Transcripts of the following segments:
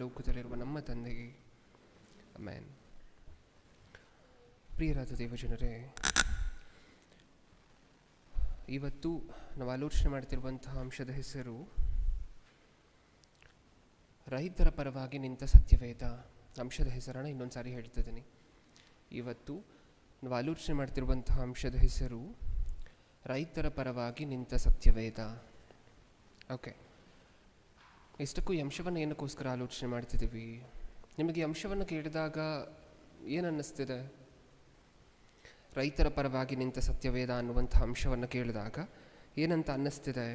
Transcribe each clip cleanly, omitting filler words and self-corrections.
ಲೋಕದಲ್ಲಿರುವ ನಮ್ಮ ತಂದೆಗೆ ಆಮೆನ್. ಪ್ರಿಯರಾದ ದೇವಜನರೇ, ಇವತ್ತು ನಾವು ಆಲೋಚನೆ ಮಾಡ್ತಿರುವಂತಹ ಅಂಶದ ಹೆಸರು ರೈತರ ಪರವಾಗಿ ನಿಂತ ಸತ್ಯವೇದ. ಅಂಶದ ಹೆಸರನ್ನು ಇನ್ನೊಂದು ಸಾರಿ ಹೇಳ್ತಿದ್ದೀನಿ. ಇವತ್ತು ನಾವು ಆಲೋಚನೆ ಮಾಡ್ತಿರುವಂತಹ ಅಂಶದ ಹೆಸರು ರೈತರ ಪರವಾಗಿ ನಿಂತ ಸತ್ಯವೇದ. ಓಕೆ, ಇಷ್ಟಕ್ಕೂ ಈ ಅಂಶವನ್ನು ಏನಕ್ಕೋಸ್ಕರ ಆಲೋಚನೆ ಮಾಡ್ತಿದ್ದೀವಿ? ನಿಮಗೆ ಈ ಅಂಶವನ್ನು ಕೇಳಿದಾಗ ಏನು ಅನ್ನಿಸ್ತಿದೆ? ರೈತರ ಪರವಾಗಿ ನಿಂತ ಸತ್ಯವೇದ ಅನ್ನುವಂಥ ಅಂಶವನ್ನು ಕೇಳಿದಾಗ ಏನಂತ ಅನ್ನಿಸ್ತಿದೆ?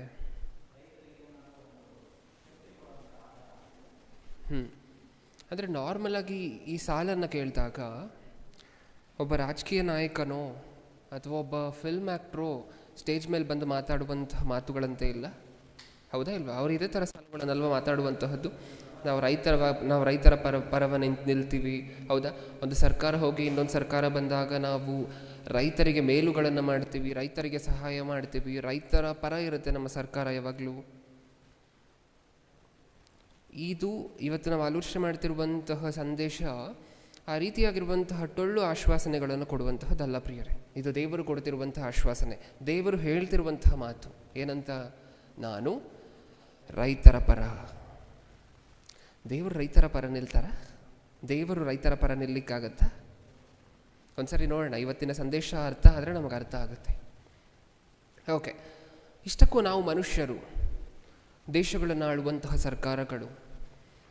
ಅಂದರೆ ನಾರ್ಮಲಾಗಿ ಈ ಸಾಲನ್ನು ಕೇಳಿದಾಗ ಒಬ್ಬ ರಾಜಕೀಯ ನಾಯಕನೋ ಅಥವಾ ಒಬ್ಬ ಫಿಲ್ಮ್ ಆ್ಯಕ್ಟ್ರೋ ಸ್ಟೇಜ್ ಮೇಲೆ ಬಂದು ಮಾತಾಡುವಂತಹ ಮಾತುಗಳಂತೆ ಇಲ್ಲ, ಹೌದಾ ಇಲ್ವಾ? ಅವ್ರು ಇದೇ ಥರ ಸಾಲುಗಳನ್ನಲ್ವ ಮಾತಾಡುವಂತಹದ್ದು. ನಾವು ರೈತರ ಪರವ ನಿಲ್ತೀವಿ, ಹೌದಾ? ಒಂದು ಸರ್ಕಾರ ಹೋಗಿ ಇನ್ನೊಂದು ಸರ್ಕಾರ ಬಂದಾಗ ನಾವು ರೈತರಿಗೆ ಮೇಲುಗಳನ್ನು ಮಾಡ್ತೀವಿ, ರೈತರಿಗೆ ಸಹಾಯ ಮಾಡ್ತೀವಿ, ರೈತರ ಪರ ಇರುತ್ತೆ ನಮ್ಮ ಸರ್ಕಾರ ಯಾವಾಗಲೂ. ಇದು ಇವತ್ತು ನಾವು ಆಲೋಚನೆ ಮಾಡ್ತಿರುವಂತಹ ಸಂದೇಶ ಆ ರೀತಿಯಾಗಿರುವಂತಹ ಟೊಳ್ಳು ಆಶ್ವಾಸನೆಗಳನ್ನು ಕೊಡುವಂತಹದ್ದಲ್ಲ ಪ್ರಿಯರೇ. ಇದು ದೇವರು ಕೊಡ್ತಿರುವಂತಹ ಆಶ್ವಾಸನೆ, ದೇವರು ಹೇಳ್ತಿರುವಂತಹ ಮಾತು. ಏನಂತ? ನಾನು ರೈತರ ಪರ. ದೇವರು ರೈತರ ಪರ ನಿಲ್ತಾರ? ದೇವರು ರೈತರ ಪರ ನಿಲ್ಲಿಕ್ಕಾಗತ್ತಾ? ಒಂದ್ಸರಿ ನೋಡೋಣ. ಇವತ್ತಿನ ಸಂದೇಶ ಅರ್ಥ ಆದರೆ ನಮಗೆ ಅರ್ಥ ಆಗುತ್ತೆ. ಓಕೆ, ಇಷ್ಟಕ್ಕೂ ನಾವು ಮನುಷ್ಯರು, ದೇಶಗಳನ್ನು ಆಳುವಂತಹ ಸರ್ಕಾರಗಳು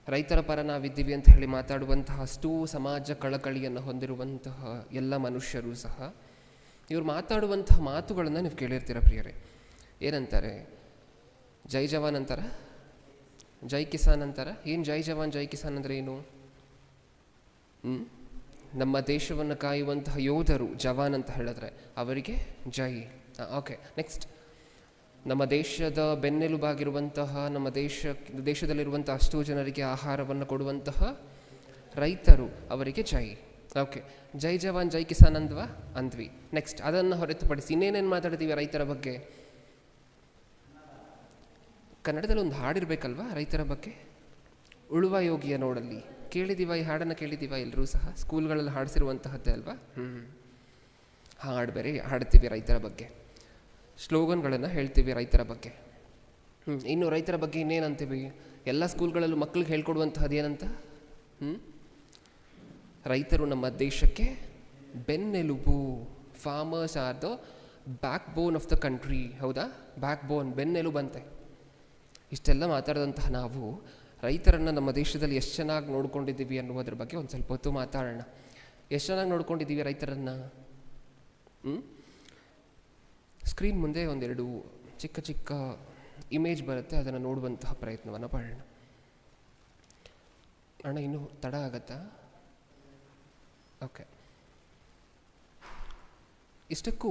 ರೈತರ ಪರ ನಾವಿದ್ದೀವಿ ಅಂತ ಹೇಳಿ ಮಾತಾಡುವಂತಹ ಅಷ್ಟೂ ಸಮಾಜ ಕಳಕಳಿಯನ್ನು ಹೊಂದಿರುವಂತಹ ಎಲ್ಲ ಮನುಷ್ಯರು ಸಹ ಇವರು ಮಾತಾಡುವಂತಹ ಮಾತುಗಳನ್ನು ನೀವು ಕೇಳಿರ್ತೀರ ಪ್ರಿಯರೇ. ಏನಂತಾರೆ? ಜೈ ಜವಾನ್ ಅಂತಾರ, ಜೈ ಕಿಸಾನ್ ಅಂತಾರ. ಏನು ಜೈ ಜವಾನ್ ಜೈ ಕಿಸಾನ್ ಅಂದರೆ ಏನು? ನಮ್ಮ ದೇಶವನ್ನು ಕಾಯುವಂತಹ ಯೋಧರು ಜವಾನ್ ಅಂತ ಹೇಳಿದ್ರೆ ಅವರಿಗೆ ಜೈ. Okay, next. ನಮ್ಮ ದೇಶದ ಬೆನ್ನೆಲುಬಾಗಿರುವಂತಹ ನಮ್ಮ ದೇಶದಲ್ಲಿರುವಂತಹ ಅಷ್ಟೂ ಜನರಿಗೆ ಆಹಾರವನ್ನು ಕೊಡುವಂತಹ ರೈತರು, ಅವರಿಗೆ ಜೈ. ಓಕೆ, ಜೈ ಜವಾನ್ ಜೈ ಕಿಸಾನ್ ಅಂದ್ವಿ. ನೆಕ್ಸ್ಟ್, ಅದನ್ನು ಹೊರತುಪಡಿಸಿ ಇನ್ನೇನೇನು ಮಾತಾಡ್ತೀವಿ ರೈತರ ಬಗ್ಗೆ? ಕನ್ನಡದಲ್ಲಿ ಒಂದು ಹಾಡಿರ್ಬೇಕಲ್ವಾ ರೈತರ ಬಗ್ಗೆ? ಉಳುವ ಯೋಗಿಯ ನೋಡಲ್ಲಿ ಕೇಳಿದ್ದೀವ? ಈ ಹಾಡನ್ನು ಕೇಳಿದ್ದೀವ ಎಲ್ಲರೂ ಸಹ? ಸ್ಕೂಲ್ಗಳಲ್ಲಿ ಹಾಡಿಸಿರುವಂತಹದ್ದೇ ಅಲ್ವಾ? ಹಾಡು ಬೇರೆ ಹಾಡ್ತೀವಿ ರೈತರ ಬಗ್ಗೆ, ಸ್ಲೋಗನ್ಗಳನ್ನು ಹೇಳ್ತೀವಿ ರೈತರ ಬಗ್ಗೆ. ಇನ್ನು ರೈತರ ಬಗ್ಗೆ ಇನ್ನೇನಂತೀವಿ? ಎಲ್ಲ ಸ್ಕೂಲ್ಗಳಲ್ಲೂ ಮಕ್ಕಳಿಗೆ ಹೇಳ್ಕೊಡುವಂತಹದ್ದು ಏನಂತ? ರೈತರು ನಮ್ಮ ದೇಶಕ್ಕೆ ಬೆನ್ನೆಲುಬು. Farmers are the backbone of the country. ಹೌದಾ? ಬ್ಯಾಕ್ ಬೋನ್, ಬೆನ್ನೆಲುಬಂತೆ. ಇಷ್ಟೆಲ್ಲ ಮಾತಾಡಿದಂತಹ ನಾವು ರೈತರನ್ನು ನಮ್ಮ ದೇಶದಲ್ಲಿ ಎಷ್ಟು ಚೆನ್ನಾಗಿ ನೋಡ್ಕೊಂಡಿದ್ದೀವಿ ಅನ್ನುವುದ್ರ ಬಗ್ಗೆ ಒಂದು ಸ್ವಲ್ಪ ಹೊತ್ತು ಮಾತಾಡೋಣ. ಎಷ್ಟು ಚೆನ್ನಾಗಿ ನೋಡ್ಕೊಂಡಿದ್ದೀವಿ ರೈತರನ್ನು? ಸ್ಕ್ರೀನ್ ಮುಂದೆ ಒಂದೆರಡು ಚಿಕ್ಕ ಚಿಕ್ಕ ಇಮೇಜ್ ಬರುತ್ತೆ, ಅದನ್ನು ನೋಡುವಂತಹ ಪ್ರಯತ್ನವನ್ನು ಮಾಡೋಣ. ಅಣ್ಣ, ಇನ್ನೂ ತಡ ಆಗತ್ತಾ? ಓಕೆ. ಇಷ್ಟಕ್ಕೂ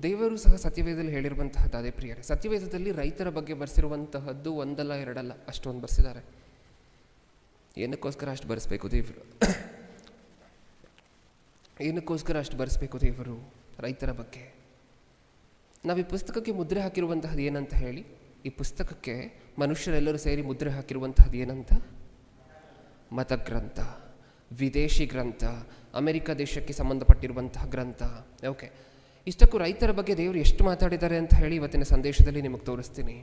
ದೇವರು ಸಹ ಸತ್ಯವೇದದಲ್ಲಿ ಹೇಳಿರುವಂತಹದ್ದು ಅದೇ ಪ್ರಿಯರೇ. ಸತ್ಯವೇದದಲ್ಲಿ ರೈತರ ಬಗ್ಗೆ ಬರೆಸಿರುವಂತಹದ್ದು ಒಂದಲ್ಲ ಎರಡಲ್ಲ, ಅಷ್ಟೊಂದು ಬರೆಸಿದ್ದಾರೆ. ಏನಕ್ಕೋಸ್ಕರ ಅಷ್ಟು ಬರೆಸ್ಬೇಕು ದೇವರು? ಏನಕ್ಕೋಸ್ಕರ ಅಷ್ಟು ಬರೆಸ್ಬೇಕು ದೇವರು ರೈತರ ಬಗ್ಗೆ? ನಾವು ಈ ಪುಸ್ತಕಕ್ಕೆ ಮುದ್ರೆ ಹಾಕಿರುವಂತಹದ್ದು ಏನಂತ ಹೇಳಿ? ಈ ಪುಸ್ತಕಕ್ಕೆ ಮನುಷ್ಯರೆಲ್ಲರೂ ಸೇರಿ ಮುದ್ರೆ ಹಾಕಿರುವಂತಹದ್ದು ಏನಂತ? ಮತಗ್ರಂಥ, ವಿದೇಶಿ ಗ್ರಂಥ, ಅಮೆರಿಕ ದೇಶಕ್ಕೆ ಸಂಬಂಧಪಟ್ಟಿರುವಂತಹ ಗ್ರಂಥ. ಓಕೆ, ಇಷ್ಟಕ್ಕೂ ರೈತರ ಬಗ್ಗೆ ದೇವರು ಎಷ್ಟು ಮಾತಾಡಿದ್ದಾರೆ ಅಂತ ಹೇಳಿ ಇವತ್ತಿನ ಸಂದೇಶದಲ್ಲಿ ನಿಮಗೆ ತೋರಿಸ್ತೀನಿ.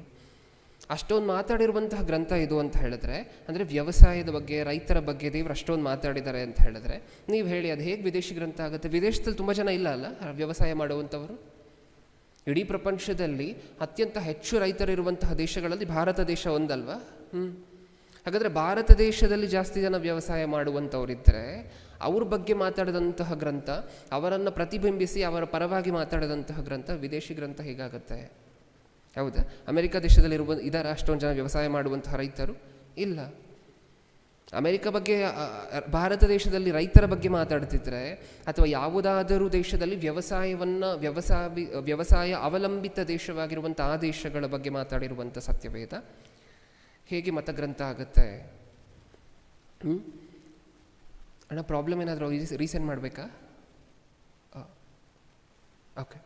ಅಷ್ಟೊಂದು ಮಾತಾಡಿರುವಂತಹ ಗ್ರಂಥ ಇದು ಅಂತ ಹೇಳಿದ್ರೆ, ಅಂದರೆ ವ್ಯವಸಾಯದ ಬಗ್ಗೆ, ರೈತರ ಬಗ್ಗೆ ದೇವರು ಅಷ್ಟೊಂದು ಮಾತಾಡಿದ್ದಾರೆ ಅಂತ ಹೇಳಿದ್ರೆ, ನೀವು ಹೇಳಿ ಅದು ಹೇಗೆ ವಿದೇಶಿ ಗ್ರಂಥ ಆಗುತ್ತೆ? ವಿದೇಶದಲ್ಲಿ ತುಂಬ ಜನ ಇಲ್ಲ ಅಲ್ಲ ವ್ಯವಸಾಯ ಮಾಡುವಂಥವರು? ಇಡೀ ಪ್ರಪಂಚದಲ್ಲಿ ಅತ್ಯಂತ ಹೆಚ್ಚು ರೈತರಿರುವಂತಹ ದೇಶಗಳಲ್ಲಿ ಭಾರತ ದೇಶ ಒಂದಲ್ವಾ? ಹಾಗಾದರೆ ಭಾರತ ದೇಶದಲ್ಲಿ ಜಾಸ್ತಿ ಜನ ವ್ಯವಸಾಯ ಮಾಡುವಂಥವರಿದ್ದರೆ ಅವ್ರ ಬಗ್ಗೆ ಮಾತಾಡಿದಂತಹ ಗ್ರಂಥ, ಅವರನ್ನು ಪ್ರತಿಬಿಂಬಿಸಿ ಅವರ ಪರವಾಗಿ ಮಾತಾಡಿದಂತಹ ಗ್ರಂಥ ವಿದೇಶಿ ಗ್ರಂಥ ಹೇಗಾಗುತ್ತೆ? ಹೌದಾ? ಅಮೆರಿಕ ದೇಶದಲ್ಲಿ ಇದ್ದಾರೆ ಅಷ್ಟೊಂದು ಜನ ವ್ಯವಸಾಯ ಮಾಡುವಂತಹ ರೈತರು? ಇಲ್ಲ. ಅಮೆರಿಕ ಬಗ್ಗೆ, ಭಾರತ ದೇಶದಲ್ಲಿ ರೈತರ ಬಗ್ಗೆ ಮಾತಾಡ್ತಿದ್ರೆ, ಅಥವಾ ಯಾವುದಾದರೂ ದೇಶದಲ್ಲಿ ವ್ಯವಸಾಯ ಅವಲಂಬಿತ ದೇಶವಾಗಿರುವಂಥ ಆ ದೇಶಗಳ ಬಗ್ಗೆ ಮಾತಾಡಿರುವಂಥ ಸತ್ಯವೇದ ಹೇಗೆ ಮತಗ್ರಂಥ ಆಗುತ್ತೆ? ಅಣ್ಣ, ಪ್ರಾಬ್ಲಮ್ ಏನಾದರೂ ರೀಸೆಂಟ್ ಮಾಡಬೇಕಾ? ಓಕೆ,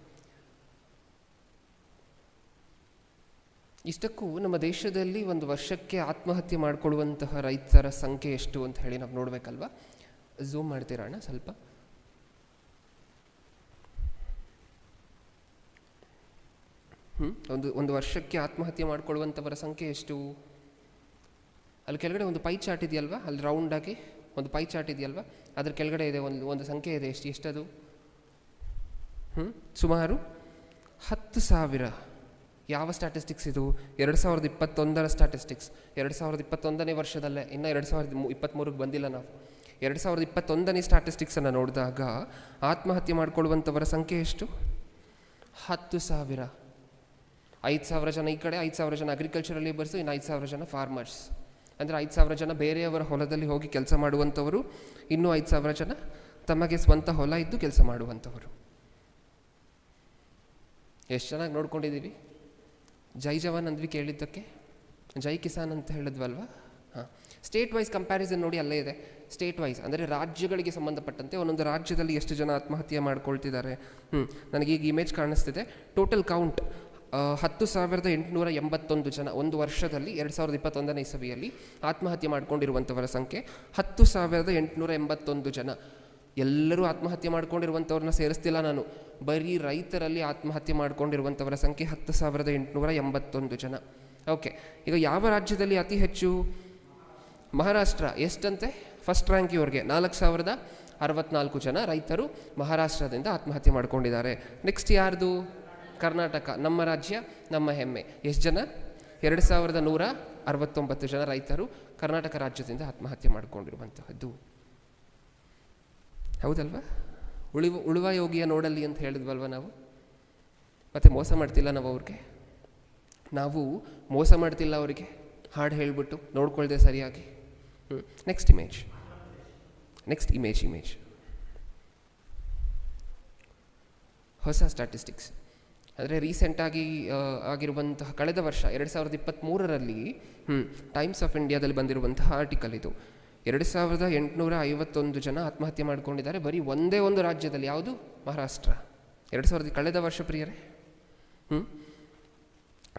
ಇಷ್ಟಕ್ಕೂ ನಮ್ಮ ದೇಶದಲ್ಲಿ ಒಂದು ವರ್ಷಕ್ಕೆ ಆತ್ಮಹತ್ಯೆ ಮಾಡಿಕೊಳ್ಳುವಂತಹ ರೈತರ ಸಂಖ್ಯೆ ಎಷ್ಟು ಅಂತ ಹೇಳಿ ನಾವು ನೋಡಬೇಕಲ್ವ. ಝೂಮ್ ಮಾಡ್ತೀರಾ ಅಣ್ಣ ಸ್ವಲ್ಪ? ಒಂದು ವರ್ಷಕ್ಕೆ ಆತ್ಮಹತ್ಯೆ ಮಾಡಿಕೊಳ್ಳುವಂಥವರ ಸಂಖ್ಯೆ ಎಷ್ಟು? ಅಲ್ಲಿ ಕೆಳಗಡೆ ಒಂದು ಪೈ ಚಾರ್ಟ್ ಇದೆಯಲ್ವ, ಅಲ್ಲಿ ರೌಂಡಾಗಿ ಒಂದು ಪೈ ಚಾರ್ಟ್ ಇದೆಯಲ್ವ, ಅದ್ರ ಕೆಳಗಡೆ ಇದೆ ಒಂದು ಸಂಖ್ಯೆ ಇದೆ. ಎಷ್ಟದು? ಸುಮಾರು 10,000. ಯಾವ ಸ್ಟ್ಯಾಟಿಸ್ಟಿಕ್ಸ್ ಇದು? 2021ರ ಸ್ಟ್ಯಾಟಿಸ್ಟಿಕ್ಸ್. 2021ನೇ ವರ್ಷದಲ್ಲೇ, ಇನ್ನು 2023ಗೆ ಬಂದಿಲ್ಲ ನಾವು. 2021ನೇ ಸ್ಟ್ಯಾಟಿಸ್ಟಿಕ್ಸನ್ನು ನೋಡಿದಾಗ ಆತ್ಮಹತ್ಯೆ ಮಾಡಿಕೊಳ್ಳುವಂಥವರ ಸಂಖ್ಯೆ ಎಷ್ಟು? 10,000. 5,000 ಜನ ಈ ಕಡೆ, 5,000 ಜನ ಅಗ್ರಿಕಲ್ಚರಲ್ ಲೇಬರ್ಸು, ಇನ್ನು 5,000 ಜನ ಫಾರ್ಮರ್ಸ್. ಅಂದರೆ 5,000 ಜನ ಬೇರೆಯವರ ಹೊಲದಲ್ಲಿ ಹೋಗಿ ಕೆಲಸ ಮಾಡುವಂಥವರು, ಇನ್ನೂ 5,000 ಜನ ತಮಗೆ ಸ್ವಂತ ಹೊಲ ಇದ್ದು ಕೆಲಸ ಮಾಡುವಂಥವರು. ಎಷ್ಟು ಚೆನ್ನಾಗಿ ನೋಡ್ಕೊಂಡಿದ್ದೀವಿ. ಜೈ ಜವಾನ್ ಅಂದ್ವಿ ಕೇಳಿದ್ದಕ್ಕೆ, ಜೈ ಕಿಸಾನ್ ಅಂತ ಹೇಳಿದ್ವಲ್ವ. ಹಾಂ, ಸ್ಟೇಟ್ ವೈಸ್ ಕಂಪ್ಯಾರಿಸನ್ ನೋಡಿ, ಅಲ್ಲೇ ಇದೆ. ಸ್ಟೇಟ್ ವೈಸ್ ಅಂದರೆ ರಾಜ್ಯಗಳಿಗೆ ಸಂಬಂಧಪಟ್ಟಂತೆ ಒಂದೊಂದು ರಾಜ್ಯದಲ್ಲಿ ಎಷ್ಟು ಜನ ಆತ್ಮಹತ್ಯೆ ಮಾಡ್ಕೊಳ್ತಿದ್ದಾರೆ. ನನಗೀಗ ಇಮೇಜ್ ಕಾಣಿಸ್ತಿದೆ. ಟೋಟಲ್ ಕೌಂಟ್ 10,881 ಜನ ಒಂದು ವರ್ಷದಲ್ಲಿ 2021ನೇ ಇಸವಿಯಲ್ಲಿ ಆತ್ಮಹತ್ಯೆ ಮಾಡ್ಕೊಂಡಿರುವಂಥವರ ಸಂಖ್ಯೆ 10,881 ಜನ. ಎಲ್ಲರೂ ಆತ್ಮಹತ್ಯೆ ಮಾಡ್ಕೊಂಡಿರುವಂಥವ್ರನ್ನ ಸೇರಿಸ್ತಿಲ್ಲ ನಾನು, ಬರೀ ರೈತರಲ್ಲಿ ಆತ್ಮಹತ್ಯೆ ಮಾಡ್ಕೊಂಡಿರುವಂಥವರ ಸಂಖ್ಯೆ 10,881 ಜನ. ಓಕೆ, ಈಗ ಯಾವ ರಾಜ್ಯದಲ್ಲಿ ಅತಿ ಹೆಚ್ಚು? ಮಹಾರಾಷ್ಟ್ರ. ಎಷ್ಟಂತೆ? ಫಸ್ಟ್ ರ್ಯಾಂಕ್ ಇವ್ರಿಗೆ 4,064 ಜನ ರೈತರು ಮಹಾರಾಷ್ಟ್ರದಿಂದ ಆತ್ಮಹತ್ಯೆ ಮಾಡ್ಕೊಂಡಿದ್ದಾರೆ. ನೆಕ್ಸ್ಟ್ ಯಾರ್ದು? ಕರ್ನಾಟಕ, ನಮ್ಮ ರಾಜ್ಯ, ನಮ್ಮ ಹೆಮ್ಮೆ. ಎಷ್ಟು ಜನ? 2,169 ಜನ ರೈತರು ಕರ್ನಾಟಕ ರಾಜ್ಯದಿಂದ ಆತ್ಮಹತ್ಯೆ ಮಾಡಿಕೊಂಡಿರುವಂತಹದ್ದು. ಹೌದಲ್ವಾ? ಉಳುವ ಯೋಗಿಯ ನೋಡಲ್ಲಿ ಅಂತ ಹೇಳಿದ್ವಲ್ವ ನಾವು. ಮತ್ತೆ ಮೋಸ ಮಾಡ್ತಿಲ್ಲ ನಾವು ಅವ್ರಿಗೆ, ನಾವು ಮೋಸ ಮಾಡ್ತಿಲ್ಲ ಅವರಿಗೆ ಹಾಡು ಹೇಳಿಬಿಟ್ಟು ನೋಡ್ಕೊಳ್ದೆ ಸರಿಯಾಗಿ. ನೆಕ್ಸ್ಟ್ ಇಮೇಜ್ ಹೊಸ ಸ್ಟ್ಯಾಟಿಸ್ಟಿಕ್ಸ್. ಅಂದರೆ ರೀಸೆಂಟಾಗಿ ಆಗಿರುವಂತಹ ಕಳೆದ ವರ್ಷ 2023ರಲ್ಲಿ ಟೈಮ್ಸ್ ಆಫ್ ಇಂಡಿಯಾದಲ್ಲಿ ಬಂದಿರುವಂತಹ ಆರ್ಟಿಕಲ್ ಇದು. 2,851 ಜನ ಆತ್ಮಹತ್ಯೆ ಮಾಡ್ಕೊಂಡಿದ್ದಾರೆ ಬರೀ ಒಂದೇ ಒಂದು ರಾಜ್ಯದಲ್ಲಿ. ಯಾವುದು? ಮಹಾರಾಷ್ಟ್ರ. ಕಳೆದ ವರ್ಷ ಪ್ರಿಯರೇ.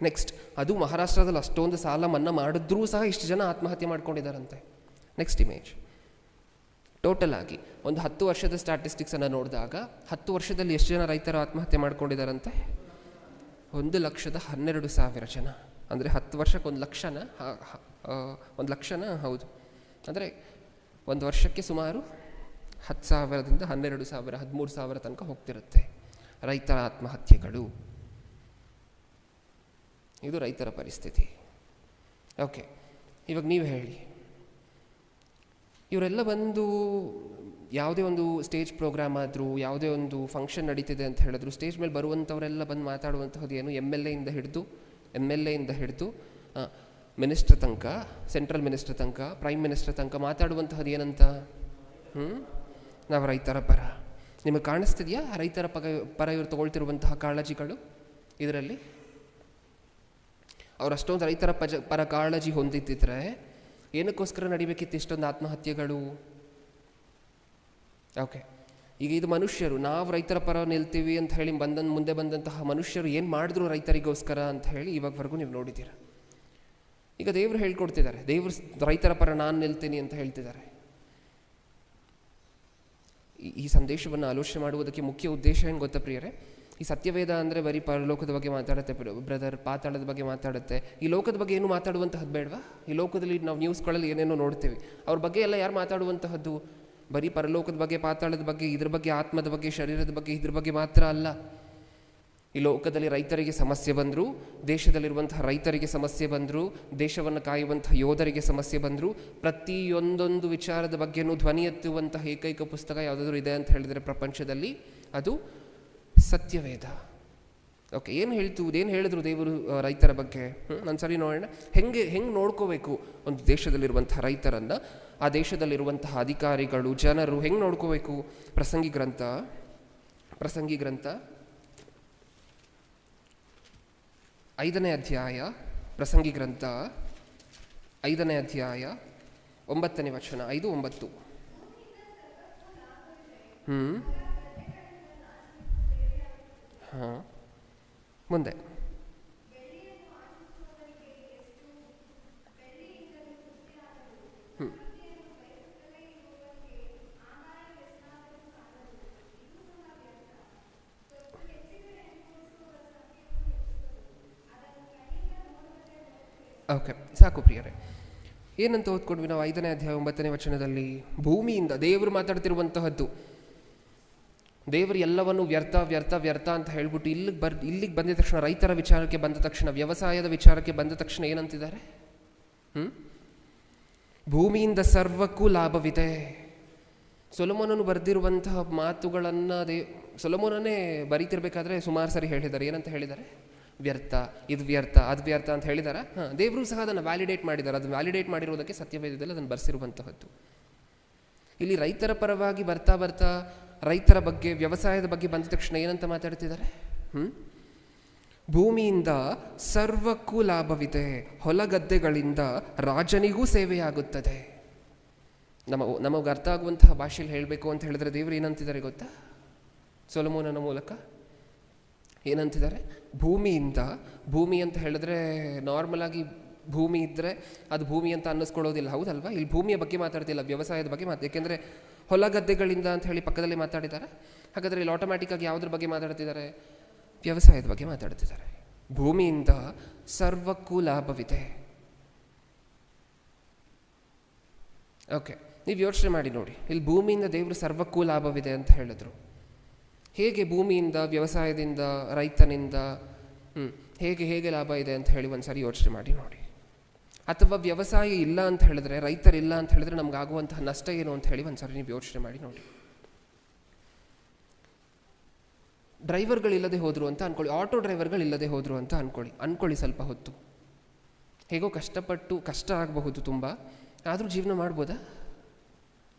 ನೆಕ್ಸ್ಟ್, ಅದು ಮಹಾರಾಷ್ಟ್ರದಲ್ಲಿ ಅಷ್ಟೊಂದು ಸಾಲ ಮನ್ನಾ ಮಾಡಿದ್ರೂ ಸಹ ಇಷ್ಟು ಜನ ಆತ್ಮಹತ್ಯೆ ಮಾಡ್ಕೊಂಡಿದ್ದಾರಂತೆ. Next image. ಟೋಟಲ್ ಆಗಿ ಒಂದು 10 ವರ್ಷದ ಸ್ಟ್ಯಾಟಿಸ್ಟಿಕ್ಸನ್ನು ನೋಡಿದಾಗ 10 ವರ್ಷದಲ್ಲಿ ಎಷ್ಟು ಜನ ರೈತರು ಆತ್ಮಹತ್ಯೆ ಮಾಡ್ಕೊಂಡಿದ್ದಾರಂತೆ? 1,12,000 ಜನ. ಅಂದರೆ 10 ವರ್ಷಕ್ಕೆ 1,00,000ನ ಹೌದು. ಅಂದರೆ ಒಂದು ವರ್ಷಕ್ಕೆ ಸುಮಾರು 10,000ದಿಂದ 12,000, 13,000 ತನಕ ಹೋಗ್ತಿರುತ್ತೆ ರೈತರ ಆತ್ಮಹತ್ಯೆಗಳು. ಇದು ರೈತರ ಪರಿಸ್ಥಿತಿ. ಓಕೆ, ಇವಾಗ ನೀವು ಹೇಳಿ, ಇವರೆಲ್ಲ ಬಂದು ಯಾವುದೇ ಒಂದು ಸ್ಟೇಜ್ ಪ್ರೋಗ್ರಾಮ್ ಆದರೂ, ಯಾವುದೇ ಒಂದು ಫಂಕ್ಷನ್ ನಡೀತಿದೆ ಅಂತ ಹೇಳಿದ್ರು, ಸ್ಟೇಜ್ ಮೇಲೆ ಬರುವಂಥವರೆಲ್ಲ ಬಂದು ಮಾತಾಡುವಂಥದ್ದು ಏನು? ಎಮ್ ಎಲ್ ಎಯಿಂದ ಹಿಡಿದು ಮಿನಿಸ್ಟರ್ ತನಕ, ಸೆಂಟ್ರಲ್ ಮಿನಿಸ್ಟರ್ ತನಕ, ಪ್ರೈಮ್ ಮಿನಿಸ್ಟರ್ ತನಕ ಮಾತಾಡುವಂತಹದ್ದು ಏನಂತ? ನಾವು ರೈತರ ಪರ. ನಿಮಗೆ ಕಾಣಿಸ್ತಿದೆಯಾ ರೈತರ ಪರ ಇವರು ತಗೊಳ್ತಿರುವಂತಹ ಕಾಳಜಿಗಳು? ಇದರಲ್ಲಿ ಅವ್ರು ಅಷ್ಟೊಂದು ರೈತರ ಪರ ಕಾಳಜಿ ಹೊಂದಿದ್ದಿದ್ರೆ ಏನಕ್ಕೋಸ್ಕರ ನಡಿಬೇಕಿತ್ತು ಇಷ್ಟೊಂದು ಆತ್ಮಹತ್ಯೆಗಳು? ಓಕೆ, ಈಗ ಇದು ಮನುಷ್ಯರು, ನಾವು ರೈತರ ಪರ ನಿಲ್ತೀವಿ ಅಂತ ಹೇಳಿ ಮುಂದೆ ಬಂದಂತಹ ಮನುಷ್ಯರು ಏನು ಮಾಡಿದ್ರು ರೈತರಿಗೋಸ್ಕರ ಅಂತ ಹೇಳಿ ಇವಾಗವರೆಗೂ ನೀವು ನೋಡಿದ್ದೀರ. ಈಗ ದೇವರು ಹೇಳ್ಕೊಡ್ತಿದ್ದಾರೆ, ದೇವರು ರೈತರ ಪರ ನಾನು ನಿಲ್ತೀನಿ ಅಂತ ಹೇಳ್ತಿದ್ದಾರೆ. ಈ ಸಂದೇಶವನ್ನು ಆಲೋಚನೆ ಮಾಡುವುದಕ್ಕೆ ಮುಖ್ಯ ಉದ್ದೇಶ ಏನು ಗೊತ್ತಾ ಪ್ರಿಯರೇ? ಈ ಸತ್ಯವೇದ ಅಂದರೆ ಬರೀ ಪರಲೋಕದ ಬಗ್ಗೆ ಮಾತಾಡುತ್ತೆ ಬ್ರದರ್, ಪಾತಾಳದ ಬಗ್ಗೆ ಮಾತಾಡುತ್ತೆ. ಈ ಲೋಕದ ಬಗ್ಗೆ ಏನು ಮಾತಾಡುವಂತಹದ್ದು ಬೇಡವಾ? ಈ ಲೋಕದಲ್ಲಿ ನಾವು ನ್ಯೂಸ್ಗಳಲ್ಲಿ ಏನೇನೋ ನೋಡ್ತೀವಿ, ಅವ್ರ ಬಗ್ಗೆ ಎಲ್ಲ ಯಾರು ಮಾತಾಡುವಂತಹದ್ದು? ಬರೀ ಪರಲೋಕದ ಬಗ್ಗೆ, ಪಾತಾಳದ ಬಗ್ಗೆ, ಇದ್ರ ಬಗ್ಗೆ, ಆತ್ಮದ ಬಗ್ಗೆ, ಶರೀರದ ಬಗ್ಗೆ, ಇದ್ರ ಬಗ್ಗೆ ಮಾತ್ರ ಅಲ್ಲ. ಈ ಲೋಕದಲ್ಲಿ ರೈತರಿಗೆ ಸಮಸ್ಯೆ ಬಂದರೂ, ದೇಶದಲ್ಲಿರುವಂತಹ ರೈತರಿಗೆ ಸಮಸ್ಯೆ ಬಂದರೂ, ದೇಶವನ್ನು ಕಾಯುವಂತಹ ಯೋಧರಿಗೆ ಸಮಸ್ಯೆ ಬಂದರೂ, ಪ್ರತಿಯೊಂದೊಂದು ವಿಚಾರದ ಬಗ್ಗೆನೂ ಧ್ವನಿ ಎತ್ತುವಂತಹ ಏಕೈಕ ಪುಸ್ತಕ ಯಾವುದಾದ್ರೂ ಇದೆ ಅಂತ ಹೇಳಿದರೆ ಪ್ರಪಂಚದಲ್ಲಿ ಅದು ಸತ್ಯವೇದ. ಓಕೆ, ಏನು ಹೇಳಿದ್ರು ದೇವರು ರೈತರ ಬಗ್ಗೆ? ಒಂದ್ಸರಿ ನೋಡೋಣ. ಹೆಂಗೆ ನೋಡ್ಕೋಬೇಕು ಒಂದು ದೇಶದಲ್ಲಿರುವಂತಹ ರೈತರನ್ನು, ಆ ದೇಶದಲ್ಲಿರುವಂತಹ ಅಧಿಕಾರಿಗಳು, ಜನರು ಹೆಂಗೆ ನೋಡ್ಕೋಬೇಕು? ಪ್ರಸಂಗಿ ಗ್ರಂಥ 5ನೇ ಅಧ್ಯಾಯ, ಪ್ರಸಂಗಿ ಗ್ರಂಥ 5ನೇ ಅಧ್ಯಾಯ 9ನೇ ವಚನ, 5-9. ಹಾಂ, ಮುಂದೆ ಓಕೆ, ಸಾಕು ಪ್ರಿಯರೇ. ಏನಂತ ಓದ್ಕೊಂಡ್ವಿ ನಾವು 5ನೇ ಅಧ್ಯಾಯ 9ನೇ ವಚನದಲ್ಲಿ? ಭೂಮಿಯಿಂದ ದೇವರು ಮಾತಾಡ್ತಿರುವಂತಹದ್ದು. ದೇವರು ಎಲ್ಲವನ್ನು ವ್ಯರ್ಥ ವ್ಯರ್ಥ ವ್ಯರ್ಥ ಅಂತ ಹೇಳ್ಬಿಟ್ಟು ಇಲ್ಲಿಗೆ ಬಂದ ತಕ್ಷಣ, ರೈತರ ವಿಚಾರಕ್ಕೆ ಬಂದ ತಕ್ಷಣ, ವ್ಯವಸಾಯದ ವಿಚಾರಕ್ಕೆ ಬಂದ ತಕ್ಷಣ ಏನಂತಿದ್ದಾರೆ? ಭೂಮಿಯಿಂದ ಸರ್ವಕ್ಕೂ ಲಾಭವಿದೆ. ಸೊಲೊಮೋನನು ಬರೆದಿರುವಂತಹ ಮಾತುಗಳನ್ನು ಸೊಲೊಮೋನನೇ ಬರೀತಿರ್ಬೇಕಾದ್ರೆ ಸುಮಾರು ಸರಿ ಹೇಳಿದ್ದಾರೆ. ಏನಂತ ಹೇಳಿದ್ದಾರೆ? ವ್ಯರ್ಥ, ಇದು ವ್ಯರ್ಥ, ಅದು ವ್ಯರ್ಥ ಅಂತ ಹೇಳಿದ್ದಾರೆ. ದೇವರು ಸಹ ಅದನ್ನು ವ್ಯಾಲಿಡೇಟ್ ಮಾಡಿದ್ದಾರೆ. ಅದು ವ್ಯಾಲಿಡೇಟ್ ಮಾಡಿರುವುದಕ್ಕೆ ಸತ್ಯವೇದದಲ್ಲಿ ಅದನ್ನು ಬರೆಸಿರುವಂತಹದ್ದು. ಇಲ್ಲಿ ರೈತರ ಪರವಾಗಿ ಬರ್ತಾ ಬರ್ತಾ ರೈತರ ಬಗ್ಗೆ, ವ್ಯವಸಾಯದ ಬಗ್ಗೆ ಬಂದ ತಕ್ಷಣ ಏನಂತ ಮಾತಾಡ್ತಿದ್ದಾರೆ? ಭೂಮಿಯಿಂದ ಸರ್ವಕ್ಕೂ ಲಾಭವಿದೆ, ಹೊಲಗದ್ದೆಗಳಿಂದ ರಾಜನಿಗೂ ಸೇವೆಯಾಗುತ್ತದೆ. ನಮಗೆ ಅರ್ಥ ಆಗುವಂತಹ ಭಾಷೆಯಲ್ಲಿ ಹೇಳಬೇಕು ಅಂತ ಹೇಳಿದ್ರೆ ದೇವರು ಏನಂತಿದ್ದಾರೆ ಗೊತ್ತಾ? ಸೊಲೊಮೋನನ ಮೂಲಕ ಏನಂತಿದ್ದಾರೆ? ಭೂಮಿಯಿಂದ, ಭೂಮಿ ಅಂತ ಹೇಳಿದ್ರೆ ನಾರ್ಮಲ್ ಆಗಿ ಭೂಮಿ ಇದ್ದರೆ ಅದು ಭೂಮಿ ಅಂತ ಅನ್ನಿಸ್ಕೊಳ್ಳೋದಿಲ್ಲ, ಹೌದಲ್ವಾ? ಇಲ್ಲಿ ಭೂಮಿಯ ಬಗ್ಗೆ ಮಾತಾಡ್ತಿಲ್ಲ, ವ್ಯವಸಾಯದ ಬಗ್ಗೆ ಯಾಕೆಂದರೆ ಹೊಲ ಗದ್ದೆಗಳಿಂದ ಅಂತ ಹೇಳಿ ಪಕ್ಕದಲ್ಲಿ ಮಾತಾಡಿದ್ದಾರೆ. ಹಾಗಾದರೆ ಇಲ್ಲಿ ಆಟೋಮ್ಯಾಟಿಕ್ಕಾಗಿ ಯಾವುದ್ರ ಬಗ್ಗೆ ಮಾತಾಡ್ತಿದ್ದಾರೆ? ವ್ಯವಸಾಯದ ಬಗ್ಗೆ ಮಾತಾಡ್ತಿದ್ದಾರೆ. ಭೂಮಿಯಿಂದ ಸರ್ವಕ್ಕೂ ಲಾಭವಿದೆ. ಓಕೆ, ನೀವು ಯೋಚನೆ ಮಾಡಿ ನೋಡಿ, ಇಲ್ಲಿ ಭೂಮಿಯಿಂದ ದೇವರು ಸರ್ವಕ್ಕೂ ಲಾಭವಿದೆ ಅಂತ ಹೇಳಿದ್ರು. ಹೇಗೆ ಭೂಮಿಯಿಂದ, ವ್ಯವಸಾಯದಿಂದ, ರೈತನಿಂದ ಹೇಗೆ ಹೇಗೆ ಲಾಭ ಇದೆ ಅಂತ ಹೇಳಿ ಒಂದು ಸಾರಿ ಯೋಚನೆ ಮಾಡಿ ನೋಡಿ. ಅಥವಾ ವ್ಯವಸಾಯ ಇಲ್ಲ ಅಂತ ಹೇಳಿದ್ರೆ, ರೈತರಿಲ್ಲ ಅಂತ ಹೇಳಿದ್ರೆ ನಮಗಾಗುವಂತಹ ನಷ್ಟ ಏನು ಅಂತ ಹೇಳಿ ಒಂದು ಸಾರಿ ನೀವು ಯೋಚನೆ ಮಾಡಿ ನೋಡಿ. ಡ್ರೈವರ್ಗಳಿಲ್ಲದೆ ಹೋದರು ಅಂತ ಅಂದ್ಕೊಳ್ಳಿ, ಆಟೋ ಡ್ರೈವರ್ಗಳಿಲ್ಲದೆ ಹೋದರು ಅಂತ ಅಂದ್ಕೊಳ್ಳಿ ಸ್ವಲ್ಪ ಹೊತ್ತು. ಹೇಗೋ ಕಷ್ಟಪಟ್ಟು, ಕಷ್ಟ ಆಗಬಹುದು ತುಂಬ, ಆದರೂ ಜೀವನ ಮಾಡ್ಬೋದಾ?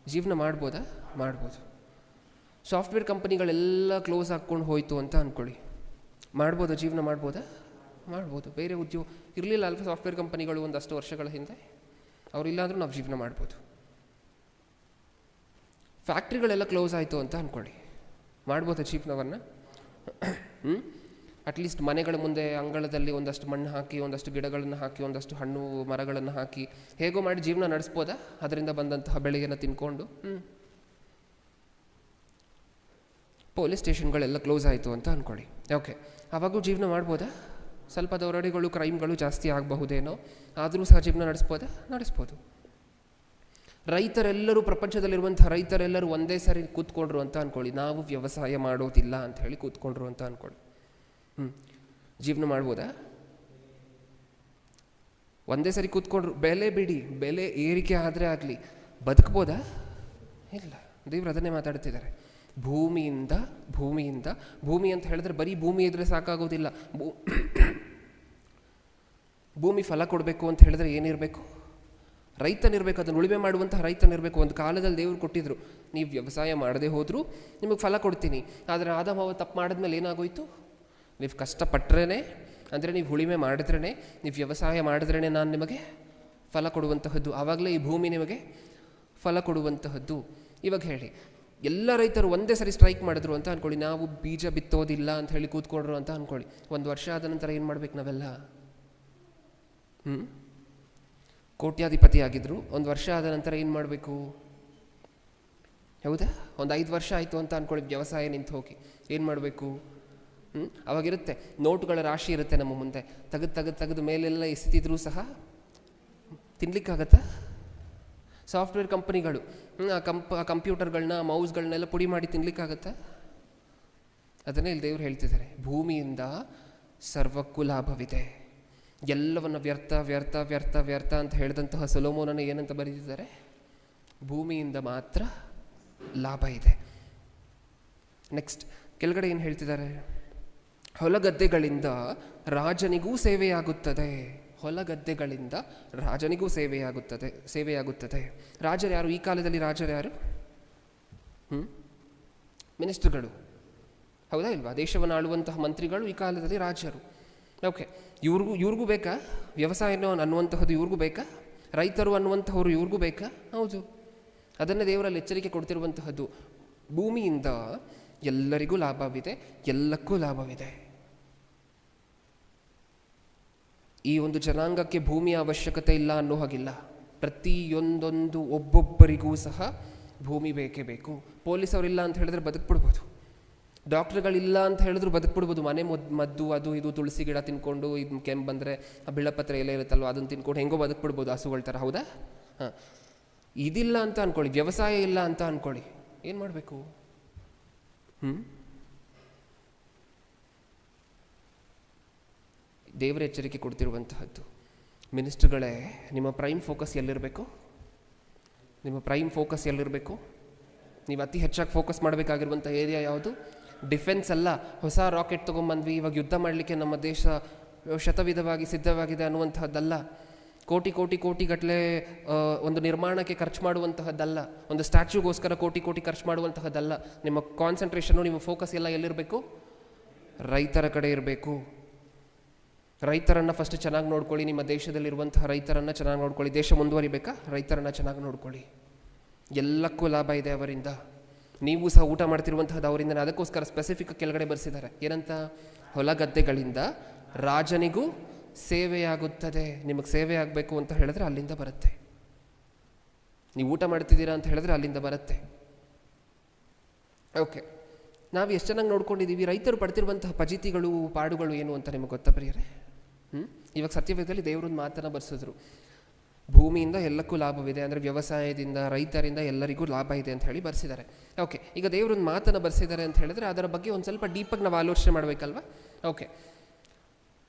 ಮಾಡ್ಬೋದು. ಸಾಫ್ಟ್ವೇರ್ ಕಂಪನಿಗಳೆಲ್ಲ ಕ್ಲೋಸ್ ಹಾಕ್ಕೊಂಡು ಹೋಯಿತು ಅಂತ ಅಂದ್ಕೊಳ್ಳಿ, ಮಾಡ್ಬೋದಾ? ಜೀವನ ಮಾಡ್ಬೋದು. ಬೇರೆ ಉದ್ಯೋಗ ಇರಲಿಲ್ಲ ಅಲ್ವ ಸಾಫ್ಟ್ವೇರ್ ಕಂಪನಿಗಳು ಒಂದಷ್ಟು ವರ್ಷಗಳ ಹಿಂದೆ, ಅವರಿಲ್ಲಾಂದ್ರೂ ನಾವು ಜೀವನ ಮಾಡ್ಬೋದು. ಫ್ಯಾಕ್ಟ್ರಿಗಳೆಲ್ಲ ಕ್ಲೋಸ್ ಆಯಿತು ಅಂತ ಅಂದ್ಕೊಳ್ಳಿ, ಮಾಡ್ಬೋದಾ ಜೀವನವನ್ನು? ಅಟ್ಲೀಸ್ಟ್ ಮನೆಗಳ ಮುಂದೆ ಅಂಗಳದಲ್ಲಿ ಒಂದಷ್ಟು ಮಣ್ಣು ಹಾಕಿ, ಒಂದಷ್ಟು ಗಿಡಗಳನ್ನು ಹಾಕಿ, ಒಂದಷ್ಟು ಹಣ್ಣು ಮರಗಳನ್ನು ಹಾಕಿ ಹೇಗೋ ಮಾಡಿ ಜೀವನ ನಡೆಸ್ಬೋದಾ? ಅದರಿಂದ ಬಂದಂತಹ ಬೆಳೆಯನ್ನು ತಿನ್ಕೊಂಡು. ಪೊಲೀಸ್ ಸ್ಟೇಷನ್ಗಳೆಲ್ಲ ಕ್ಲೋಸ್ ಆಯಿತು ಅಂತ ಅಂದ್ಕೊಳ್ಳಿ, ಓಕೆ, ಆವಾಗೂ ಜೀವನ ಮಾಡ್ಬೋದಾ? ಸ್ವಲ್ಪ ದೌರಾಳಿಗಳು, ಕ್ರೈಮ್ಗಳು ಜಾಸ್ತಿ ಆಗಬಹುದೇನೋ, ಆದರೂ ಸಹ ಜೀವನ ನಡೆಸ್ಬೋದು. ರೈತರೆಲ್ಲರೂ, ಪ್ರಪಂಚದಲ್ಲಿರುವಂಥ ರೈತರೆಲ್ಲರೂ ಒಂದೇ ಸರಿ ಕೂತ್ಕೊಂಡ್ರು ಅಂತ ಅಂದ್ಕೊಳ್ಳಿ, ನಾವು ವ್ಯವಸಾಯ ಮಾಡೋದಿಲ್ಲ ಅಂತ ಹೇಳಿ ಕೂತ್ಕೊಂಡ್ರು ಅಂತ ಅಂದ್ಕೊಳ್ಳಿ, ಜೀವನ ಮಾಡ್ಬೋದಾ? ಒಂದೇ ಸರಿ ಕೂತ್ಕೊಂಡ್ರು, ಬೆಲೆ ಬಿಡಿ, ಬೆಲೆ ಏರಿಕೆ ಆದರೆ ಆಗಲಿ ಬದುಕ್ಬೋದಾ? ಇಲ್ಲ. ದೇವರು ಅದನ್ನೇ ಮಾತಾಡ್ತಿದ್ದಾರೆ. ಭೂಮಿಯಿಂದ ಭೂಮಿ ಅಂತ ಹೇಳಿದ್ರೆ ಬರೀ ಭೂಮಿ ಇದ್ರೆ ಸಾಕಾಗೋದಿಲ್ಲ. ಭೂಮಿ ಫಲ ಕೊಡಬೇಕು ಅಂತ ಹೇಳಿದ್ರೆ ಏನಿರಬೇಕು? ರೈತನಿರಬೇಕು, ಅದನ್ನು ಉಳುಮೆ ಮಾಡುವಂತಹ ರೈತನಿರಬೇಕು. ಒಂದು ಕಾಲದಲ್ಲಿ ದೇವರು ಕೊಟ್ಟಿದ್ರು, ನೀವು ವ್ಯವಸಾಯ ಮಾಡದೆ ಹೋದರೂ ನಿಮಗೆ ಫಲ ಕೊಡ್ತೀನಿ. ಆದರೆ ಆದಾಮ ಹವ್ವ ತಪ್ಪು ಮಾಡಿದ್ಮೇಲೆ ಏನಾಗೋಯ್ತು? ನೀವು ಕಷ್ಟಪಟ್ಟರೆ, ಅಂದರೆ ನೀವು ಉಳುಮೆ ಮಾಡಿದ್ರೇ, ನೀವು ವ್ಯವಸಾಯ ಮಾಡಿದ್ರೇ ನಾನು ನಿಮಗೆ ಫಲ ಕೊಡುವಂತಹದ್ದು. ಆವಾಗಲೇ ಈ ಭೂಮಿ ನಿಮಗೆ ಫಲ ಕೊಡುವಂತಹದ್ದು. ಇವಾಗ ಹೇಳಿ, ಎಲ್ಲ ರೈತರು ಒಂದೇ ಸರಿ ಸ್ಟ್ರೈಕ್ ಮಾಡಿದ್ರು ಅಂತ ಅಂದ್ಕೊಳ್ಳಿ, ನಾವು ಬೀಜ ಬಿತ್ತೋದಿಲ್ಲ ಅಂತ ಹೇಳಿ ಕೂತ್ಕೊಂಡ್ರು ಅಂತ ಅಂದ್ಕೊಳ್ಳಿ. ಒಂದು ವರ್ಷ ಆದ ನಂತರ ಏನು ಮಾಡ್ಬೇಕು ನಾವೆಲ್ಲ? ಕೋಟ್ಯಾಧಿಪತಿ ಆಗಿದ್ರು, ಒಂದು ವರ್ಷ ಆದ ನಂತರ ಏನು ಮಾಡಬೇಕು? ಹೌದಾ? ಒಂದು 5 ವರ್ಷ ಆಯಿತು ಅಂತ ಅಂದ್ಕೊಳ್ಳಿ, ವ್ಯವಸಾಯ ನಿಂತು ಹೋಗಿ ಏನು ಮಾಡಬೇಕು? ಅವಾಗಿರುತ್ತೆ, ನೋಟುಗಳ ರಾಶಿ ಇರುತ್ತೆ ನಮ್ಮ ಮುಂದೆ, ತೆಗೆದು ಮೇಲೆಲ್ಲ ಎಸೆತಿದ್ರೂ ಸಹ ತಿನ್ಲಿಕ್ಕಾಗತ್ತಾ? ಸಾಫ್ಟ್ವೇರ್ ಕಂಪನಿಗಳು ಕಂಪ್ಯೂಟರ್ಗಳನ್ನ, ಮೌಸ್ಗಳನ್ನೆಲ್ಲ ಪುಡಿ ಮಾಡಿ ತಿನ್ಲಿಕ್ಕಾಗತ್ತಾ? ಅದನ್ನೇ ಇಲ್ಲಿ ದೇವರು ಹೇಳ್ತಿದ್ದಾರೆ, ಭೂಮಿಯಿಂದ ಸರ್ವಕ್ಕೂ ಲಾಭವಿದೆ. ಎಲ್ಲವನ್ನು ವ್ಯರ್ಥ ವ್ಯರ್ಥ ವ್ಯರ್ಥ ವ್ಯರ್ಥ ಅಂತ ಹೇಳಿದಂತಹ ಸೊಲೊಮೋನನ ಏನಂತ ಬರೆದಿದ್ದಾರೆ? ಭೂಮಿಯಿಂದ ಮಾತ್ರ ಲಾಭ ಇದೆ. ನೆಕ್ಸ್ಟ್ ಕೆಳಗಡೆ ಏನು ಹೇಳ್ತಿದ್ದಾರೆ? ಹೊಲಗದ್ದೆಗಳಿಂದ ರಾಜನಿಗೂ ಸೇವೆಯಾಗುತ್ತದೆ. ಹೊಲಗದ್ದೆಗಳಿಂದ ರಾಜನಿಗೂ ಸೇವೆಯಾಗುತ್ತದೆ. ರಾಜರು ಯಾರು? ಈ ಕಾಲದಲ್ಲಿ ರಾಜರು ಯಾರು? ಮಿನಿಸ್ಟರ್ಗಳು, ಹೌದಾ ಇಲ್ವಾ? ದೇಶವನ್ನು ಆಳುವಂತಹ ಮಂತ್ರಿಗಳು ಈ ಕಾಲದಲ್ಲಿ ರಾಜರು. ಓಕೆ, ಇವ್ರಿಗೂ ಬೇಕಾ ವ್ಯವಸಾಯನೋ ಅನ್ನುವಂತಹದ್ದು? ಇವ್ರಿಗೂ ಬೇಕಾ? ರೈತರು ಅನ್ನುವಂಥವ್ರು ಇವ್ರಿಗೂ ಬೇಕಾ? ಹೌದು. ಅದನ್ನೇ ದೇವರಲ್ಲಿ ಎಚ್ಚರಿಕೆ ಕೊಡ್ತಿರುವಂತಹದ್ದು. ಭೂಮಿಯಿಂದ ಎಲ್ಲರಿಗೂ ಲಾಭವಿದೆ, ಎಲ್ಲಕ್ಕೂ ಲಾಭವಿದೆ. ಈ ಒಂದು ಜನಾಂಗಕ್ಕೆ ಭೂಮಿಯ ಅವಶ್ಯಕತೆ ಇಲ್ಲ ಅನ್ನೋ ಹಾಗಿಲ್ಲ. ಪ್ರತಿಯೊಂದೊಂದು ಒಬ್ಬೊಬ್ಬರಿಗೂ ಸಹ ಭೂಮಿ ಬೇಕೇ ಬೇಕು. ಪೊಲೀಸವರಿಲ್ಲ ಅಂತ ಹೇಳಿದ್ರೆ ಬದುಕ್ಬಿಡ್ಬೋದು, ಡಾಕ್ಟ್ರುಗಳಿಲ್ಲ ಅಂತ ಹೇಳಿದ್ರು ಬದುಕ್ಬಿಡ್ಬೋದು, ಮನೆ ಮದ್ದು ಅದು ಇದು ತುಳಸಿ ಗಿಡ ತಿನ್ಕೊಂಡು, ಇದು ಕೆಮ್ಮು ಬಂದರೆ ಆ ಬಿಳಪತ್ರ ಎಲೆ ಇರುತ್ತಲ್ವ ಅದನ್ನು ತಿನ್ಕೊಂಡು ಹೆಂಗೋ ಬದುಕ್ಬಿಡ್ಬೋದು ಹಸುಗಳ ಥರ, ಹೌದಾ? ಹಾಂ, ಇದಿಲ್ಲ ಅಂತ ಅಂದ್ಕೊಳ್ಳಿ, ವ್ಯವಸಾಯ ಇಲ್ಲ ಅಂತ ಅಂದ್ಕೊಳ್ಳಿ, ಏನು ಮಾಡಬೇಕು? ದೇವರ ಎಚ್ಚರಿಕೆ ಕೊಡ್ತಿರುವಂತಹದ್ದು. ಮಿನಿಸ್ಟ್ರುಗಳೇ, ನಿಮ್ಮ ಪ್ರೈಮ್ ಫೋಕಸ್ ಎಲ್ಲಿರಬೇಕು? ನಿಮ್ಮ ಪ್ರೈಮ್ ಫೋಕಸ್ ಎಲ್ಲಿರಬೇಕು? ನೀವು ಅತಿ ಹೆಚ್ಚಾಗಿ ಫೋಕಸ್ ಮಾಡಬೇಕಾಗಿರುವಂಥ ಏರಿಯಾ ಯಾವುದು? ಡಿಫೆನ್ಸ್ ಅಲ್ಲ. ಹೊಸ ರಾಕೆಟ್ ತೊಗೊಂಬಂದ್ವಿ, ಇವಾಗ ಯುದ್ಧ ಮಾಡಲಿಕ್ಕೆ ನಮ್ಮ ದೇಶ ಶತವಿಧವಾಗಿ ಸಿದ್ಧವಾಗಿದೆ ಅನ್ನುವಂತಹದ್ದಲ್ಲ. ಕೋಟಿ ಕೋಟಿ ಕೋಟಿಗಟ್ಟಲೆ ಒಂದು ನಿರ್ಮಾಣಕ್ಕೆ ಖರ್ಚು ಮಾಡುವಂತಹದ್ದಲ್ಲ. ಒಂದು ಸ್ಟ್ಯಾಚ್ಯೂಗೋಸ್ಕರ ಕೋಟಿ ಕೋಟಿ ಖರ್ಚು ಮಾಡುವಂತಹದ್ದಲ್ಲ. ನಿಮ್ಮ ಕಾನ್ಸಂಟ್ರೇಷನ್ನು, ನಿಮ್ಮ ಫೋಕಸ್ ಎಲ್ಲ ಎಲ್ಲಿರಬೇಕು? ರೈತರ ಕಡೆ ಇರಬೇಕು. ರೈತರನ್ನು ಫಸ್ಟ್ ಚೆನ್ನಾಗಿ ನೋಡ್ಕೊಳ್ಳಿ. ನಿಮ್ಮ ದೇಶದಲ್ಲಿರುವಂತಹ ರೈತರನ್ನು ಚೆನ್ನಾಗಿ ನೋಡ್ಕೊಳ್ಳಿ. ದೇಶ ಮುಂದುವರಿಬೇಕಾ? ರೈತರನ್ನು ಚೆನ್ನಾಗಿ ನೋಡ್ಕೊಳ್ಳಿ. ಎಲ್ಲಕ್ಕೂ ಲಾಭ ಇದೆ ಅವರಿಂದ. ನೀವು ಸಹ ಊಟ ಮಾಡ್ತಿರುವಂತಹದ್ದು ಅವರಿಂದ. ಅದಕ್ಕೋಸ್ಕರ ಸ್ಪೆಸಿಫಿಕ್ ಕೆಳಗಡೆ ಬರೆಸಿದ್ದಾರೆ, ಏನಂತ? ಹೊಲ ಗದ್ದೆಗಳಿಂದ ರಾಜನಿಗೂ ಸೇವೆಯಾಗುತ್ತದೆ. ನಿಮಗೆ ಸೇವೆ ಆಗಬೇಕು ಅಂತ ಹೇಳಿದ್ರೆ ಅಲ್ಲಿಂದ ಬರುತ್ತೆ. ನೀವು ಊಟ ಮಾಡ್ತಿದ್ದೀರಾ ಅಂತ ಹೇಳಿದ್ರೆ ಅಲ್ಲಿಂದ ಬರುತ್ತೆ. ಓಕೆ, ನಾವು ಎಷ್ಟು ಚೆನ್ನಾಗಿ ನೋಡ್ಕೊಂಡಿದ್ದೀವಿ. ರೈತರು ಪಡ್ತಿರುವಂತಹ ಫಜೀತಿಗಳು, ಪಾಡುಗಳು ಏನು ಅಂತ ನಿಮಗೆ ಗೊತ್ತಾ ಪ್ರಿಯರೇ? ಇವಾಗ ಸತ್ಯವೇದದಲ್ಲಿ ದೇವರೊಂದು ಮಾತನ್ನು ಬರೆಸಿದ್ರು, ಭೂಮಿಯಿಂದ ಎಲ್ಲಕ್ಕೂ ಲಾಭವಿದೆ, ಅಂದರೆ ವ್ಯವಸಾಯದಿಂದ, ರೈತರಿಂದ ಎಲ್ಲರಿಗೂ ಲಾಭ ಇದೆ ಅಂತ ಹೇಳಿ ಬರೆಸಿದ್ದಾರೆ. ಓಕೆ, ಈಗ ದೇವರೊಂದು ಮಾತನ್ನು ಬರೆಸಿದ್ದಾರೆ ಅಂತ ಹೇಳಿದ್ರೆ ಅದರ ಬಗ್ಗೆ ಒಂದು ಸ್ವಲ್ಪ ಡೀಪಾಗಿ ನಾವು ಆಲೋಚನೆ ಮಾಡಬೇಕಲ್ವ? ಓಕೆ,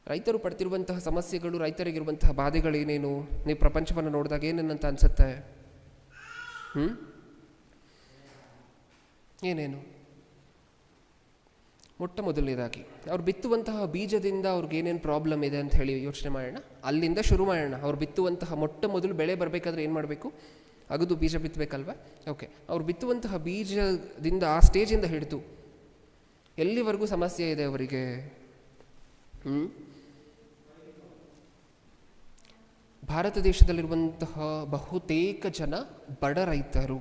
ರೈತರು ಪಡ್ತಿರುವಂತಹ ಸಮಸ್ಯೆಗಳು, ರೈತರಿಗಿರುವಂತಹ ಬಾಧೆಗಳೇನೇನು? ನೀವು ಪ್ರಪಂಚವನ್ನು ನೋಡಿದಾಗ ಏನೇನಂತ ಅನಿಸುತ್ತೆ? ಏನೇನು? ಮೊಟ್ಟ ಮೊದಲನೇದಾಗಿ ಅವ್ರು ಬಿತ್ತುವಂತಹ ಬೀಜದಿಂದ ಅವ್ರಿಗೆ ಏನೇನು ಪ್ರಾಬ್ಲಮ್ ಇದೆ ಅಂತ ಹೇಳಿ ಯೋಚನೆ ಮಾಡೋಣ. ಅಲ್ಲಿಂದ ಶುರು ಮಾಡೋಣ. ಅವ್ರು ಬಿತ್ತುವಂತಹ ಮೊಟ್ಟ ಮೊದಲು ಬೆಳೆ ಬರಬೇಕಾದ್ರೆ ಏನು ಮಾಡಬೇಕು? ಅಗದು ಬೀಜ ಬಿತ್ತಬೇಕಲ್ವ? ಓಕೆ, ಅವ್ರು ಬಿತ್ತುವಂತಹ ಬೀಜದಿಂದ ಆ ಸ್ಟೇಜಿಂದ ಹಿಡಿದು ಎಲ್ಲಿವರೆಗೂ ಸಮಸ್ಯೆ ಇದೆ ಅವರಿಗೆ? ಭಾರತ ದೇಶದಲ್ಲಿರುವಂತಹ ಬಹುತೇಕ ಜನ ಬಡ ರೈತರು.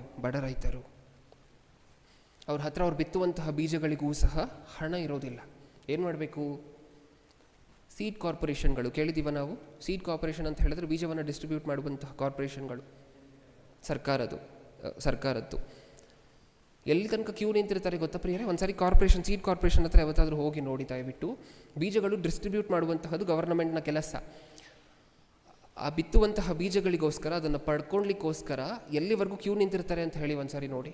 ಅವ್ರ ಹತ್ರ ಅವ್ರು ಬಿತ್ತುವಂತಹ ಬೀಜಗಳಿಗೂ ಸಹ ಹಣ ಇರೋದಿಲ್ಲ. ಏನು ಮಾಡಬೇಕು? ಸೀಡ್ ಕಾರ್ಪೊರೇಷನ್ಗಳು ಕೇಳಿದ್ದೀವ ನಾವು. ಸೀಡ್ ಕಾರ್ಪೊರೇಷನ್ ಅಂತ ಹೇಳಿದ್ರೆ ಬೀಜವನ್ನು ಡಿಸ್ಟ್ರಿಬ್ಯೂಟ್ ಮಾಡುವಂತಹ ಕಾರ್ಪೊರೇಷನ್ಗಳು, ಸರ್ಕಾರದ್ದು. ಎಲ್ಲಿ ತನಕ ಕ್ಯೂ ನಿಂತಿರ್ತಾರೆ ಗೊತ್ತಾ ಪ್ರಿಯರೇ? ಒಂದ್ಸರಿ ಸೀಡ್ ಕಾರ್ಪೊರೇಷನ್ ಹತ್ರ ಯಾವತ್ತಾದರೂ ಹೋಗಿ ನೋಡಿ ದಯವಿಟ್ಟು. ಬೀಜಗಳು ಡಿಸ್ಟ್ರಿಬ್ಯೂಟ್ ಮಾಡುವಂತಹದ್ದು ಗವರ್ನಮೆಂಟ್ನ ಕೆಲಸ. ಆ ಬಿತ್ತುವಂತಹ ಬೀಜಗಳಿಗೋಸ್ಕರ, ಅದನ್ನು ಪಡ್ಕೊಳ್ಲಿಕ್ಕೋಸ್ಕರ ಎಲ್ಲಿವರೆಗೂ ಕ್ಯೂ ನಿಂತಿರ್ತಾರೆ ಅಂತ ಹೇಳಿ ಒಂದ್ಸರಿ ನೋಡಿ.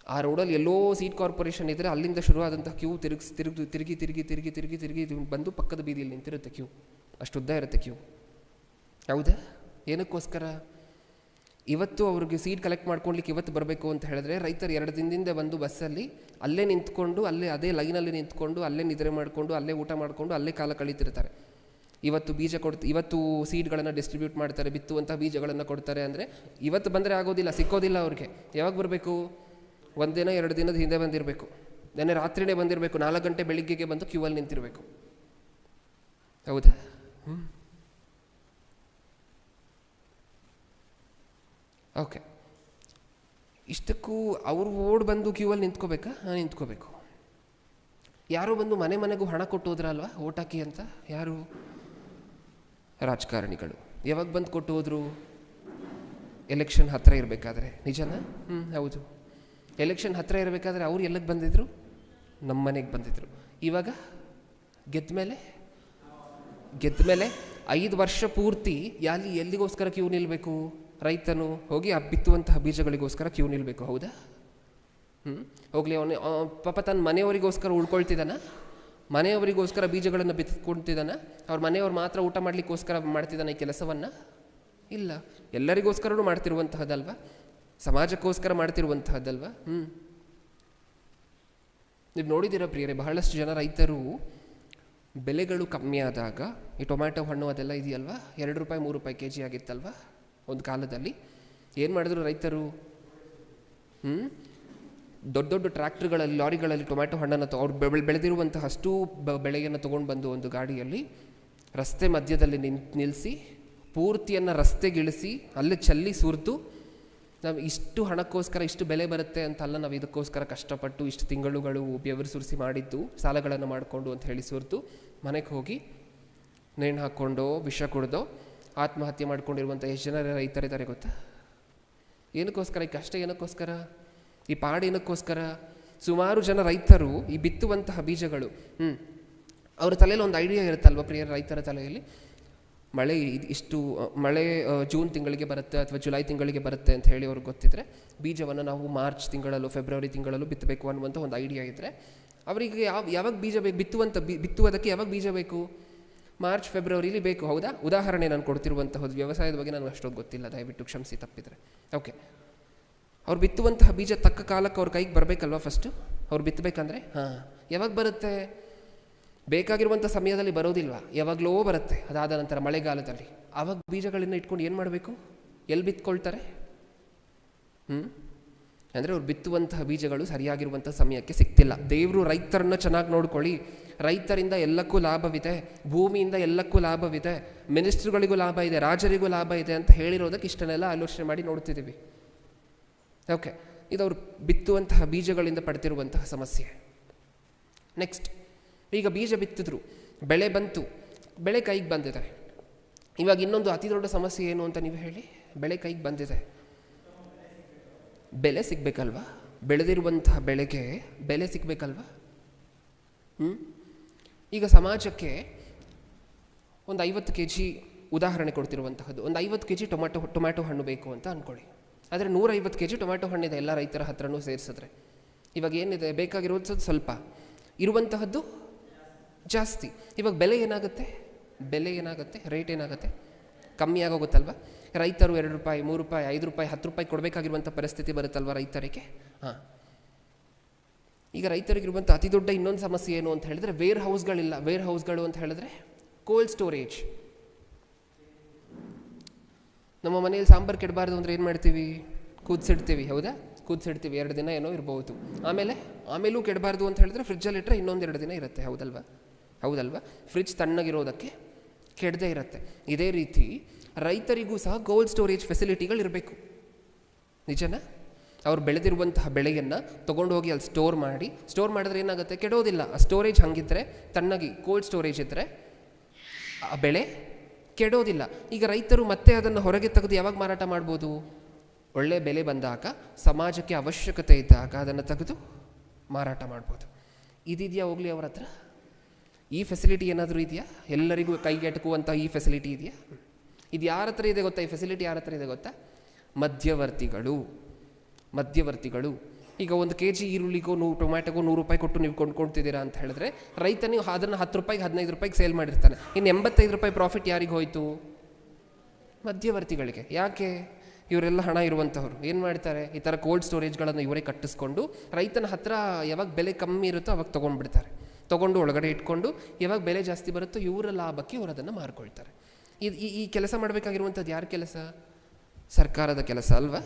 ಆ ರೋಡಲ್ಲಿ ಎಲ್ಲೋ ಸೀಡ್ ಕಾರ್ಪೊರೇಷನ್ ಇದ್ದರೆ ಅಲ್ಲಿಂದ ಶುರುವಾದಂಥ ಕ್ಯೂ ತಿರುಗಿ ಬಂದು ಪಕ್ಕದ ಬೀದಿಯಲ್ಲಿ ನಿಂತಿರುತ್ತೆ ಕ್ಯೂ. ಅಷ್ಟು ಉದ್ದ ಇರುತ್ತೆ ಕ್ಯೂ, ಹೌದಾ? ಏನಕ್ಕೋಸ್ಕರ? ಇವತ್ತು ಅವ್ರಿಗೆ ಸೀಡ್ ಕಲೆಕ್ಟ್ ಮಾಡ್ಕೊಳ್ಲಿಕ್ಕೆ ಇವತ್ತು ಬರಬೇಕು ಅಂತ ಹೇಳಿದ್ರೆ ರೈತರು 2 ದಿನದಿಂದ ಬಂದು ಬಸ್ಸಲ್ಲಿ ಅಲ್ಲೇ ನಿಂತ್ಕೊಂಡು, ಅದೇ ಲೈನಲ್ಲಿ ನಿಂತ್ಕೊಂಡು, ಅಲ್ಲೇ ನಿದ್ರೆ ಮಾಡಿಕೊಂಡು, ಅಲ್ಲೇ ಊಟ ಮಾಡಿಕೊಂಡು, ಅಲ್ಲೇ ಕಾಲ ಕಳೀತಿರ್ತಾರೆ. ಇವತ್ತು ಸೀಡ್ಗಳನ್ನು ಡಿಸ್ಟ್ರಿಬ್ಯೂಟ್ ಮಾಡ್ತಾರೆ, ಬಿತ್ತುವಂಥ ಬೀಜಗಳನ್ನು ಕೊಡ್ತಾರೆ. ಅಂದರೆ ಇವತ್ತು ಬಂದರೆ ಆಗೋದಿಲ್ಲ, ಸಿಕ್ಕೋದಿಲ್ಲ ಅವ್ರಿಗೆ. ಯಾವಾಗ ಬರಬೇಕು? 1 ದಿನ 2 ದಿನದ ಹಿಂದೆ ಬಂದಿರಬೇಕು. ನೆನ್ನೆ ರಾತ್ರಿನೇ ಬಂದಿರಬೇಕು. 4 ಗಂಟೆ ಬೆಳಿಗ್ಗೆಗೆ ಬಂದು ಕ್ಯೂ ಅಲ್ಲಿ ನಿಂತಿರಬೇಕು, ಹೌದಾ? ಓಕೆ, ಇಷ್ಟಕ್ಕೂ ಅವರು ಬಂದು ಕ್ಯೂ ಅಲ್ಲಿ ನಿಂತ್ಕೋಬೇಕಾ? ನಿಂತ್ಕೋಬೇಕು. ಯಾರೋ ಬಂದು ಮನೆಗೂ ಹಣ ಕೊಟ್ಟು ಹೋದ್ರ ಅಲ್ವಾ ಓಟ್ ಹಾಕಿ ಅಂತ? ಯಾರು? ರಾಜಕಾರಣಿಗಳು. ಯಾವಾಗ ಬಂದು ಕೊಟ್ಟು ಹೋದ್ರು? ಎಲೆಕ್ಷನ್ ಹತ್ತಿರ ಇರಬೇಕಾದ್ರೆ. ನಿಜನಾ? ಹೌದು. ಎಲೆಕ್ಷನ್ ಹತ್ತಿರ ಇರಬೇಕಾದ್ರೆ ಅವ್ರು ಎಲ್ಲಿಗೆ ಬಂದಿದ್ರು? ನಮ್ಮ ಮನೆಗೆ ಬಂದಿದ್ರು. ಇವಾಗ ಗೆದ್ದ ಮೇಲೆ 5 ವರ್ಷ ಪೂರ್ತಿ ಎಲ್ಲಿಗೋಸ್ಕರ ಕ್ಯೂ ನಿಲ್ಲಬೇಕು? ರೈತನು ಹೋಗಿ ಬಿತ್ತುವಂತಹ ಬೀಜಗಳಿಗೋಸ್ಕರ ಕ್ಯೂ ನಿಲ್ಲಬೇಕು, ಹೌದಾ? ಹೋಗ್ಲಿ, ಅವನು ಪಾಪ ತನ್ನ ಮನೆಯವರಿಗೋಸ್ಕರ ಉಳ್ಕೊಳ್ತಿದ್ದಾನ? ಮನೆಯವರಿಗೋಸ್ಕರ ಬೀಜಗಳನ್ನು ಬಿತ್ಕೊಳ್ತಿದ್ದಾನ? ಅವ್ರ ಮನೆಯವ್ರು ಮಾತ್ರ ಊಟ ಮಾಡಲಿಕ್ಕೋಸ್ಕರ ಮಾಡ್ತಿದ್ದಾನೆ ಈ ಕೆಲಸವನ್ನು? ಇಲ್ಲ, ಎಲ್ಲರಿಗೋಸ್ಕರನೂ ಮಾಡ್ತಿರುವಂತಹದ್ದಲ್ವ? ಸಮಾಜಕ್ಕೋಸ್ಕರ ಮಾಡ್ತಿರುವಂತಹದ್ದಲ್ವ? ನೀವು ನೋಡಿದ್ದೀರಾ ಪ್ರಿಯರೇ, ಬಹಳಷ್ಟು ಜನ ರೈತರು ಬೆಲೆಗಳು ಕಮ್ಮಿ ಆದಾಗ, ಈ ಟೊಮ್ಯಾಟೊ ಹಣ್ಣು ಅದೆಲ್ಲ ಇದೆಯಲ್ವ, 2 ರೂಪಾಯಿ 3 ರೂಪಾಯಿ ಕೆಜಿ ಆಗಿತ್ತಲ್ವ ಒಂದು ಕಾಲದಲ್ಲಿ. ಏನು ಮಾಡಿದ್ರು ರೈತರು? ದೊಡ್ಡ ದೊಡ್ಡ ಟ್ರ್ಯಾಕ್ಟರ್ಗಳಲ್ಲಿ, ಲಾರಿಗಳಲ್ಲಿ ಟೊಮ್ಯಾಟೊ ಹಣ್ಣನ್ನು ಅವ್ರು ಬೆಳೆದಿರುವಂತಹ ಅಷ್ಟು ಬೆಳೆಯನ್ನು ತೊಗೊಂಡು ಬಂದು ಒಂದು ಗಾಡಿಯಲ್ಲಿ ರಸ್ತೆ ಮಧ್ಯದಲ್ಲಿ ನಿಲ್ಲಿಸಿ ಪೂರ್ತಿಯನ್ನು ರಸ್ತೆಗಿಳಿಸಿ ಅಲ್ಲೇ ಚೆಲ್ಲಿ ಸುರಿದು, ನಾವು ಇಷ್ಟು ಹಣಕ್ಕೋಸ್ಕರ ಇಷ್ಟು ಬೆಲೆ ಬರುತ್ತೆ ಅಂತಲ್ಲ, ನಾವು ಇದಕ್ಕೋಸ್ಕರ ಕಷ್ಟಪಟ್ಟು ಇಷ್ಟು ತಿಂಗಳುಗಳು ಬೆವರು ಸುರಿಸಿ ಮಾಡಿದ್ದು, ಸಾಲಗಳನ್ನು ಮಾಡಿಕೊಂಡು ಅಂತ ಹೇಳಿ ಸುರಿದು ಮನೆಗೆ ಹೋಗಿ ನೇಣು ಹಾಕ್ಕೊಂಡೋ ವಿಷ ಕುಡ್ದೋ ಆತ್ಮಹತ್ಯೆ ಮಾಡ್ಕೊಂಡಿರುವಂಥ ಎಷ್ಟು ಜನ ರೈತರಿದ್ದಾರೆ ಗೊತ್ತಾ? ಏನಕ್ಕೋಸ್ಕರ ಈ ಕಷ್ಟ? ಏನಕ್ಕೋಸ್ಕರ ಈ ಪಾಡು? ಏನಕ್ಕೋಸ್ಕರ? ಸುಮಾರು ಜನ ರೈತರು ಈ ಬಿತ್ತುವಂತಹ ಬೀಜಗಳು ಅವ್ರ ತಲೆಯಲ್ಲಿ ಒಂದು ಐಡಿಯಾ ಇರುತ್ತಲ್ವ ಪ್ರಿಯರ, ರೈತರ ತಲೆಯಲ್ಲಿ ಮಳೆ ಇಷ್ಟು ಮಳೆ ಜೂನ್ ತಿಂಗಳಿಗೆ ಬರುತ್ತೆ ಅಥವಾ ಜುಲೈ ತಿಂಗಳಿಗೆ ಬರುತ್ತೆ ಅಂತ ಹೇಳಿ ಅವ್ರಿಗೆ ಗೊತ್ತಿದ್ರೆ ಬೀಜವನ್ನು ನಾವು ಮಾರ್ಚ್ ತಿಂಗಳಲ್ಲೂ ಫೆಬ್ರವರಿ ತಿಂಗಳಲ್ಲೂ ಬಿತ್ತಬೇಕು ಅನ್ನುವಂಥ ಒಂದು ಐಡಿಯಾ ಇದ್ದರೆ ಅವರಿಗೆ ಯಾವಾಗ ಬೀಜ ಬೇಕು ಬಿತ್ತುವುದಕ್ಕೆ ಯಾವಾಗ ಬೀಜ ಬೇಕು? ಮಾರ್ಚ್ ಫೆಬ್ರವರಿಲಿ ಬೇಕು, ಹೌದಾ? ಉದಾಹರಣೆ ನಾನು ಕೊಡ್ತಿರುವಂತಹದ್ದು, ವ್ಯವಸಾಯದ ಬಗ್ಗೆ ನನಗೆ ಅಷ್ಟೊಂದು ಗೊತ್ತಿಲ್ಲ, ದಯವಿಟ್ಟು ಕ್ಷಮಿಸಿ ತಪ್ಪಿದರೆ. ಓಕೆ, ಅವ್ರು ಬಿತ್ತುವಂತಹ ಬೀಜ ತಕ್ಕ ಕಾಲಕ್ಕೆ ಅವ್ರ ಕೈಗೆ ಬರಬೇಕಲ್ವ ಫಸ್ಟು ಅವ್ರು ಬಿತ್ತಬೇಕಂದ್ರೆ? ಯಾವಾಗ ಬರುತ್ತೆ? ಬೇಕಾಗಿರುವಂಥ ಸಮಯದಲ್ಲಿ ಬರೋದಿಲ್ವ, ಯಾವಾಗಲೋ ಬರುತ್ತೆ. ಅದಾದ ನಂತರ ಮಳೆಗಾಲದಲ್ಲಿ ಆವಾಗ ಬೀಜಗಳನ್ನ ಇಟ್ಕೊಂಡು ಏನು ಮಾಡಬೇಕು? ಎಲ್ಲಿ ಬಿತ್ಕೊಳ್ತಾರೆ? ಅಂದರೆ ಅವ್ರು ಬಿತ್ತುವಂತಹ ಬೀಜಗಳು ಸರಿಯಾಗಿರುವಂಥ ಸಮಯಕ್ಕೆ ಸಿಗ್ತಿಲ್ಲ. ದೇವರು ರೈತರನ್ನು ಚೆನ್ನಾಗಿ ನೋಡ್ಕೊಳ್ಳಿ, ರೈತರಿಂದ ಎಲ್ಲಕ್ಕೂ ಲಾಭವಿದೆ, ಭೂಮಿಯಿಂದ ಎಲ್ಲಕ್ಕೂ ಲಾಭವಿದೆ, ಮಿನಿಸ್ಟ್ರುಗಳಿಗೂ ಲಾಭ ಇದೆ, ರಾಜರಿಗೂ ಲಾಭ ಇದೆ ಅಂತ ಹೇಳಿರೋದಕ್ಕೆ ಇಷ್ಟನ್ನೆಲ್ಲ ಆಲೋಚನೆ ಮಾಡಿ ನೋಡ್ತಿದ್ದೀವಿ. ಓಕೆ, ಇದು ಅವರು ಬಿತ್ತುವಂತಹ ಬೀಜಗಳಿಂದ ಪಡ್ತಿರುವಂತಹ ಸಮಸ್ಯೆ. ನೆಕ್ಸ್ಟ್, ಈಗ ಬೀಜ ಬಿತ್ತಿದ್ರು, ಬೆಳೆ ಬಂತು, ಬೆಳೆ ಕೈಗೆ ಬಂದಿದೆ. ಇವಾಗ ಇನ್ನೊಂದು ಅತಿ ದೊಡ್ಡ ಸಮಸ್ಯೆ ಏನು ಅಂತ ನೀವು ಹೇಳಿ? ಬೆಳೆ ಕೈಗೆ ಬಂದಿದೆ, ಬೆಲೆ ಸಿಗಬೇಕಲ್ವ? ಬೆಳೆದಿರುವಂತಹ ಬೆಳೆಗೆ ಬೆಲೆ ಸಿಗಬೇಕಲ್ವ? ಈಗ ಸಮಾಜಕ್ಕೆ ಒಂದು 50 kg ಉದಾಹರಣೆ ಕೊಡ್ತಿರುವಂತಹದ್ದು, ಒಂದು 50 kg ಟೊಮ್ಯಾಟೊ ಹಣ್ಣು ಬೇಕು ಅಂತ ಅಂದ್ಕೊಳ್ಳಿ. ಆದರೆ 150 kg ಟೊಮ್ಯಾಟೊ ಹಣ್ಣಿದೆ ಎಲ್ಲ ರೈತರ ಹತ್ರನೂ ಸೇರಿಸಿದ್ರೆ. ಇವಾಗ ಏನಿದೆ, ಬೇಕಾಗಿರೋದು ಸ್ವಲ್ಪ, ಇರುವಂತಹದ್ದು ಜಾಸ್ತಿ. ಇವಾಗ ಬೆಲೆ ಏನಾಗುತ್ತೆ? ರೇಟ್ ಏನಾಗುತ್ತೆ? ಕಮ್ಮಿ ಆಗೋಗುತ್ತಲ್ವ? ರೈತರು 2 ರೂಪಾಯಿ, 3 ರೂಪಾಯಿ, 5 ರೂಪಾಯಿ, 10 ರೂಪಾಯಿ ಕೊಡಬೇಕಾಗಿರುವಂಥ ಪರಿಸ್ಥಿತಿ ಬರುತ್ತಲ್ವ ರೈತರಿಗೆ. ಈಗ ರೈತರಿಗಿರುವಂಥ ಅತಿ ದೊಡ್ಡ ಇನ್ನೊಂದು ಸಮಸ್ಯೆ ಏನು ಅಂತ ಹೇಳಿದ್ರೆ, ವೇರ್ ಹೌಸ್ಗಳಿಲ್ಲ. ವೇರ್ ಹೌಸ್ಗಳು ಅಂತ ಹೇಳಿದ್ರೆ ಕೋಲ್ಡ್ ಸ್ಟೋರೇಜ್. ನಮ್ಮ ಮನೆಯಲ್ಲಿ ಸಾಂಬಾರು ಕೆಡಬಾರ್ದು ಅಂದರೆ ಏನು ಮಾಡ್ತೀವಿ? ಕುದಿಸಿಡ್ತೀವಿ, ಹೌದಾ? ಕುದಿಸಿಡ್ತೀವಿ, 2 ದಿನ ಏನೋ ಇರ್ಬೋದು. ಆಮೇಲೂ ಕೆಡಬಾರ್ದು ಅಂತ ಹೇಳಿದ್ರೆ ಫ್ರಿಜ್ಜಲ್ಲಿ ಇಟ್ಟರೆ ಇನ್ನೊಂದು 2 ದಿನ ಇರುತ್ತೆ, ಹೌದಲ್ವಾ? ಫ್ರಿಜ್ ತಣ್ಣಗಿರೋದಕ್ಕೆ ಕೆಡದೇ ಇರುತ್ತೆ. ಇದೇ ರೀತಿ ರೈತರಿಗೂ ಸಹ ಕೋಲ್ಡ್ ಸ್ಟೋರೇಜ್ ಫೆಸಿಲಿಟಿಗಳಿರಬೇಕು. ನಿಜನಾ? ಅವ್ರು ಬೆಳೆದಿರುವಂತಹ ಬೆಳೆಯನ್ನು ತೊಗೊಂಡೋಗಿ ಅಲ್ಲಿ ಸ್ಟೋರ್ ಮಾಡಿದ್ರೆ ಏನಾಗುತ್ತೆ? ಕೆಡೋದಿಲ್ಲ. ಆ ಸ್ಟೋರೇಜ್ ಹಂಗಿದ್ರೆ, ತಣ್ಣಗಿ ಕೋಲ್ಡ್ ಸ್ಟೋರೇಜ್ ಇದ್ದರೆ ಆ ಬೆಳೆ ಕೆಡೋದಿಲ್ಲ. ಈಗ ರೈತರು ಮತ್ತೆ ಅದನ್ನು ಹೊರಗೆ ತೆಗೆದು ಯಾವಾಗ ಮಾರಾಟ ಮಾಡ್ಬೋದು? ಒಳ್ಳೆ ಬೆಲೆ ಬಂದಾಗ, ಸಮಾಜಕ್ಕೆ ಅವಶ್ಯಕತೆ ಇದ್ದಾಗ ಅದನ್ನು ತೆಗೆದು ಮಾರಾಟ ಮಾಡ್ಬೋದು. ಇದಿದೆಯಾ ಹೋಗಲಿ ಅವ್ರ ಹತ್ರ? ಈ ಫೆಸಿಲಿಟಿ ಏನಾದರೂ ಇದೆಯಾ? ಎಲ್ಲರಿಗೂ ಕೈಗೆಟಕುವಂಥ ಈ ಫೆಸಿಲಿಟಿ ಇದೆಯಾ? ಇದು ಯಾರ ಹತ್ರ ಇದೆ ಗೊತ್ತಾ? ಈ ಫೆಸಿಲಿಟಿ ಯಾರ ಹತ್ರ ಇದೆ ಗೊತ್ತಾ? ಮಧ್ಯವರ್ತಿಗಳು. ಈಗ 1 kg ಈರುಳ್ಳಿಗೋ ಟೊಮ್ಯಾಟೊಗೋ 100 ರೂಪಾಯಿ ಕೊಟ್ಟು ನೀವು ಕೊಂಡ್ಕೊಳ್ತಿದ್ದೀರಾ ಅಂತ ಹೇಳಿದ್ರೆ, ರೈತ ನೀವು ಅದನ್ನು 10 ರೂಪಾಯಿಗೆ 15 ರೂಪಾಯಿಗೆ ಸೇಲ್ ಮಾಡಿರ್ತಾನೆ. ಇನ್ನು 85 ರೂಪಾಯಿ ಪ್ರಾಫಿಟ್ ಯಾರಿಗೆ ಹೋಯಿತು? ಮಧ್ಯವರ್ತಿಗಳಿಗೆ. ಯಾಕೆ? ಇವರೆಲ್ಲ ಹಣ ಇರುವಂಥವ್ರು ಏನು ಮಾಡ್ತಾರೆ? ಈ ಥರ ಕೋಲ್ಡ್ ಸ್ಟೋರೇಜ್ಗಳನ್ನು ಇವರೇ ಕಟ್ಟಿಸ್ಕೊಂಡು ರೈತನ ಹತ್ರ ಯಾವಾಗ ಬೆಲೆ ಕಮ್ಮಿ ಇರುತ್ತೋ ಅವಾಗ ತೊಗೊಂಡ್ಬಿಡ್ತಾರೆ. ತೊಗೊಂಡು ಒಳಗಡೆ ಇಟ್ಕೊಂಡು ಯಾವಾಗ ಬೆಲೆ ಜಾಸ್ತಿ ಬರುತ್ತೋ ಇವರ ಲಾಭಕ್ಕೆ ಇವರು ಅದನ್ನು ಮಾರ್ಕೊಳ್ತಾರೆ. ಈ ಕೆಲಸ ಮಾಡಬೇಕಾಗಿರುವಂಥದ್ದು ಯಾರ ಕೆಲಸ? ಸರ್ಕಾರದ ಕೆಲಸ ಅಲ್ವಾ?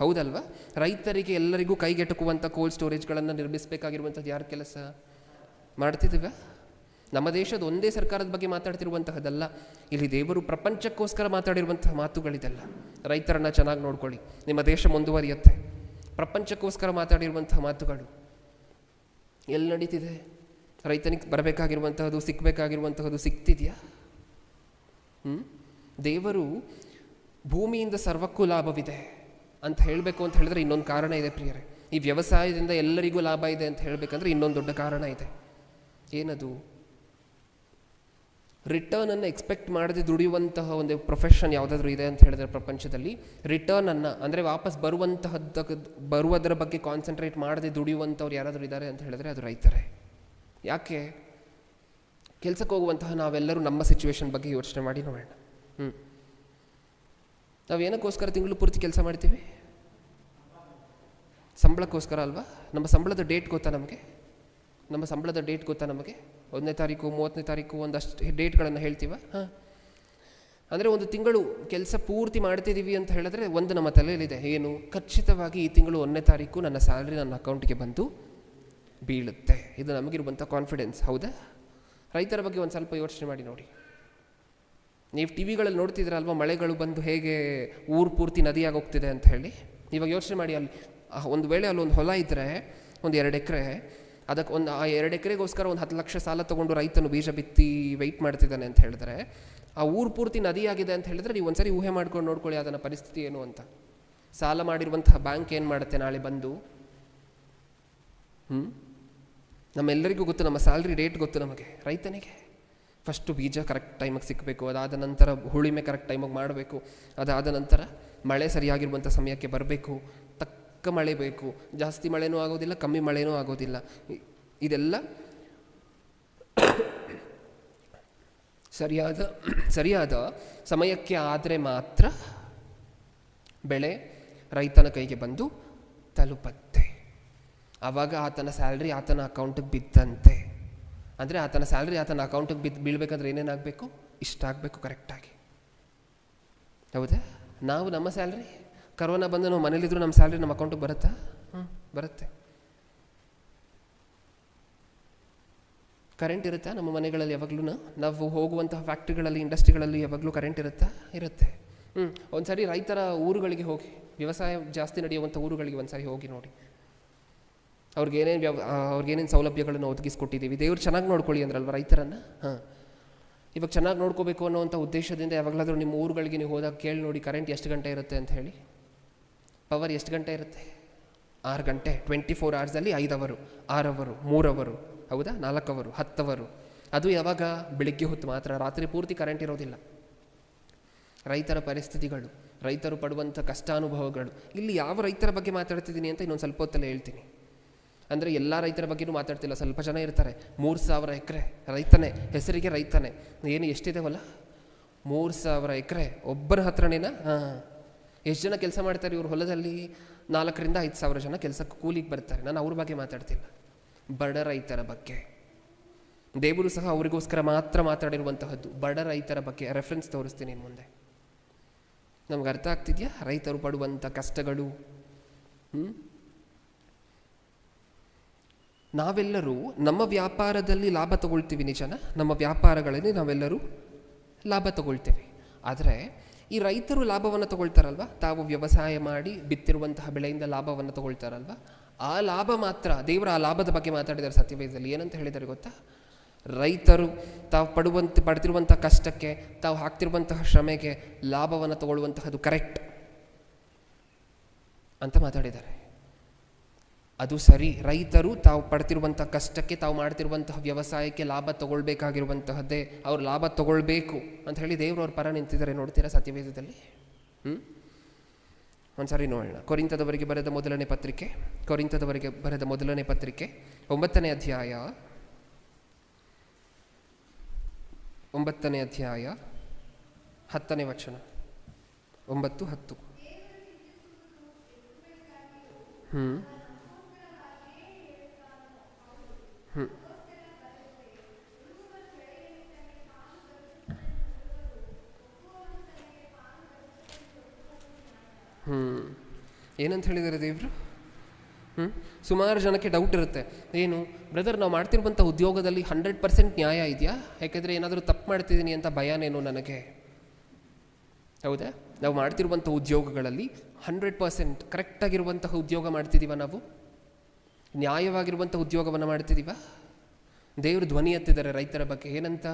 ಹೌದಲ್ವಾ? ರೈತರಿಗೆ ಎಲ್ಲರಿಗೂ ಕೈಗೆಟಕುವಂಥ ಕೋಲ್ಡ್ ಸ್ಟೋರೇಜ್ಗಳನ್ನು ನಿರ್ಮಿಸಬೇಕಾಗಿರುವಂಥದ್ದು ಯಾರ ಕೆಲಸ? ಮಾಡ್ತಿದ್ದೀವ? ನಮ್ಮ ದೇಶದ ಒಂದೇ ಸರ್ಕಾರದ ಬಗ್ಗೆ ಮಾತಾಡ್ತಿರುವಂತಹದ್ದಲ್ಲ, ಇಲ್ಲಿ ದೇವರು ಪ್ರಪಂಚಕ್ಕೋಸ್ಕರ ಮಾತಾಡಿರುವಂತಹ ಮಾತುಗಳಿದೆಲ್ಲ. ರೈತರನ್ನು ಚೆನ್ನಾಗಿ ನೋಡ್ಕೊಳ್ಳಿ, ನಿಮ್ಮ ದೇಶ ಮುಂದುವರಿಯುತ್ತೆ. ಪ್ರಪಂಚಕ್ಕೋಸ್ಕರ ಮಾತಾಡಿರುವಂತಹ ಮಾತುಗಳು ಎಲ್ಲಿ ನಡೀತಿದೆ? ರೈತನಿಗೆ ಬರಬೇಕಾಗಿರುವಂತಹದ್ದು, ಸಿಕ್ಕಬೇಕಾಗಿರುವಂತಹದ್ದು ಸಿಗ್ತಿದೆಯಾ? ದೇವರು ಭೂಮಿಯಿಂದ ಸರ್ವಕ್ಕೂ ಲಾಭವಿದೆ ಅಂತ ಹೇಳಬೇಕು ಅಂತ ಹೇಳಿದ್ರೆ ಇನ್ನೊಂದು ಕಾರಣ ಇದೆ ಪ್ರಿಯರೇ. ಈ ವ್ಯವಸಾಯದಿಂದ ಎಲ್ಲರಿಗೂ ಲಾಭ ಇದೆ ಅಂತ ಹೇಳಬೇಕಂದ್ರೆ ಇನ್ನೊಂದು ದೊಡ್ಡ ಕಾರಣ ಇದೆ. ಏನದು? ರಿಟರ್ನನ್ನು ಎಕ್ಸ್ಪೆಕ್ಟ್ ಮಾಡದೆ ದುಡಿಯುವಂತಹ ಒಂದು ಪ್ರೊಫೆಷನ್ ಯಾವುದಾದ್ರೂ ಇದೆ ಅಂತ ಹೇಳಿದ್ರೆ ಪ್ರಪಂಚದಲ್ಲಿ, ರಿಟರ್ನನ್ನು ಅಂದರೆ ವಾಪಸ್ ಬರುವುದರ ಬಗ್ಗೆ ಕಾನ್ಸಂಟ್ರೇಟ್ ಮಾಡದೆ ದುಡಿಯುವಂಥವ್ರು ಯಾರಾದರೂ ಇದ್ದಾರೆ ಅಂತ ಹೇಳಿದ್ರೆ ಅದು ರೈತರೇ. ಯಾಕೆ? ಕೆಲಸಕ್ಕೆ ಹೋಗುವಂತಹ ನಾವೆಲ್ಲರೂ ನಮ್ಮ ಸಿಚುವೇಶನ್ ಬಗ್ಗೆ ಯೋಚನೆ ಮಾಡಿ ನೋಡೋಣ. ನಾವು ಏನಕ್ಕೋಸ್ಕರ ತಿಂಗಳು ಪೂರ್ತಿ ಕೆಲಸ ಮಾಡ್ತೀವಿ? ಸಂಬಳಕ್ಕೋಸ್ಕರ ಅಲ್ವಾ? ನಮ್ಮ ಸಂಬಳದ ಡೇಟ್ ಗೊತ್ತಾ ನಮಗೆ? 1ನೇ ತಾರೀಕು 30ನೇ ತಾರೀಕು ಒಂದಷ್ಟು ಡೇಟ್ಗಳನ್ನು ಹೇಳ್ತೀವ. ಅಂದರೆ ಒಂದು ತಿಂಗಳು ಕೆಲಸ ಪೂರ್ತಿ ಮಾಡ್ತಿದ್ದೀವಿ ಅಂತ ಹೇಳಿದ್ರೆ ಒಂದು ನಮ್ಮ ತಲೆಯಲ್ಲಿದೆ, ಏನು? ಖಚಿತವಾಗಿ ಈ ತಿಂಗಳು 1ನೇ ತಾರೀಕು ನನ್ನ ಸ್ಯಾಲ್ರಿ ನನ್ನ ಅಕೌಂಟ್ಗೆ ಬಂದು ಬೀಳುತ್ತೆ. ಇದು ನಮಗಿರುವಂಥ ಕಾನ್ಫಿಡೆನ್ಸ್, ಹೌದಾ? ರೈತರ ಬಗ್ಗೆ ಒಂದು ಸ್ವಲ್ಪ ಯೋಚನೆ ಮಾಡಿ ನೋಡಿ. ನೀವು ಟಿ ವಿಗಳಲ್ಲಿ ನೋಡ್ತಿದ್ದೀರಲ್ವ, ಮಳೆಗಳು ಬಂದು ಹೇಗೆ ಊರು ಪೂರ್ತಿ ನದಿಯಾಗಿ ಹೋಗ್ತಿದೆ ಅಂತ ಹೇಳಿ. ಇವಾಗ ಯೋಚನೆ ಮಾಡಿ, ಅಲ್ಲಿ ಒಂದು ವೇಳೆ ಅಲ್ಲೊಂದು ಹೊಲ ಇದ್ದರೆ ಒಂದು 2 ಎಕರೆ, ಅದಕ್ಕೆ ಆ 2 ಎಕರೆಗೋಸ್ಕರ ಒಂದು 10 ಲಕ್ಷ ಸಾಲ ತೊಗೊಂಡು ರೈತನು ಬೀಜ ಬಿತ್ತಿ ವೆಯ್ಟ್ ಮಾಡ್ತಿದ್ದಾನೆ ಅಂತ ಹೇಳಿದ್ರೆ, ಆ ಊರು ಪೂರ್ತಿ ನದಿಯಾಗಿದೆ ಅಂತ ಹೇಳಿದ್ರೆ ನೀವು ಒಂದ್ಸರಿ ಊಹೆ ಮಾಡ್ಕೊಂಡು ನೋಡ್ಕೊಳ್ಳಿ ಅದನ್ನು ಪರಿಸ್ಥಿತಿ ಏನು ಅಂತ. ಸಾಲ ಮಾಡಿರುವಂತಹ ಬ್ಯಾಂಕ್ ಏನು ಮಾಡುತ್ತೆ? ನಾಳೆ ಬಂದು ನಮ್ಮೆಲ್ಲರಿಗೂ ಗೊತ್ತು, ನಮ್ಮ ಸ್ಯಾಲ್ರಿ ರೇಟ್ ಗೊತ್ತು ನಮಗೆ. ರೈತನಿಗೆ ಫಸ್ಟು ಬೀಜ ಕರೆಕ್ಟ್ ಟೈಮಿಗೆ ಸಿಕ್ಕಬೇಕು, ಅದಾದ ನಂತರ ಉಳುಮೆ ಕರೆಕ್ಟ್ ಟೈಮಿಗೆ ಮಾಡಬೇಕು, ಅದಾದ ನಂತರ ಮಳೆ ಸರಿಯಾಗಿರುವಂಥ ಸಮಯಕ್ಕೆ ಬರಬೇಕು, ತಕ್ಕ ಮಳೆ ಬೇಕು, ಜಾಸ್ತಿ ಮಳೆನೂ ಆಗೋದಿಲ್ಲ, ಕಮ್ಮಿ ಮಳೆನೂ ಆಗೋದಿಲ್ಲ. ಇದೆಲ್ಲ ಸರಿಯಾದ ಸಮಯಕ್ಕೆ ಆದರೆ ಮಾತ್ರ ಬೆಳೆ ರೈತನ ಕೈಗೆ ಬಂದು ತಲುಪತ್ತೆ. ಆವಾಗ ಆತನ ಸ್ಯಾಲ್ರಿ ಆತನ ಅಕೌಂಟಿಗೆ ಬಿದ್ದಂತೆ. ಅಂದರೆ ಆತನ ಸ್ಯಾಲ್ರಿ ಆತನ ಅಕೌಂಟಿಗೆ ಬೀಳಬೇಕಾದ್ರೆ ಏನೇನಾಗಬೇಕು? ಇಷ್ಟ ಆಗಬೇಕು ಕರೆಕ್ಟಾಗಿ. ಹೌದಾ? ನಾವು ನಮ್ಮ ಸ್ಯಾಲ್ರಿ ಕರೋನಾ ಬಂದು ನಾವು ಮನೇಲಿದ್ರು ನಮ್ಮ ಸ್ಯಾಲ್ರಿ ನಮ್ಮ ಅಕೌಂಟಿಗೆ ಬರುತ್ತಾ? ಬರುತ್ತೆ. ಕರೆಂಟ್ ಇರುತ್ತಾ ನಮ್ಮ ಮನೆಗಳಲ್ಲಿ? ಯಾವಾಗಲೂ ನಾವು ಹೋಗುವಂತಹ ಫ್ಯಾಕ್ಟ್ರಿಗಳಲ್ಲಿ, ಇಂಡಸ್ಟ್ರಿಗಳಲ್ಲಿ ಯಾವಾಗಲೂ ಕರೆಂಟ್ ಇರುತ್ತೆ. ಒಂದು ಸಾರಿ ರೈತರ ಊರುಗಳಿಗೆ ಹೋಗಿ, ವ್ಯವಸಾಯ ಜಾಸ್ತಿ ನಡೆಯುವಂಥ ಊರುಗಳಿಗೆ ಒಂದು ಸಾರಿ ಹೋಗಿ ನೋಡಿ. ಅವ್ರಿಗೇನೇನು ಸೌಲಭ್ಯಗಳನ್ನು ಒದಗಿಸ್ಕೊಟ್ಟಿದ್ದೀವಿ. ದೇವ್ರು ಚೆನ್ನಾಗಿ ನೋಡ್ಕೊಳ್ಳಿ ಅಂದ್ರಲ್ವ ರೈತರನ್ನು. ಇವಾಗ ಚೆನ್ನಾಗಿ ನೋಡ್ಕೋಬೇಕು ಅನ್ನೋವಂಥ ಉದ್ದೇಶದಿಂದ ಯಾವಾಗಲಾದರೂ ನಿಮ್ಮ ಊರುಗಳಿಗೆ ನೀವು ಹೋದಾಗ ಕೇಳಿ ನೋಡಿ, ಕರೆಂಟ್ ಎಷ್ಟು ಗಂಟೆ ಇರುತ್ತೆ ಅಂತ ಹೇಳಿ. ಪವರ್ ಎಷ್ಟು ಗಂಟೆ ಇರುತ್ತೆ? 6 ಗಂಟೆ. 24 ಅವರ್ಸಲ್ಲಿ 5 ಅವರು, 6 ಅವರು, 3 ಅವರು, ಹೌದಾ? 4 ಅವರು, 10 ಅವರು. ಅದು ಯಾವಾಗ? ಬೆಳಿಗ್ಗೆ ಹೊತ್ತು ಮಾತ್ರ. ರಾತ್ರಿ ಪೂರ್ತಿ ಕರೆಂಟ್ ಇರೋದಿಲ್ಲ. ರೈತರ ಪರಿಸ್ಥಿತಿಗಳು, ರೈತರು ಪಡುವಂಥ ಕಷ್ಟಾನುಭವಗಳು. ಇಲ್ಲಿ ಯಾವ ರೈತರ ಬಗ್ಗೆ ಮಾತಾಡ್ತಿದ್ದೀನಿ ಅಂತ ಇನ್ನೊಂದು ಸ್ವಲ್ಪ ಹೊತ್ತಲ್ಲೇ ಹೇಳ್ತೀನಿ. ಅಂದರೆ ಎಲ್ಲ ರೈತರ ಬಗ್ಗೆಯೂ ಮಾತಾಡ್ತಿಲ್ಲ, ಸ್ವಲ್ಪ ಜನ ಇರ್ತಾರೆ. 3000 ಎಕರೆ ರೈತನೇ, ಹೆಸರಿಗೆ ರೈತನೇ. ಏನು ಎಷ್ಟಿದೆವಲ್ಲ, 3000 ಎಕರೆ ಒಬ್ಬರ ಹತ್ರನೇನಾ? ಎಷ್ಟು ಜನ ಕೆಲಸ ಮಾಡ್ತಾರೆ ಇವ್ರ ಹೊಲದಲ್ಲಿ? 4,000 to 5,000 ಜನ ಕೆಲಸಕ್ಕೆ ಕೂಲಿಗೆ ಬರ್ತಾರೆ. ನಾನು ಅವ್ರ ಬಗ್ಗೆ ಮಾತಾಡ್ತಿಲ್ಲ, ಬಡ ರೈತರ ಬಗ್ಗೆ. ದೇವರು ಸಹ ಅವರಿಗೋಸ್ಕರ ಮಾತ್ರ ಮಾತಾಡಿರುವಂತಹದ್ದು. ಬಡ ರೈತರ ಬಗ್ಗೆ ರೆಫರೆನ್ಸ್ ತೋರಿಸ್ತೀನಿ ಇನ್ನು ಮುಂದೆ. ನಮ್ಗೆ ಅರ್ಥ ಆಗ್ತಿದೆಯಾ ರೈತರು ಪಡುವಂಥ ಕಷ್ಟಗಳು? ನಾವೆಲ್ಲರೂ ನಮ್ಮ ವ್ಯಾಪಾರದಲ್ಲಿ ಲಾಭ ತಗೊಳ್ತೀವಿ, ನಿಜನ? ನಮ್ಮ ವ್ಯಾಪಾರಗಳಲ್ಲಿ ನಾವೆಲ್ಲರೂ ಲಾಭ ತಗೊಳ್ತೇವೆ. ಆದರೆ ಈ ರೈತರು ಲಾಭವನ್ನು ತಗೊಳ್ತಾರಲ್ವ, ತಾವು ವ್ಯವಸಾಯ ಮಾಡಿ ಬಿತ್ತಿರುವಂತಹ ಬೆಳೆಯಿಂದ ಲಾಭವನ್ನು ತಗೊಳ್ತಾರಲ್ವ, ಆ ಲಾಭ ಮಾತ್ರ ದೇವರು ಆ ಲಾಭದ ಬಗ್ಗೆ ಮಾತಾಡಿದ್ದಾರೆ ಸತ್ಯವೇದದಲ್ಲಿ. ಏನಂತ ಹೇಳಿದ್ದಾರೆ ಗೊತ್ತಾ? ರೈತರು ತಾವು ಪಡ್ತಿರುವಂಥ ಕಷ್ಟಕ್ಕೆ, ತಾವು ಹಾಕ್ತಿರುವಂತಹ ಶ್ರಮೆಗೆ ಲಾಭವನ್ನು ತಗೊಳ್ಳುವಂತಹದ್ದು ಕರೆಕ್ಟ್ ಅಂತ ಮಾತಾಡಿದ್ದಾರೆ. ಅದು ಸರಿ. ರೈತರು ತಾವು ಪಡ್ತಿರುವಂಥ ಕಷ್ಟಕ್ಕೆ, ತಾವು ಮಾಡ್ತಿರುವಂತಹ ವ್ಯವಸಾಯಕ್ಕೆ ಲಾಭ ತಗೊಳ್ಬೇಕಾಗಿರುವಂತಹದ್ದೇ. ಅವ್ರು ಲಾಭ ತಗೊಳ್ಬೇಕು ಅಂತ ಹೇಳಿ ದೇವರು ಅವ್ರ ಪರ ನಿಂತಿದ್ದಾರೆ. ನೋಡ್ತೀರಾ ಸತ್ಯವೇದದಲ್ಲಿ? ಒಂದ್ಸಾರಿ ನೋಡೋಣ. ಕೊರಿಂಥದವರಿಗೆ ಬರೆದ ಮೊದಲನೇ ಪತ್ರಿಕೆ 9ನೇ ಅಧ್ಯಾಯ 10ನೇ ವಚನ. 9-10. ಏನಂತ ಹೇಳಿದ್ದಾರೆ ದೇವರು? ಸುಮಾರು ಜನಕ್ಕೆ ಡೌಟ್ ಇರುತ್ತೆ. ಏನು ಬ್ರದರ್, ನಾವು ಮಾಡ್ತಿರುವಂಥ ಉದ್ಯೋಗದಲ್ಲಿ 100% ನ್ಯಾಯ ಇದೆಯಾ? ಯಾಕೆಂದರೆ ಏನಾದರೂ ತಪ್ಪು ಮಾಡ್ತಿದ್ದೀನಿ ಅಂತ ಭಯನೇನು ನನಗೆ? ಹೌದಾ? ನಾವು ಮಾಡ್ತಿರುವಂಥ ಉದ್ಯೋಗಗಳಲ್ಲಿ 100% ಕರೆಕ್ಟಾಗಿರುವಂತಹ ಉದ್ಯೋಗ ಮಾಡ್ತಿದ್ದೀವ? ನಾವು ನ್ಯಾಯವಾಗಿರುವಂಥ ಉದ್ಯೋಗವನ್ನು ಮಾಡ್ತಿದ್ದೀವ? ದೇವರು ಧ್ವನಿ ಎತ್ತಿದ್ದಾರೆ ರೈತರ ಬಗ್ಗೆ. ಏನಂತ?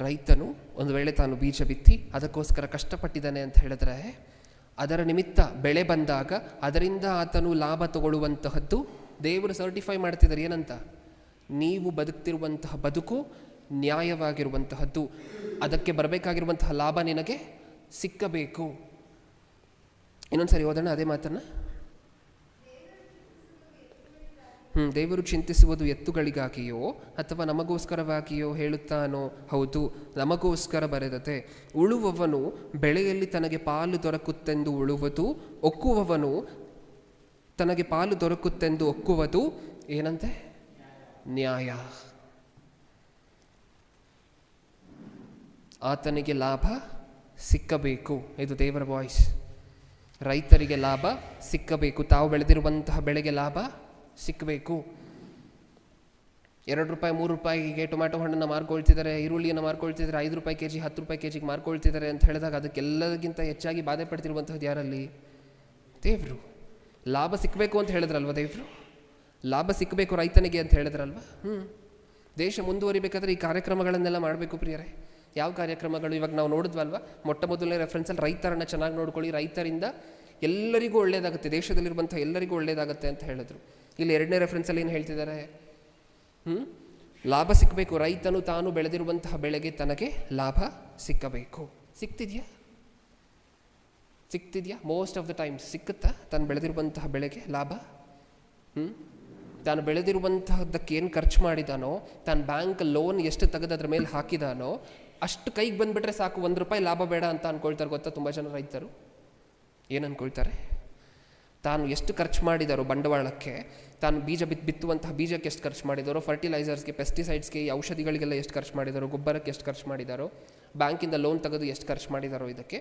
ರೈತನು ಒಂದು ವೇಳೆ ತಾನು ಬೀಜ ಬಿತ್ತಿ ಅದಕ್ಕೋಸ್ಕರ ಕಷ್ಟಪಟ್ಟಿದ್ದಾನೆ ಅಂತ ಹೇಳಿದ್ರೆ, ಅದರ ನಿಮಿತ್ತ ಬೆಳೆ ಬಂದಾಗ ಅದರಿಂದ ಆತನು ಲಾಭ ತಗೊಳ್ಳುವಂತಹದ್ದು ದೇವರು ಸರ್ಟಿಫೈ ಮಾಡ್ತಿದ್ದಾರೆ. ಏನಂತ? ನೀವು ಬದುಕ್ತಿರುವಂತಹ ಬದುಕು ನ್ಯಾಯವಾಗಿರುವಂತಹದ್ದು, ಅದಕ್ಕೆ ಬರಬೇಕಾಗಿರುವಂತಹ ಲಾಭ ನಿನಗೆ ಸಿಕ್ಕಬೇಕು. ಇನ್ನೊಂದ್ಸರಿ ಓದೋಣ ಅದೇ ಮಾತನ್ನು. ದೇವರು ಚಿಂತಿಸುವುದು ಎತ್ತುಗಳಿಗಾಗಿಯೋ ಅಥವಾ ನಮಗೋಸ್ಕರವಾಗಿಯೋ ಹೇಳುತ್ತಾನೋ? ಹೌದು, ನಮಗೋಸ್ಕರ ಬರೆದತೆ. ಉಳುವವನು ಬೆಳೆಯಲ್ಲಿ ತನಗೆ ಪಾಲು ದೊರಕುತ್ತೆಂದು ಉಳುವುದು, ಒಕ್ಕುವವನು ತನಗೆ ಪಾಲು ದೊರಕುತ್ತೆಂದು ಒಕ್ಕುವುದು ಏನಂತೆ? ನ್ಯಾಯ. ಆತನಿಗೆ ಲಾಭ ಸಿಕ್ಕಬೇಕು. ಇದು ದೇವರ ವಾಯ್ಸ್. ರೈತರಿಗೆ ಲಾಭ ಸಿಕ್ಕಬೇಕು. ತಾವು ಬೆಳೆದಿರುವಂತಹ ಬೆಳೆಗೆ ಲಾಭ ಸಿಕ್ಕಬೇಕು. 2 ರೂಪಾಯಿ 3 ರೂಪಾಯಿಗೆ ಟೊಮ್ಯಾಟೊ ಹಣ್ಣನ್ನು ಮಾರ್ಕೊಳ್ತಿದ್ದಾರೆ, ಈರುಳ್ಳಿಯನ್ನು ಮಾರ್ಕೊಳ್ತಿದ್ದಾರೆ, 5 ರೂಪಾಯಿ ಕೆಜಿ 10 ರೂಪಾಯಿ ಕೆಜಿಗೆ ಮಾರ್ಕೊಳ್ತಿದ್ದಾರೆ ಅಂತ ಹೇಳಿದಾಗ ಅದಕ್ಕೆಲ್ಲದಕ್ಕಿಂತ ಹೆಚ್ಚಾಗಿ ಬಾಧೆ ಪಡ್ತಿರುವಂಥದ್ದು ಯಾರಲ್ಲಿ? ದೇವರು. ಲಾಭ ಸಿಕ್ಕಬೇಕು ಅಂತ ಹೇಳಿದ್ರಲ್ವ ದೇವರು? ಲಾಭ ಸಿಕ್ಕಬೇಕು ರೈತನಿಗೆ ಅಂತ ಹೇಳಿದ್ರಲ್ವ? ದೇಶ ಮುಂದುವರಿಬೇಕಾದ್ರೆ ಈ ಕಾರ್ಯಕ್ರಮಗಳನ್ನೆಲ್ಲ ಮಾಡಬೇಕು ಪ್ರಿಯರೇ. ಯಾವ ಕಾರ್ಯಕ್ರಮಗಳು? ಇವಾಗ ನಾವು ನೋಡಿದ್ವಲ್ವ, ಮೊಟ್ಟ ಮೊದಲನೇ ರೆಫರೆನ್ಸಲ್ಲಿ ರೈತರನ್ನು ಚೆನ್ನಾಗಿ ನೋಡ್ಕೊಳ್ಳಿ, ರೈತರಿಂದ ಎಲ್ಲರಿಗೂ ಒಳ್ಳೆಯದಾಗುತ್ತೆ, ದೇಶದಲ್ಲಿರುವಂಥ ಎಲ್ಲರಿಗೂ ಒಳ್ಳೆಯದಾಗುತ್ತೆ ಅಂತ ಹೇಳಿದ್ರು. ಇಲ್ಲಿ 2ನೇ ರೆಫರೆನ್ಸಲ್ಲಿ ಏನು ಹೇಳ್ತಿದ್ದಾರೆ? ಲಾಭ ಸಿಕ್ಕಬೇಕು, ರೈತನು ತಾನು ಬೆಳೆದಿರುವಂತಹ ಬೆಳೆಗೆ ತನಗೆ ಲಾಭ ಸಿಕ್ಕಬೇಕು. ಸಿಗ್ತಿದೆಯಾ? ಮೋಸ್ಟ್ ಆಫ್ ದ ಟೈಮ್ಸ್ ಸಿಕ್ಕುತ್ತಾ ತಾನು ಬೆಳೆದಿರುವಂತಹ ಬೆಳೆಗೆ ಲಾಭ? ತಾನು ಬೆಳೆದಿರುವಂತಹದ್ದಕ್ಕೆ ಏನು ಖರ್ಚು ಮಾಡಿದಾನೋ, ತಾನು ಬ್ಯಾಂಕ್ ಲೋನ್ ಎಷ್ಟು ತೆಗೆದು ಅದ್ರ ಮೇಲೆ ಹಾಕಿದಾನೋ ಅಷ್ಟು ಕೈಗೆ ಬಂದುಬಿಟ್ರೆ ಸಾಕು, 1 ರೂಪಾಯಿ ಲಾಭ ಬೇಡ ಅಂತ ಅಂದ್ಕೊಳ್ತಾರೆ. ಗೊತ್ತಾ ತುಂಬ ಜನ ರೈತರು ಏನು ಅಂದ್ಕೊಳ್ತಾರೆ? ತಾನು ಎಷ್ಟು ಖರ್ಚು ಮಾಡಿದಾರೋ ಬಂಡವಾಳಕ್ಕೆ, ತಾನು ಬಿತ್ತುವಂತಹ ಬೀಜಕ್ಕೆ ಎಷ್ಟು ಖರ್ಚು ಮಾಡಿದಾರೋ, ಫರ್ಟಿಲೈಸರ್ಸ್ಗೆ, ಪೆಸ್ಟಿಸೈಡ್ಸ್ಗೆ, ಈ ಔಷಧಿಗಳಿಗೆಲ್ಲ ಎಷ್ಟು ಖರ್ಚು ಮಾಡಿದಾರೋ, ಗೊಬ್ಬರಕ್ಕೆ ಎಷ್ಟು ಖರ್ಚು ಮಾಡಿದಾರೋ, ಬ್ಯಾಂಕಿಂದ ಲೋನ್ ತೆಗೆದು ಎಷ್ಟು ಖರ್ಚು ಮಾಡಿದಾರೋ, ಇದಕ್ಕೆ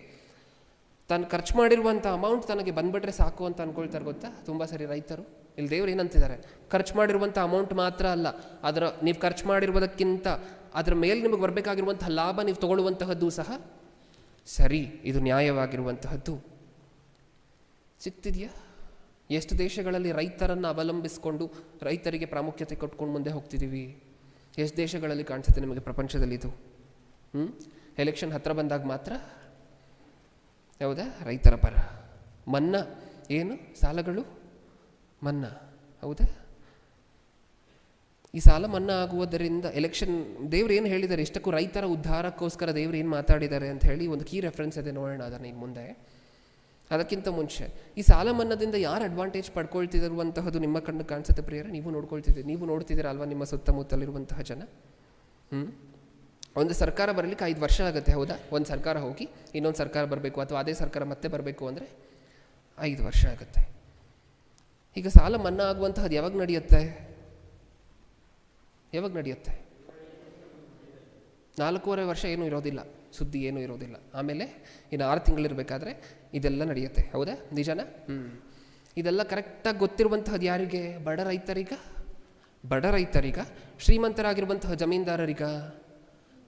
ತಾನು ಖರ್ಚು ಮಾಡಿರುವಂಥ ಅಮೌಂಟ್ ತನಗೆ ಬಂದುಬಿಟ್ರೆ ಸಾಕು ಅಂತ ಅಂದ್ಕೊಳ್ತಾರೆ. ಗೊತ್ತಾ ತುಂಬ ಸರಿ ರೈತರು. ಇಲ್ಲಿ ದೇವರು ಏನಂತಿದ್ದಾರೆ? ಖರ್ಚು ಮಾಡಿರುವಂಥ ಅಮೌಂಟ್ ಮಾತ್ರ ಅಲ್ಲ, ನೀವು ಖರ್ಚು ಮಾಡಿರುವುದಕ್ಕಿಂತ ಅದರ ಮೇಲೆ ನಿಮಗೆ ಬರಬೇಕಾಗಿರುವಂತಹ ಲಾಭ ನೀವು ತಗೊಳ್ಳುವಂತಹದ್ದು ಸಹ ಸರಿ, ಇದು ನ್ಯಾಯವಾಗಿರುವಂತಹದ್ದು. ಸಿಗ್ತಿದೆಯಾ? ಎಷ್ಟು ದೇಶಗಳಲ್ಲಿ ರೈತರನ್ನು ಅವಲಂಬಿಸಿಕೊಂಡು ರೈತರಿಗೆ ಪ್ರಾಮುಖ್ಯತೆ ಕೊಟ್ಕೊಂಡು ಮುಂದೆ ಹೋಗ್ತಿದ್ದೀವಿ? ಎಷ್ಟು ದೇಶಗಳಲ್ಲಿ ಕಾಣಿಸುತ್ತೆ ನಿಮಗೆ ಪ್ರಪಂಚದಲ್ಲಿ ಇದು? ಎಲೆಕ್ಷನ್ ಹತ್ರ ಬಂದಾಗ ಮಾತ್ರ ಹೌದಾ ರೈತರ ಪರ. ಮನ್ನಾ ಏನು? ಸಾಲಗಳು ಮನ್ನಾ, ಹೌದಾ? ಈ ಸಾಲ ಮನ್ನಾ ಆಗುವುದರಿಂದ ಎಲೆಕ್ಷನ್ ದೇವ್ರು ಏನು ಹೇಳಿದ್ದಾರೆ? ಇಷ್ಟಕ್ಕೂ ರೈತರ ಉದ್ಧಾರಕ್ಕೋಸ್ಕರ ದೇವ್ರು ಏನು ಮಾತಾಡಿದ್ದಾರೆ ಅಂತ ಹೇಳಿ ಒಂದು ಕೀ ರೆಫರೆನ್ಸ್ ಇದೆ, ನೋಡೋಣ ಅದನ್ನು ಈಗ ಮುಂದೆ. ಅದಕ್ಕಿಂತ ಮುಂಚೆ ಈ ಸಾಲ ಮನ್ನಾದಿಂದ ಯಾರು ಅಡ್ವಾಂಟೇಜ್ ಪಡ್ಕೊಳ್ತಿರುವಂತಹದ್ದು ನಿಮ್ಮ ಕಣ್ಣು ಕಾಣಿಸುತ್ತೆ ಪ್ರಿಯರೇ? ನೀವು ನೋಡ್ತಿದ್ದೀರಾ ಅಲ್ವಾ ನಿಮ್ಮ ಸುತ್ತಮುತ್ತಲಿರುವಂತಹ ಜನ? ಒಂದು ಸರ್ಕಾರ ಬರಲಿಕ್ಕೆ 5 ವರ್ಷ ಆಗುತ್ತೆ, ಹೌದಾ? ಒಂದು ಸರ್ಕಾರ ಹೋಗಿ ಇನ್ನೊಂದು ಸರ್ಕಾರ ಬರಬೇಕು, ಅಥವಾ ಅದೇ ಸರ್ಕಾರ ಮತ್ತೆ ಬರಬೇಕು ಅಂದರೆ 5 ವರ್ಷ ಆಗುತ್ತೆ. ಈಗ ಸಾಲ ಮನ್ನಾ ಆಗುವಂತಹದ್ದು ಯಾವಾಗ ನಡೆಯುತ್ತೆ? 4.5 ವರ್ಷ ಏನೂ ಇರೋದಿಲ್ಲ, ಸುದ್ದಿ ಏನೂ ಇರೋದಿಲ್ಲ. ಆಮೇಲೆ ಇನ್ನು 6 ತಿಂಗಳಿರಬೇಕಾದ್ರೆ ಇದೆಲ್ಲ ನಡೆಯುತ್ತೆ, ಹೌದಾ? ನಿಜನಾ? ಇದೆಲ್ಲ ಕರೆಕ್ಟಾಗಿ ಗೊತ್ತಿರುವಂತಹದ್ದು ಯಾರಿಗೆ? ಬಡ ರೈತರಿಗ? ಶ್ರೀಮಂತರಾಗಿರುವಂತಹ ಜಮೀನ್ದಾರರಿಗ?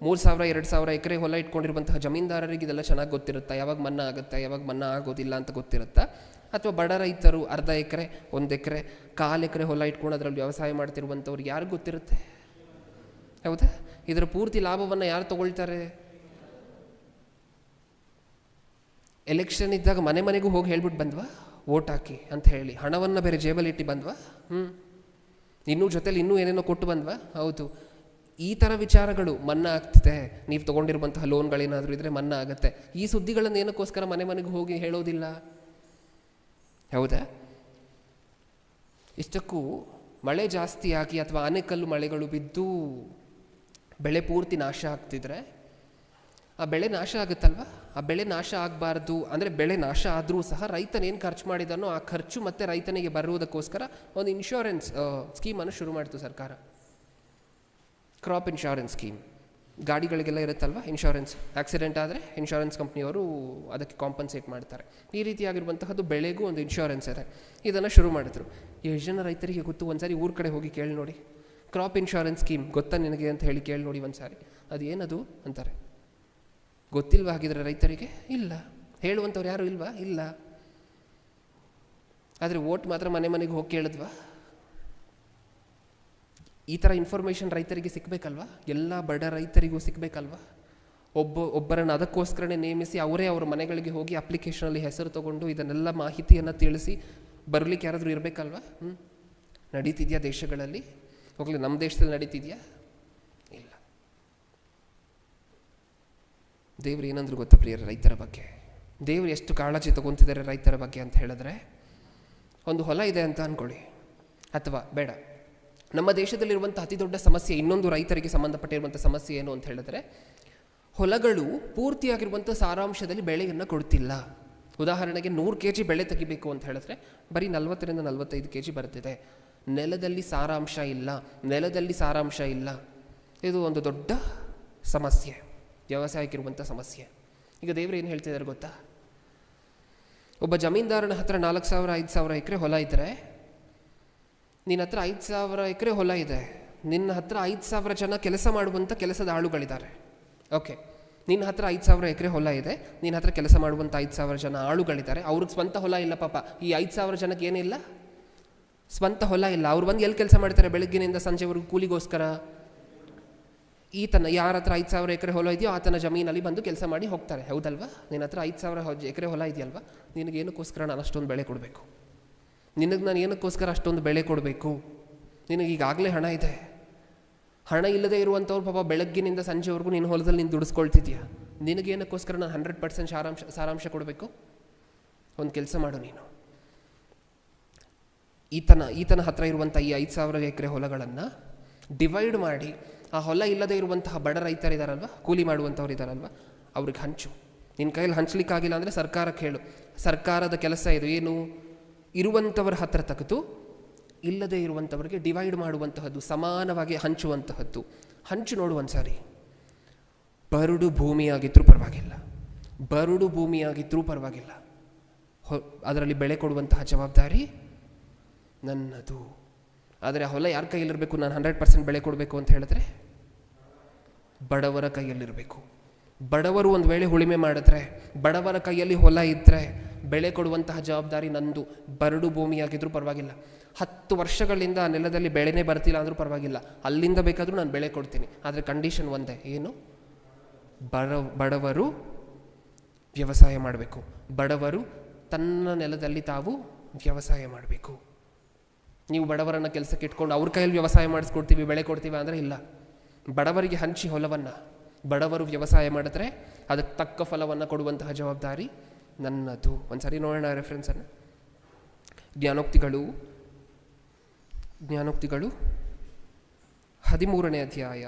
3,000 2,000 ಎಕರೆ ಹೊಲ ಇಟ್ಕೊಂಡಿರುವಂತಹ ಜಮೀನ್ದಾರರಿಗೆ ಇದೆಲ್ಲ ಚೆನ್ನಾಗಿ ಗೊತ್ತಿರುತ್ತಾ? ಯಾವಾಗ ಮನ್ನಾ ಆಗುತ್ತೆ, ಯಾವಾಗ ಮನ್ನಾ ಆಗೋದಿಲ್ಲ ಅಂತ ಗೊತ್ತಿರುತ್ತಾ? ಅಥವಾ ಬಡ ರೈತರು 1/2 ಎಕರೆ, 1 ಎಕರೆ, 1/4 ಎಕರೆ ಹೊಲ ಇಟ್ಕೊಂಡು ಅದರಲ್ಲಿ ವ್ಯವಸಾಯ ಮಾಡ್ತಿರುವಂಥವ್ರಿಗೆ ಯಾರಿಗೂ ಗೊತ್ತಿರುತ್ತೆ, ಹೌದಾ? ಇದರ ಪೂರ್ತಿ ಲಾಭವನ್ನು ಯಾರು ತಗೊಳ್ತಾರೆ? ಎಲೆಕ್ಷನ್ ಇದ್ದಾಗ ಮನೆಗೂ ಹೋಗಿ ಹೇಳ್ಬಿಟ್ಟು ಬಂದ್ವಾ ವೋಟ್ ಹಾಕಿ ಅಂತ ಹೇಳಿ, ಹಣವನ್ನು ಬೇರೆ ಜೇಬಲ್ಲಿ ಇಟ್ಟು ಬಂದ್ವಾ? ಇನ್ನೂ ಜೊತೆಲಿ ಇನ್ನೂ ಏನೇನೋ ಕೊಟ್ಟು ಬಂದ್ವಾ? ಹೌದು. ಈ ಥರ ವಿಚಾರಗಳು ಮನ್ನಾ ಆಗ್ತಿದೆ, ನೀವು ತೊಗೊಂಡಿರುವಂತಹ ಲೋನ್ಗಳೇನಾದರೂ ಇದ್ದರೆ ಮನ್ನಾ ಆಗುತ್ತೆ. ಈ ಸುದ್ದಿಗಳನ್ನು ಏನಕ್ಕೋಸ್ಕರ ಮನೆಗೆ ಹೋಗಿ ಹೇಳೋದಿಲ್ಲ, ಹೌದಾ? ಇಷ್ಟಕ್ಕೂ ಮಳೆ ಜಾಸ್ತಿಯಾಗಿ ಅಥವಾ ಆನೆಕಲ್ಲು ಮಳೆಗಳು ಬಿದ್ದು ಬೆಳೆ ಪೂರ್ತಿ ನಾಶ ಆಗ್ತಿದ್ರೆ ಆ ಬೆಳೆ ನಾಶ ಆಗುತ್ತಲ್ವ? ಆ ಬೆಳೆ ನಾಶ ಆಗಬಾರ್ದು ಅಂದರೆ, ಬೆಳೆ ನಾಶ ಆದರೂ ಸಹ ರೈತನೇನು ಖರ್ಚು ಮಾಡಿದಾನೋ ಆ ಖರ್ಚು ಮತ್ತೆ ರೈತನಿಗೆ ಬರುವುದಕ್ಕೋಸ್ಕರ ಒಂದು ಇನ್ಶೂರೆನ್ಸ್ ಸ್ಕೀಮನ್ನು ಶುರು ಮಾಡಿತು ಸರ್ಕಾರ. Crop insurance scheme. ಗಾಡಿಗಳಿಗೆಲ್ಲ ಇರುತ್ತಲ್ವ ಇನ್ಶೂರೆನ್ಸ್, ಆಕ್ಸಿಡೆಂಟ್ ಆದರೆ ಇನ್ಶೂರೆನ್ಸ್ ಕಂಪ್ನಿಯವರು ಅದಕ್ಕೆ ಕಾಂಪನ್ಸೇಟ್ ಮಾಡ್ತಾರೆ. ಈ ರೀತಿಯಾಗಿರುವಂತಹದ್ದು ಬೆಳೆಗೂ ಒಂದು ಇನ್ಶೂರೆನ್ಸ್ ಇದೆ. ಇದನ್ನು ಶುರು ಮಾಡಿದ್ರು. ಎಷ್ಟು ಜನ ರೈತರಿಗೆ ಗೊತ್ತು? ಒಂದು ಸಾರಿ ಊರ ಕಡೆ ಹೋಗಿ ಕೇಳಿ ನೋಡಿ, ಕ್ರಾಪ್ ಇನ್ಶೂರೆನ್ಸ್ ಸ್ಕೀಮ್ ಗೊತ್ತಾ ನಿನಗೆ ಅಂತ ಹೇಳಿ ಕೇಳಿ ನೋಡಿ ಒಂದು ಸಾರಿ. ಅದು ಏನದು ಅಂತಾರೆ. ಗೊತ್ತಿಲ್ವಾ ಹಾಗಿದ್ರೆ ರೈತರಿಗೆ? ಇಲ್ಲ. ಹೇಳುವಂಥವ್ರು ಯಾರು ಇಲ್ವಾ? ಇಲ್ಲ. ಆದರೆ ವೋಟ್ ಮಾತ್ರ ಮನೆಗೆ ಹೋಗಿ ಕೇಳಿದ್ವಾ? ಈ ಥರ ಇನ್ಫಾರ್ಮೇಷನ್ ರೈತರಿಗೆ ಸಿಕ್ಕಬೇಕಲ್ವಾ? ಎಲ್ಲ ಬಡ ರೈತರಿಗೂ ಸಿಕ್ಕಬೇಕಲ್ವಾ? ಒಬ್ಬರನ್ನು ಅದಕ್ಕೋಸ್ಕರನೇ ನೇಮಿಸಿ ಅವರೇ ಅವ್ರ ಮನೆಗಳಿಗೆ ಹೋಗಿ ಅಪ್ಲಿಕೇಶನಲ್ಲಿ ಹೆಸರು ತಗೊಂಡು ಇದನ್ನೆಲ್ಲ ಮಾಹಿತಿಯನ್ನು ತಿಳಿಸಿ ಬರಲಿಕ್ಕೆ ಯಾರಾದರೂ ಇರಬೇಕಲ್ವಾ? ನಡೀತಿದೆಯಾ ದೇಶಗಳಲ್ಲಿ? ಹೋಗಲಿ, ನಮ್ಮ ದೇಶದಲ್ಲಿ ನಡೀತಿದೆಯಾ? ಇಲ್ಲ. ದೇವ್ರು ಏನಂದ್ರು ಗೊತ್ತಾ ಪ್ರಿಯರ ರೈತರ ಬಗ್ಗೆ? ದೇವರು ಎಷ್ಟು ಕಾಳಜಿ ತಗೊತಿದ್ದಾರೆ ರೈತರ ಬಗ್ಗೆ ಅಂತ ಹೇಳಿದ್ರೆ, ಒಂದು ಹೊಲ ಇದೆ ಅಂತ ಅಂದ್ಕೊಳ್ಳಿ, ಅಥವಾ ಬೇಡ, ನಮ್ಮ ದೇಶದಲ್ಲಿರುವಂಥ ಅತಿ ದೊಡ್ಡ ಸಮಸ್ಯೆ, ಇನ್ನೊಂದು ರೈತರಿಗೆ ಸಂಬಂಧಪಟ್ಟಿರುವಂಥ ಸಮಸ್ಯೆ ಏನು ಅಂತ ಹೇಳಿದ್ರೆ, ಹೊಲಗಳು ಪೂರ್ತಿಯಾಗಿರುವಂಥ ಸಾರಾಂಶದಲ್ಲಿ ಬೆಳೆಯನ್ನು ಕೊಡ್ತಿಲ್ಲ. ಉದಾಹರಣೆಗೆ 100 kg ಬೆಳೆ ತೆಗಿಬೇಕು ಅಂತ ಹೇಳಿದ್ರೆ ಬರೀ 40 ರಿಂದ 45 kg ಬರ್ತಿದೆ. ನೆಲದಲ್ಲಿ ಸಾರಾಂಶ ಇಲ್ಲ. ಇದು ಒಂದು ದೊಡ್ಡ ಸಮಸ್ಯೆ, ವ್ಯವಸಾಯಕ್ಕಿರುವಂಥ ಸಮಸ್ಯೆ. ಈಗ ದೇವರು ಏನು ಹೇಳ್ತಿದ್ದಾರೆ ಗೊತ್ತಾ? ಒಬ್ಬ ಜಮೀನ್ದಾರನ ಹತ್ರ 4,000 5,000 ಎಕರೆ ಹೊಲ ಇದ್ದರೆ, ನಿನ್ನ ಹತ್ರ 5,000 ಎಕರೆ ಹೊಲ ಇದೆ, ನಿನ್ನ ಹತ್ರ 5,000 ಜನ ಕೆಲಸ ಮಾಡುವಂಥ ಕೆಲಸದ ಆಳುಗಳಿದ್ದಾರೆ. ಓಕೆ, ನಿನ್ನ ಹತ್ರ 5,000 ಎಕರೆ ಹೊಲ ಇದೆ, ನಿನ್ನ ಹತ್ರ ಕೆಲಸ ಮಾಡುವಂಥ 5,000 ಜನ ಆಳುಗಳಿದ್ದಾರೆ. ಅವ್ರಿಗೆ ಸ್ವಂತ ಹೊಲ ಇಲ್ಲ ಪಾಪ. ಈ 5,000 ಜನಕ್ಕೆ ಏನಿಲ್ಲ, ಸ್ವಂತ ಹೊಲ ಇಲ್ಲ. ಅವ್ರು ಬಂದು ಎಲ್ಲಿ ಕೆಲಸ ಮಾಡ್ತಾರೆ? ಬೆಳಗ್ಗಿನಿಂದ ಸಂಜೆವರೆಗೂ ಕೂಲಿಗೋಸ್ಕರ. ಈತನ ಯಾರ ಹತ್ರ 5,000 ಎಕರೆ ಹೊಲ ಇದೆಯೋ ಆತನ ಜಮೀನಲ್ಲಿ ಬಂದು ಕೆಲಸ ಮಾಡಿ ಹೋಗ್ತಾರೆ, ಹೌದಲ್ವಾ? ನಿನ್ನ ಹತ್ರ 5,000 ಎಕರೆ ಹೊಲ ಇದೆಯಲ್ವಾ, ನಿನಗೇನಕ್ಕೋಸ್ಕರ ನಾನು ಅಷ್ಟೊಂದು ಬೆಳೆ ಕೊಡಬೇಕು? ನಿನಗೆ ನಾನು ಏನಕ್ಕೋಸ್ಕರ ಅಷ್ಟೊಂದು ಬೆಳೆ ಕೊಡಬೇಕು? ನಿನಗೆ ಈಗಾಗಲೇ ಹಣ ಇದೆ. ಹಣ ಇಲ್ಲದೆ ಇರುವಂಥವ್ರು ಪಾಪ ಬೆಳಗ್ಗಿನಿಂದ ಸಂಜೆವರೆಗೂ ನಿನ್ನ ಹೊಲದಲ್ಲಿ ನೀನು ದುಡಿಸ್ಕೊಳ್ತಿದ್ಯಾ. ನಿನಗೇನಕ್ಕೋಸ್ಕರ ನಾನು 100% ಸಾರಾಂಶ ಕೊಡಬೇಕು? ಒಂದು ಕೆಲಸ ಮಾಡು ನೀನು. ಈತನ ಹತ್ರ ಇರುವಂಥ ಈ 5,000 ಎಕರೆ ಹೊಲಗಳನ್ನು ಡಿವೈಡ್ ಮಾಡಿ, ಆ ಹೊಲ ಇಲ್ಲದೆ ಇರುವಂತಹ ಬಡ ರೈತರಿದ್ದಾರಲ್ವ, ಕೂಲಿ ಮಾಡುವಂಥವ್ರು ಇದ್ದಾರಲ್ವ, ಅವ್ರಿಗೆ ಹಂಚು. ನಿನ್ನ ಕೈಯಲ್ಲಿ ಹಂಚಲಿಕ್ಕಾಗಿಲ್ಲ ಅಂದರೆ ಸರ್ಕಾರಕ್ಕೆ ಹೇಳು. ಸರ್ಕಾರದ ಕೆಲಸ ಇದು. ಏನು? ಇರುವಂಥವರ ಹತ್ರ ತೆಗೆದು ಇಲ್ಲದೆ ಇರುವಂಥವರಿಗೆ ಡಿವೈಡ್ ಮಾಡುವಂತಹದ್ದು, ಸಮಾನವಾಗಿ ಹಂಚುವಂತಹದ್ದು. ಹಂಚು ನೋಡು ಒಂದ್ಸಾರಿ. ಬರಡು ಭೂಮಿಯಾಗಿದ್ದರೂ ಪರವಾಗಿಲ್ಲ, ಬರಡು ಭೂಮಿಯಾಗಿದ್ದರೂ ಪರವಾಗಿಲ್ಲ, ಅದರಲ್ಲಿ ಬೆಳೆ ಕೊಡುವಂತಹ ಜವಾಬ್ದಾರಿ ನನ್ನದು. ಆದರೆ ಆ ಹೊಲ ಯಾರ ಕೈಯಲ್ಲಿರಬೇಕು? ನಾನು 100% ಬೆಳೆ ಕೊಡಬೇಕು ಅಂತ ಹೇಳಿದ್ರೆ ಬಡವರ ಕೈಯಲ್ಲಿರಬೇಕು. ಬಡವರು ಒಂದು ವೇಳೆ ಉಳಿಮೆ ಮಾಡಿದ್ರೆ, ಬಡವರ ಕೈಯಲ್ಲಿ ಹೊಲ ಇದ್ದರೆ ಬೆಳೆ ಕೊಡುವಂತಹ ಜವಾಬ್ದಾರಿ ನಂದು. ಬರಡು ಭೂಮಿಯಾಗಿದ್ದರೂ ಪರವಾಗಿಲ್ಲ, 10 ವರ್ಷಗಳಿಂದ ಆ ನೆಲದಲ್ಲಿ ಬೆಳೆನೇ ಬರ್ತಿಲ್ಲ ಅಂದರೂ ಪರವಾಗಿಲ್ಲ, ಅಲ್ಲಿಂದ ಬೇಕಾದರೂ ನಾನು ಬೆಳೆ ಕೊಡ್ತೀನಿ. ಆದರೆ ಕಂಡೀಷನ್ ಒಂದೇ. ಏನು? ಬಡವರು ವ್ಯವಸಾಯ ಮಾಡಬೇಕು. ಬಡವರು ತನ್ನ ನೆಲದಲ್ಲಿ ತಾವು ವ್ಯವಸಾಯ ಮಾಡಬೇಕು. ನೀವು ಬಡವರನ್ನು ಕೆಲಸಕ್ಕೆ ಇಟ್ಕೊಂಡು ಅವ್ರ ಕೈಯಲ್ಲಿ ವ್ಯವಸಾಯ ಮಾಡಿಸ್ಕೊಡ್ತೀವಿ, ಬೆಳೆ ಕೊಡ್ತೀವಿ ಅಂದರೆ ಇಲ್ಲ. ಬಡವರಿಗೆ ಹಂಚಿ ಹೊಲವನ್ನು, ಬಡವರು ವ್ಯವಸಾಯ ಮಾಡಿದ್ರೆ ಅದಕ್ಕೆ ತಕ್ಕ ಫಲವನ್ನು ಕೊಡುವಂತಹ ಜವಾಬ್ದಾರಿ ನನ್ನದು. ಒಂದ್ಸರಿ ನೋಡೋಣ ರೆಫರೆನ್ಸನ್ನು. ಜ್ಞಾನೋಕ್ತಿಗಳು 13ನೇ ಅಧ್ಯಾಯ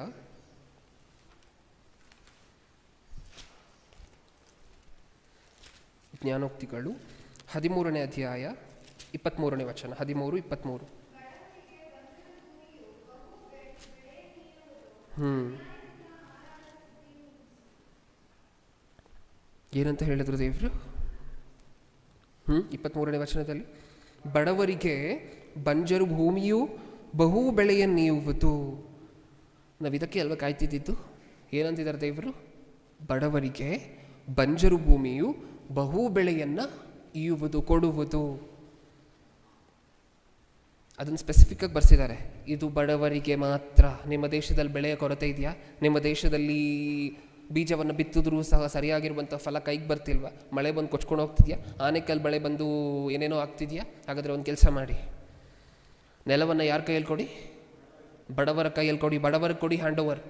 23ನೇ ವಚನ, 13-23. ಏನಂತ ಹೇಳಿದ್ರು ದೇವರು? 23ನೇ ವಚನದಲ್ಲಿ ಬಡವರಿಗೆ ಬಂಜರು ಭೂಮಿಯು ಬಹು ಬೆಳೆಯನ್ನೀಯುವುದು. ನಾವು ಇದಕ್ಕೆ ಅಲ್ವಾ ಕಾಯ್ತಿದ್ದು? ಏನಂತಿದ್ದಾರೆ ದೇವರು? ಬಡವರಿಗೆ ಬಂಜರು ಭೂಮಿಯು ಬಹು ಬೆಳೆಯನ್ನು ಈಯುವುದು, ಕೊಡುವುದು. ಅದನ್ನು ಸ್ಪೆಸಿಫಿಕ್ಕಾಗಿ ಬರ್ಸಿದ್ದಾರೆ. ಇದು ಬಡವರಿಗೆ ಮಾತ್ರ. ನಿಮ್ಮ ದೇಶದಲ್ಲಿ ಬೆಳೆಯ ಕೊರತೆ ಇದೆಯಾ? ನಿಮ್ಮ ದೇಶದಲ್ಲಿ ಬೀಜವನ್ನು ಬಿತ್ತಿದ್ರೂ ಸಹ ಸರಿಯಾಗಿರುವಂಥ ಫಲ ಕೈಗೆ ಬರ್ತಿಲ್ವಾ? ಮಳೆ ಬಂದು ಕೊಚ್ಕೊಂಡು ಹೋಗ್ತಿದ್ಯಾ? ಆನೆಕಲ್ ಮಳೆ ಬಂದು ಏನೇನೋ ಆಗ್ತಿದೆಯಾ? ಹಾಗಾದರೆ ಒಂದು ಕೆಲಸ ಮಾಡಿ, ನೆಲವನ್ನು ಯಾರ ಕೈಯಲ್ಲಿ ಕೊಡಿ? ಬಡವರ ಕೈಯಲ್ಲಿ ಕೊಡಿ. ಬಡವರಿಗೆ ಕೊಡಿ ಹ್ಯಾಂಡ್ ಓವರ್,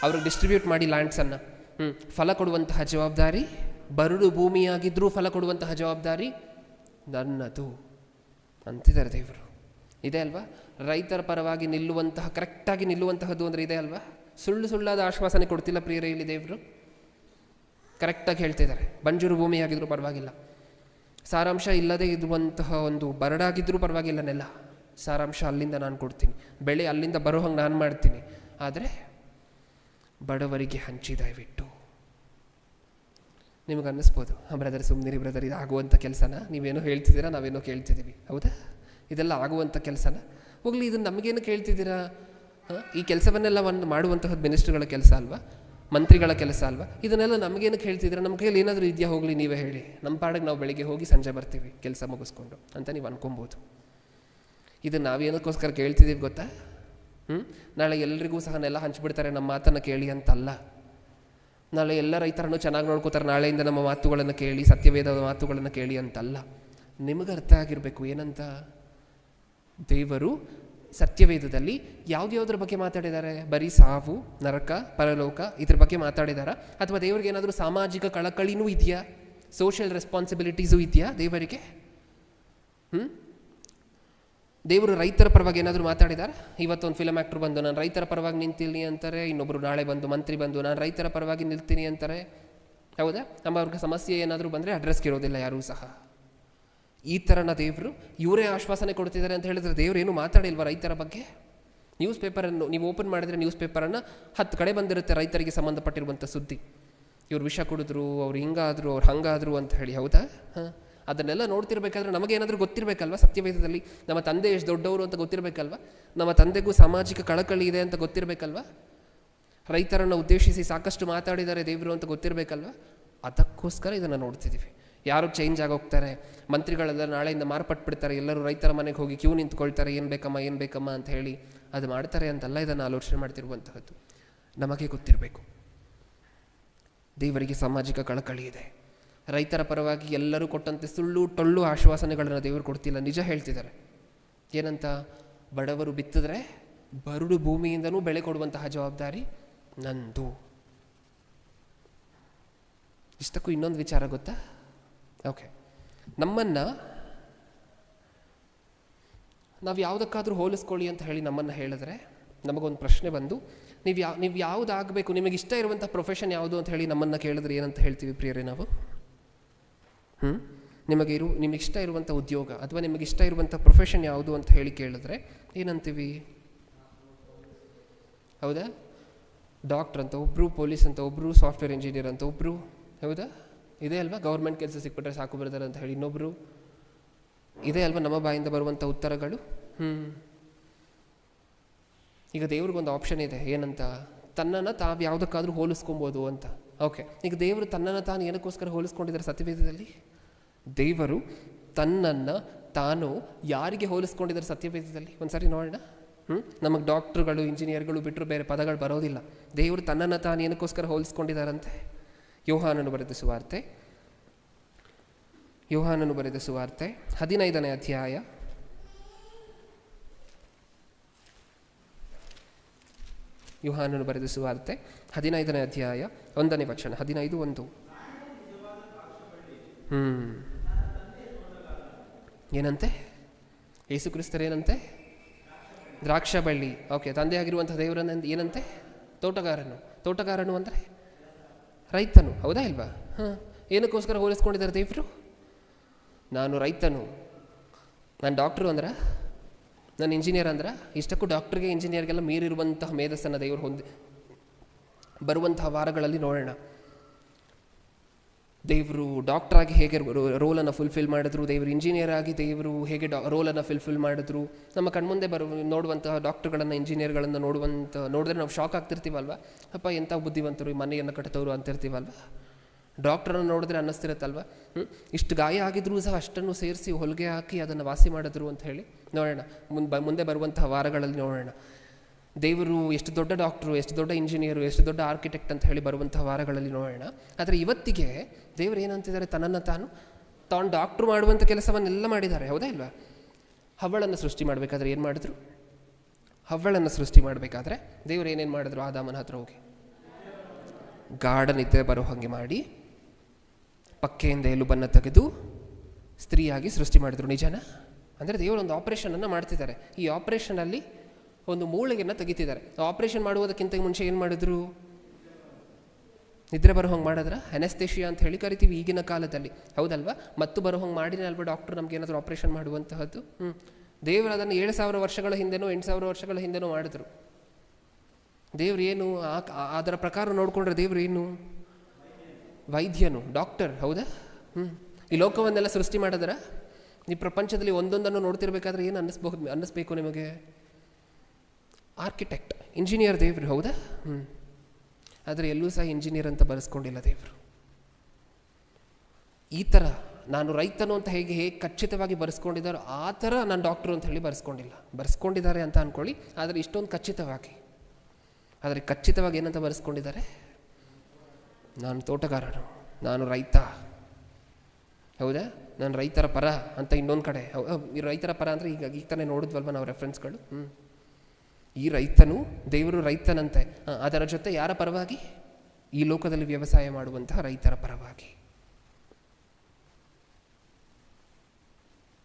ಅವ್ರಿಗೆ ಡಿಸ್ಟ್ರಿಬ್ಯೂಟ್ ಮಾಡಿ ಲ್ಯಾಂಡ್ಸನ್ನು. ಫಲ ಕೊಡುವಂತಹ ಜವಾಬ್ದಾರಿ, ಬರಡು ಭೂಮಿಯಾಗಿದ್ದರೂ ಫಲ ಕೊಡುವಂತಹ ಜವಾಬ್ದಾರಿ ನನ್ನದು ಅಂತಿದ್ದಾರೆ ದೇವರು. ಇದೆ ಅಲ್ವಾ? ರೈತರ ಪರವಾಗಿ ನಿಲ್ಲುವಂತಹ, ಕರೆಕ್ಟಾಗಿ ನಿಲ್ಲುವಂತಹದ್ದು ಅಂದರೆ ಇದೆ ಅಲ್ವಾ? ಸುಳ್ಳಾದ ಆಶ್ವಾಸನೆ ಕೊಡ್ತಿಲ್ಲ ಪ್ರಿಯರೇ ಇಲ್ಲಿ ದೇವರು. ಕರೆಕ್ಟಾಗಿ ಹೇಳ್ತಿದ್ದಾರೆ. ಬಂಜರು ಭೂಮಿಯಾಗಿದ್ರೂ ಪರವಾಗಿಲ್ಲ, ಸಾರಾಂಶ ಇಲ್ಲದೆ ಇರುವಂತಹ ಒಂದು ಬರಡಾಗಿದ್ದರೂ ಪರವಾಗಿಲ್ಲ, ನೆಲ ಸಾರಾಂಶ ಅಲ್ಲಿಂದ ನಾನು ಕೊಡ್ತೀನಿ, ಬೆಳೆ ಅಲ್ಲಿಂದ ಬರೋ ಹಂಗೆ ನಾನು ಮಾಡ್ತೀನಿ. ಆದರೆ ಬಡವರಿಗೆ ಹಂಚಿ ದಯವಿಟ್ಟು. ನಿಮಗೆ ಅನ್ನಿಸ್ಬೋದು, ಬ್ರದರ್ ಸುಮ್ಮನಿರಿ ಬ್ರದರ್, ಇದು ಆಗುವಂಥ ಕೆಲಸನ? ನೀವೇನೋ ಹೇಳ್ತಿದ್ದೀರಾ, ನಾವೇನೋ ಕೇಳ್ತಿದ್ದೀವಿ. ಹೌದಾ? ಇದೆಲ್ಲ ಆಗುವಂಥ ಕೆಲಸನ? ಹೋಗಲಿ, ಇದನ್ನು ನಮಗೇನು ಕೇಳ್ತಿದ್ದೀರಾ? ಈ ಕೆಲಸವನ್ನೆಲ್ಲ ಒಂದು ಮಾಡುವಂತಹದ್ದು ಮಿನಿಸ್ಟ್ರುಗಳ ಕೆಲಸ ಅಲ್ವಾ, ಮಂತ್ರಿಗಳ ಕೆಲಸ ಅಲ್ವಾ? ಇದನ್ನೆಲ್ಲ ನಮಗೇನು ಹೇಳ್ತಿದ್ದೀರಾ? ನಮ್ಮ ಕೈಯಲ್ಲಿ ಏನಾದರೂ ಇದೆಯಾ? ಹೋಗಲಿ ನೀವೇ ಹೇಳಿ. ನಮ್ಮ ಪಾಡಿಗೆ ನಾವು ಬೆಳಿಗ್ಗೆ ಹೋಗಿ ಸಂಜೆ ಬರ್ತೀವಿ ಕೆಲಸ ಮುಗಿಸ್ಕೊಂಡು ಅಂತ ನೀವು ಅನ್ಕೊಬೋದು. ಇದು ನಾವೇನಕ್ಕೋಸ್ಕರ ಕೇಳ್ತಿದ್ದೀವಿ ಗೊತ್ತಾ? ನಾಳೆ ಎಲ್ರಿಗೂ ಸಹ ನೆಲ ಹಂಚ್ಬಿಡ್ತಾರೆ ನಮ್ಮ ಮಾತನ್ನು ಕೇಳಿ ಅಂತಲ್ಲ. ನಾಳೆ ಎಲ್ಲ ರೈತರನ್ನು ಚೆನ್ನಾಗಿ ನೋಡ್ಕೋತಾರೆ, ನಾಳೆಯಿಂದ ನಮ್ಮ ಮಾತುಗಳನ್ನು ಕೇಳಿ, ಸತ್ಯವೇದದ ಮಾತುಗಳನ್ನು ಕೇಳಿ ಅಂತಲ್ಲ. ನಿಮಗೆ ಅರ್ಥ ಆಗಿರಬೇಕು ಏನಂತ. ದೇವರು ಸತ್ಯವೇದದಲ್ಲಿ ಯಾವುದ್ಯಾವುದ್ರ ಬಗ್ಗೆ ಮಾತಾಡಿದ್ದಾರೆ? ಬರೀ ಸಾವು, ನರಕ, ಪರಲೋಕ ಇದ್ರ ಬಗ್ಗೆ ಮಾತಾಡಿದಾರ? ಅಥವಾ ದೇವರಿಗೆ ಏನಾದರೂ ಸಾಮಾಜಿಕ ಕಳಕಳಿನೂ ಇದೆಯಾ? ಸೋಷಿಯಲ್ ರೆಸ್ಪಾನ್ಸಿಬಿಲಿಟೀಸು ಇದೆಯಾ ದೇವರಿಗೆ? ದೇವರು ರೈತರ ಪರವಾಗಿ ಏನಾದರೂ ಮಾತಾಡಿದ್ದಾರೆ? ಇವತ್ತೊಂದು ಫಿಲಮ್ ಆ್ಯಕ್ಟ್ರು ಬಂದು ನಾನು ರೈತರ ಪರವಾಗಿ ನಿಂತೀನಿ ಅಂತಾರೆ, ಇನ್ನೊಬ್ಬರು ನಾಳೆ ಬಂದು ಮಂತ್ರಿ ಬಂದು ನಾನು ರೈತರ ಪರವಾಗಿ ನಿಲ್ತೀನಿ ಅಂತಾರೆ. ಹೌದಾ? ನಮ್ಮ ಅವ್ರಿಗೆ ಸಮಸ್ಯೆ ಏನಾದರೂ ಬಂದರೆ ಅಡ್ರೆಸ್ಗೆ ಇರೋದಿಲ್ಲ ಯಾರೂ ಸಹ. ಈ ಥರನ ದೇವರು ಇವರೇ ಆಶ್ವಾಸನೆ ಕೊಡ್ತಿದ್ದಾರೆ ಅಂತ ಹೇಳಿದ್ರೆ ದೇವರು ಏನು ಮಾತಾಡಿಲ್ವ ರೈತರ ಬಗ್ಗೆ? ನ್ಯೂಸ್ ಪೇಪರನ್ನು ನೀವು ಓಪನ್ ಮಾಡಿದರೆ ನ್ಯೂಸ್ ಪೇಪರನ್ನು 10 ಕಡೆ ಬಂದಿರುತ್ತೆ ರೈತರಿಗೆ ಸಂಬಂಧಪಟ್ಟಿರುವಂಥ ಸುದ್ದಿ. ಇವ್ರು ವಿಷ ಕುಡಿದ್ರು, ಅವ್ರು ಹಿಂಗಾದ್ರು, ಅವ್ರು ಹಂಗಾದ್ರು ಅಂತ ಹೇಳಿ. ಹೌದಾ? ಅದನ್ನೆಲ್ಲ ನೋಡ್ತಿರ್ಬೇಕಾದ್ರೆ ನಮಗೇನಾದರೂ ಗೊತ್ತಿರಬೇಕಲ್ವ? ಸತ್ಯವೇದದಲ್ಲಿ ನಮ್ಮ ತಂದೆ ಎಷ್ಟು ದೊಡ್ಡವರು ಅಂತ ಗೊತ್ತಿರಬೇಕಲ್ವ? ನಮ್ಮ ತಂದೆಗೂ ಸಾಮಾಜಿಕ ಕಳಕಳಿ ಇದೆ ಅಂತ ಗೊತ್ತಿರಬೇಕಲ್ವ? ರೈತರನ್ನು ಉದ್ದೇಶಿಸಿ ಸಾಕಷ್ಟು ಮಾತಾಡಿದ್ದಾರೆ ದೇವರು ಅಂತ ಗೊತ್ತಿರಬೇಕಲ್ವ? ಅದಕ್ಕೋಸ್ಕರ ಇದನ್ನು ನೋಡ್ತಿದ್ದೀವಿ. ಯಾರು ಚೇಂಜ್ ಆಗೋಗ್ತಾರೆ, ಮಂತ್ರಿಗಳೆಲ್ಲ ನಾಳೆಯಿಂದ ಮಾರ್ಪಟ್ಬಿಡ್ತಾರೆ, ಎಲ್ಲರೂ ರೈತರ ಮನೆಗೆ ಹೋಗಿ ಕ್ಯೂ ನಿಂತ್ಕೊಳ್ತಾರೆ, ಏನು ಬೇಕಮ್ಮ ಅಂತ ಹೇಳಿ ಅದು ಮಾಡ್ತಾರೆ ಅಂತಲ್ಲ ಇದನ್ನು ಆಲೋಚನೆ ಮಾಡ್ತಿರುವಂತಹದ್ದು. ನಮಗೆ ಗೊತ್ತಿರಬೇಕು ದೇವರಿಗೆ ಸಾಮಾಜಿಕ ಕಳಕಳಿ ಇದೆ. ರೈತರ ಪರವಾಗಿ ಎಲ್ಲರೂ ಕೊಟ್ಟಂತೆ ಸುಳ್ಳು ಟೊಳ್ಳು ಆಶ್ವಾಸನೆಗಳನ್ನು ದೇವರು ಕೊಡ್ತಿಲ್ಲ, ನಿಜ ಹೇಳ್ತಿದ್ದಾರೆ. ಏನಂತ? ಬಡವರು ಬಿತ್ತಿದ್ರೆ ಬರುಡು ಭೂಮಿಯಿಂದನೂ ಬೆಳೆ ಕೊಡುವಂತಹ ಜವಾಬ್ದಾರಿ ನಂದು. ಇಷ್ಟಕ್ಕೂ ಇನ್ನೊಂದು ವಿಚಾರ ಗೊತ್ತಾ? ಓಕೆ, ನಾವು ಯಾವುದಕ್ಕಾದರೂ ಹೋಲಿಸ್ಕೊಳ್ಳಿ ಅಂತ ಹೇಳಿ ನಮ್ಮನ್ನು ಹೇಳಿದ್ರೆ ನಮಗೊಂದು ಪ್ರಶ್ನೆ ಬಂದು, ನೀವು ಯಾವುದಾಗಬೇಕು, ನಿಮಗೆ ಇಷ್ಟ ಇರುವಂಥ ಪ್ರೊಫೆಷನ್ ಯಾವುದು ಅಂತ ಹೇಳಿ ನಮ್ಮನ್ನು ಕೇಳಿದ್ರೆ ಏನಂತ ಹೇಳ್ತೀವಿ ಪ್ರಿಯರೇ ನಾವು? ನಿಮಗೆ ಇಷ್ಟ ಇರುವಂಥ ಉದ್ಯೋಗ ಅಥವಾ ನಿಮಗಿಷ್ಟ ಇರುವಂಥ ಪ್ರೊಫೆಷನ್ ಯಾವುದು ಅಂತ ಹೇಳಿ ಕೇಳಿದ್ರೆ ಏನಂತೀವಿ? ಹೌದಾ? ಡಾಕ್ಟ್ರ್ ಅಂತ ಒಬ್ಬರು, ಪೊಲೀಸ್ ಅಂತ ಒಬ್ಬರು, ಸಾಫ್ಟ್ವೇರ್ ಇಂಜಿನಿಯರ್ ಅಂತ ಒಬ್ಬರು, ಹೌದಾ? ಇದೇ ಅಲ್ವಾ? ಗೌರ್ಮೆಂಟ್ ಕೆಲಸ ಸಿಕ್ಬಿಟ್ರೆ ಸಾಕು ಬರ್ತಾರೆ ಅಂತ ಹೇಳಿ ಇನ್ನೊಬ್ಬರು. ಇದೇ ಅಲ್ವಾ ನಮ್ಮ ಬಾಯಿಂದ ಬರುವಂಥ ಉತ್ತರಗಳು? ಈಗ ದೇವ್ರಿಗೊಂದು ಆಪ್ಷನ್ ಇದೆ, ಏನಂತ? ತನ್ನನ್ನು ತಾವು ಯಾವುದಕ್ಕಾದರೂ ಹೋಲಿಸ್ಕೊಬೋದು ಅಂತ. ಓಕೆ, ಈಗ ದೇವರು ತನ್ನನ್ನು ತಾನು ಏನಕ್ಕೋಸ್ಕರ ಹೋಲಿಸ್ಕೊಂಡಿದ್ದಾರೆ ಸತ್ಯವೇದದಲ್ಲಿ? ದೇವರು ತನ್ನನ್ನು ತಾನು ಯಾರಿಗೆ ಹೋಲಿಸ್ಕೊಂಡಿದ್ದಾರೆ ಸತ್ಯವೇದದಲ್ಲಿ? ಒಂದು ಸಾರಿ ನೋಡೋಣ. ನಮಗೆ ಡಾಕ್ಟ್ರುಗಳು, ಇಂಜಿನಿಯರ್ಗಳು ಬಿಟ್ಟರು ಬೇರೆ ಪದಗಳು ಬರೋದಿಲ್ಲ. ದೇವರು ತನ್ನನ್ನು ತಾನು ಏನಕ್ಕೋಸ್ಕರ ಹೋಲಿಸ್ಕೊಂಡಿದ್ದಾರಂತೆ? ಯೋಹಾನನು ಬರೆದ ಸುವಾರ್ತೆ 15ನೇ ಅಧ್ಯಾಯ 15ನೇ ಅಧ್ಯಾಯ 1ನೇ ವಚನ. 15:1. ಏನಂತೆ? ಯೇಸು ಕ್ರಿಸ್ತರೇನಂತೆ? ದ್ರಾಕ್ಷ ಬಳ್ಳಿ. ಓಕೆ, ತಂದೆ ಆಗಿರುವಂಥ ದೇವರನ್ನ ಏನಂತೆ? ತೋಟಗಾರನು ಅಂದರೆ ರೈತನು, ಹೌದಾ ಇಲ್ವಾ? ಏನಕ್ಕೋಸ್ಕರ ಹೋಲಿಸ್ಕೊಂಡಿದ್ದಾರೆ ದೇವರು? ನಾನು ರೈತನು, ನಾನು ಡಾಕ್ಟ್ರು ಅಂದ್ರೆ, ನಾನು ಇಂಜಿನಿಯರ್ ಅಂದ್ರೆ, ಇಷ್ಟಕ್ಕೂ ಡಾಕ್ಟ್ರಿಗೆ ಇಂಜಿನಿಯರ್ಗೆಲ್ಲ ಮೀರಿರುವಂತಹ ಮೇಧಸ್ಸನ್ನು ದೇವರು ಬರುವಂತಹ ವಾರಗಳಲ್ಲಿ ನೋಡೋಣ. ದೇವರು ಡಾಕ್ಟ್ರಾಗಿ ಹೇಗೆ ರೋಲನ್ನು ಫುಲ್ಫಿಲ್ ಮಾಡಿದ್ರು, ದೇವರು ಇಂಜಿನಿಯರ್ ಆಗಿ ದೇವರು ಹೇಗೆ ರೋಲನ್ನು ಫುಲ್ಫಿಲ್ ಮಾಡಿದ್ರು, ನಮ್ಮ ಕಣ್ಮುಂದೆ ನೋಡುವಂತಹ ಡಾಕ್ಟ್ರುಗಳನ್ನು, ಇಂಜಿನಿಯರ್ಗಳನ್ನು ನೋಡಿದ್ರೆ ನಾವು ಶಾಕ್ ಆಗ್ತಿರ್ತೀವಲ್ವ? ಅಪ್ಪ ಎಂಥ ಬುದ್ಧಿವಂತರು, ಈ ಮನೆಯನ್ನು ಕಟ್ಟಿದವರು ಅಂತಿರ್ತೀವಲ್ವ? ಡಾಕ್ಟ್ರನ್ನು ನೋಡಿದ್ರೆ ಅನ್ನಿಸ್ತಿರುತ್ತಲ್ವ? ಇಷ್ಟು ಗಾಯ ಆಗಿದ್ರೂ ಸಹ ಅಷ್ಟನ್ನು ಸೇರಿಸಿ ಹೊಲಿಗೆ ಹಾಕಿ ಅದನ್ನು ವಾಸಿ ಮಾಡಿದ್ರು ಅಂತ ಹೇಳಿ ನೋಡೋಣ. ಮುಂದೆ ಬರುವಂತಹ ವಾರಗಳಲ್ಲಿ ನೋಡೋಣ. ದೇವರು ಎಷ್ಟು ದೊಡ್ಡ ಡಾಕ್ಟ್ರು, ಎಷ್ಟು ದೊಡ್ಡ ಇಂಜಿನಿಯರು, ಎಷ್ಟು ದೊಡ್ಡ ಆರ್ಕಿಟೆಕ್ಟ್ ಅಂತ ಹೇಳಿ ಬರುವಂತಹ ವಾರಗಳಲ್ಲಿ ನೋಡೋಣ. ಆದರೆ ಇವತ್ತಿಗೆ ದೇವರು ಏನಂತಿದ್ದಾರೆ? ತನ್ನನ್ನು ತಾನು ಡಾಕ್ಟ್ರು ಮಾಡುವಂಥ ಕೆಲಸವನ್ನೆಲ್ಲ ಮಾಡಿದ್ದಾರೆ, ಹೌದಾ ಇಲ್ವಾ? ಹವ್ವಳನ್ನು ಸೃಷ್ಟಿ ಮಾಡಬೇಕಾದ್ರೆ ಏನು ಮಾಡಿದ್ರು? ಹವ್ವಳನ್ನು ಸೃಷ್ಟಿ ಮಾಡಬೇಕಾದ್ರೆ ದೇವರು ಏನೇನು ಮಾಡಿದ್ರು? ಆದಾಮನ ಹತ್ರ ಹೋಗಿ ಗಾಢ ನಿದ್ರೆ ಬರೋ ಹಾಗೆ ಮಾಡಿ ಪಕ್ಕೆಯಿಂದ ಎಲುಬನ್ನು ತೆಗೆದು ಸ್ತ್ರೀಯಾಗಿ ಸೃಷ್ಟಿ ಮಾಡಿದ್ರು. ನಿಜನಾ? ಅಂದರೆ ದೇವರು ಒಂದು ಆಪರೇಷನನ್ನು ಮಾಡ್ತಿದ್ದಾರೆ. ಈ ಆಪರೇಷನಲ್ಲಿ ಒಂದು ಮೂಳೆಯನ್ನು ತೆಗಿತಿದ್ದಾರೆ. ಆಪರೇಷನ್ ಮಾಡುವುದಕ್ಕಿಂತ ಮುಂಚೆ ಏನು ಮಾಡಿದ್ರು? ನಿದ್ರೆ ಬರೋ ಹಂಗೆ ಮಾಡಿದ್ರ? ಅನೆಸ್ಥೇಷಿಯಾ ಅಂತ ಹೇಳಿ ಕರಿತೀವಿ ಈಗಿನ ಕಾಲದಲ್ಲಿ, ಹೌದಲ್ವಾ? ಮತ್ತು ಬರೋ ಹಂಗೆ ಮಾಡಿನೇ ಅಲ್ವಾ ಡಾಕ್ಟ್ರು ನಮಗೇನಾದರೂ ಆಪರೇಷನ್ ಮಾಡುವಂತಹದ್ದು? ದೇವರು ಅದನ್ನು 7,000 ವರ್ಷಗಳ ಹಿಂದೆನೋ 8,000 ವರ್ಷಗಳ ಹಿಂದೆನೋ ಮಾಡಿದ್ರು. ದೇವ್ರು ಏನು ಅದರ ಪ್ರಕಾರ ನೋಡಿಕೊಂಡ್ರೆ ದೇವ್ರು ಏನು? ವೈದ್ಯನು, ಡಾಕ್ಟರ್, ಹೌದಾ? ಈ ಲೋಕವನ್ನೆಲ್ಲ ಸೃಷ್ಟಿ ಮಾಡಿದ್ರ? ಈ ಪ್ರಪಂಚದಲ್ಲಿ ಒಂದೊಂದನ್ನು ನೋಡ್ತಿರ್ಬೇಕಾದ್ರೆ ಏನು ಅನ್ನಿಸ್ಬೇಕು ನಿಮಗೆ? ಆರ್ಕಿಟೆಕ್ಟ್, ಇಂಜಿನಿಯರ್ ದೇವರು, ಹೌದಾ? ಆದರೆ ಎಲ್ಲೂ ಸಹ ಇಂಜಿನಿಯರ್ ಅಂತ ಬರೆಸ್ಕೊಂಡಿಲ್ಲ ದೇವರು. ಈ ಥರ ನಾನು ರೈತನು ಅಂತ ಹೇಗೆ ಖಚಿತವಾಗಿ ಬರೆಸ್ಕೊಂಡಿದ್ದಾರೋ ಆ ಥರ ನಾನು ಡಾಕ್ಟ್ರು ಅಂತ ಹೇಳಿ ಬರೆಸ್ಕೊಂಡಿದ್ದಾರೆ ಅಂತ ಅಂದ್ಕೊಳ್ಳಿ. ಆದರೆ ಇಷ್ಟೊಂದು ಖಚಿತವಾಗಿ ಏನಂತ ಬರೆಸ್ಕೊಂಡಿದ್ದಾರೆ? ನಾನು ತೋಟಗಾರನು, ನಾನು ರೈತ, ಹೌದಾ? ನಾನು ರೈತರ ಪರ ಅಂತ ಇನ್ನೊಂದು ಕಡೆ. ಈ ರೈತರ ಪರ ಅಂದರೆ ಈಗ ತಾನೇ ನೋಡಿದ್ವಲ್ವ ನಾವು ರೆಫರೆನ್ಸ್ಗಳು. ಈ ರೈತನು, ದೇವರು ರೈತನಂತೆ, ಅದರ ಜೊತೆ ಯಾರ ಪರವಾಗಿ? ಈ ಲೋಕದಲ್ಲಿ ವ್ಯವಸಾಯ ಮಾಡುವಂತಹ ರೈತರ ಪರವಾಗಿ.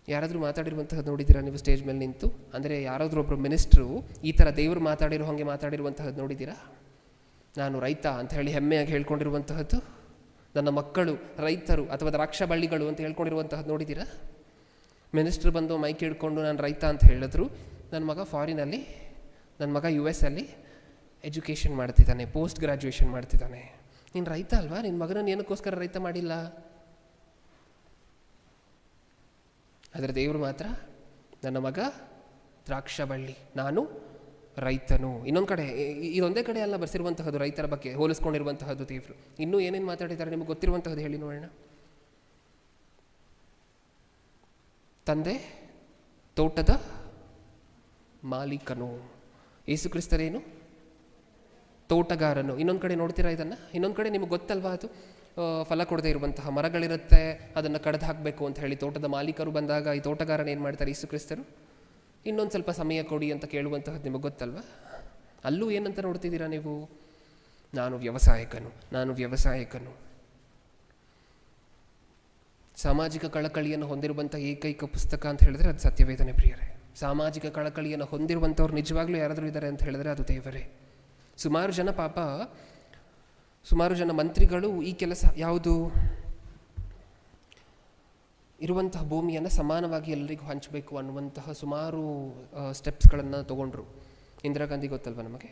ಯಾರಾದರೂ ಮಾತಾಡಿರುವಂತಹದ್ದು ನೋಡಿದ್ದೀರಾ ನೀವು ಸ್ಟೇಜ್ ಮೇಲೆ ನಿಂತು? ಅಂದರೆ ಯಾರಾದರೂ ಒಬ್ಬರು ಮಿನಿಸ್ಟ್ರು ಈ ಥರ ದೇವರು ಮಾತಾಡಿರೋ ಹಾಗೆ ಮಾತಾಡಿರುವಂತಹದ್ದು ನೋಡಿದ್ದೀರಾ? ನಾನು ರೈತ ಅಂತ ಹೇಳಿ ಹೆಮ್ಮೆಯಾಗಿ ಹೇಳ್ಕೊಂಡಿರುವಂತಹದ್ದು, ನನ್ನ ಮಕ್ಕಳು ರೈತರು ಅಥವಾ ದ್ರಾಕ್ಷ ಬಳ್ಳಿಗಳು ಅಂತ ಹೇಳ್ಕೊಂಡಿರುವಂತಹದ್ದು ನೋಡಿದ್ದೀರಾ? ಮಿನಿಸ್ಟ್ರು ಬಂದು ಮೈಕ್ ಹಿಡ್ಕೊಂಡು ನಾನು ರೈತ ಅಂತ ಹೇಳಿದ್ರು. ನನ್ನ ಮಗ ಫಾರಿನಲ್ಲಿ, ನನ್ನ ಮಗ US ಅಲ್ಲಿ ಎಜುಕೇಷನ್ ಮಾಡ್ತಿದ್ದಾನೆ, ಪೋಸ್ಟ್ ಗ್ರ್ಯಾಜುಯೇಷನ್ ಮಾಡ್ತಿದ್ದಾನೆ. ನೀನು ರೈತ ಅಲ್ವಾ? ನಿನ್ನ ಮಗನನ್ನು ಏನಕ್ಕೋಸ್ಕರ ರೈತ ಮಾಡಿಲ್ಲ? ಆದರೆ ದೇವರು ಮಾತ್ರ ನನ್ನ ಮಗ ದ್ರಾಕ್ಷ ಬಳ್ಳಿ, ನಾನು ರೈತನು. ಇನ್ನೊಂದು ಕಡೆ, ಇದೊಂದೇ ಕಡೆ ಅಲ್ಲ ಬರ್ಸಿರುವಂತಹದ್ದು ರೈತರ ಬಗ್ಗೆ ಹೋಲಿಸ್ಕೊಂಡಿರುವಂತಹದ್ದು ದೇವರು. ಇನ್ನೂ ಏನೇನು ಮಾತಾಡಿದ್ದಾರೆ ನಿಮಗೆ ಗೊತ್ತಿರುವಂತಹದ್ದು ಹೇಳಿ ನೋಡೋಣ. ತಂದೆ ತೋಟದ ಮಾಲೀಕನು, ಯೇಸು ಕ್ರಿಸ್ತರೇನು? ತೋಟಗಾರನು. ಇನ್ನೊಂದು ಕಡೆ ನೋಡ್ತೀರಾ ಇದನ್ನು? ಇನ್ನೊಂದು ಕಡೆ ನಿಮಗೆ ಗೊತ್ತಲ್ವಾ ಅದು? ಫಲ ಕೊಡದೇ ಇರುವಂತಹ ಮರಗಳಿರುತ್ತೆ, ಅದನ್ನು ಕಡ್ದು ಹಾಕಬೇಕು ಅಂತ ಹೇಳಿ ತೋಟದ ಮಾಲೀಕರು ಬಂದಾಗ ಈ ತೋಟಗಾರನ ಏನು ಮಾಡ್ತಾರೆ, ಯೇಸು ಕ್ರಿಸ್ತರು ಇನ್ನೊಂದು ಸ್ವಲ್ಪ ಸಮಯ ಕೊಡಿ ಅಂತ ಕೇಳುವಂತಹದ್ದು ನಿಮಗೆ ಗೊತ್ತಲ್ವ. ಅಲ್ಲೂ ಏನಂತ ನೋಡ್ತಿದ್ದೀರಾ ನೀವು, ನಾನು ವ್ಯವಸಾಯಕನು. ಸಾಮಾಜಿಕ ಕಳಕಳಿಯನ್ನು ಹೊಂದಿರುವಂಥ ಏಕೈಕ ಪುಸ್ತಕ ಅಂತ ಹೇಳಿದ್ರೆ ಅದು ಸತ್ಯವೇದನೆ ಪ್ರಿಯರೇ. ಸಾಮಾಜಿಕ ಕಳಕಳಿಯನ್ನು ಹೊಂದಿರುವಂಥವ್ರು ನಿಜವಾಗ್ಲೂ ಯಾರಾದರೂ ಇದ್ದಾರೆ ಅಂತ ಹೇಳಿದ್ರೆ ಅದು ದೇವರೇ. ಸುಮಾರು ಜನ ಮಂತ್ರಿಗಳು ಈ ಕೆಲಸ ಯಾವುದು, ಇರುವಂತಹ ಭೂಮಿಯನ್ನು ಸಮಾನವಾಗಿ ಎಲ್ಲರಿಗೂ ಹಂಚಬೇಕು ಅನ್ನುವಂತಹ ಸುಮಾರು ಸ್ಟೆಪ್ಸ್ಗಳನ್ನು ತೊಗೊಂಡ್ರು. ಇಂದಿರಾ ಗಾಂಧಿ ಗೊತ್ತಲ್ವ ನಮಗೆ,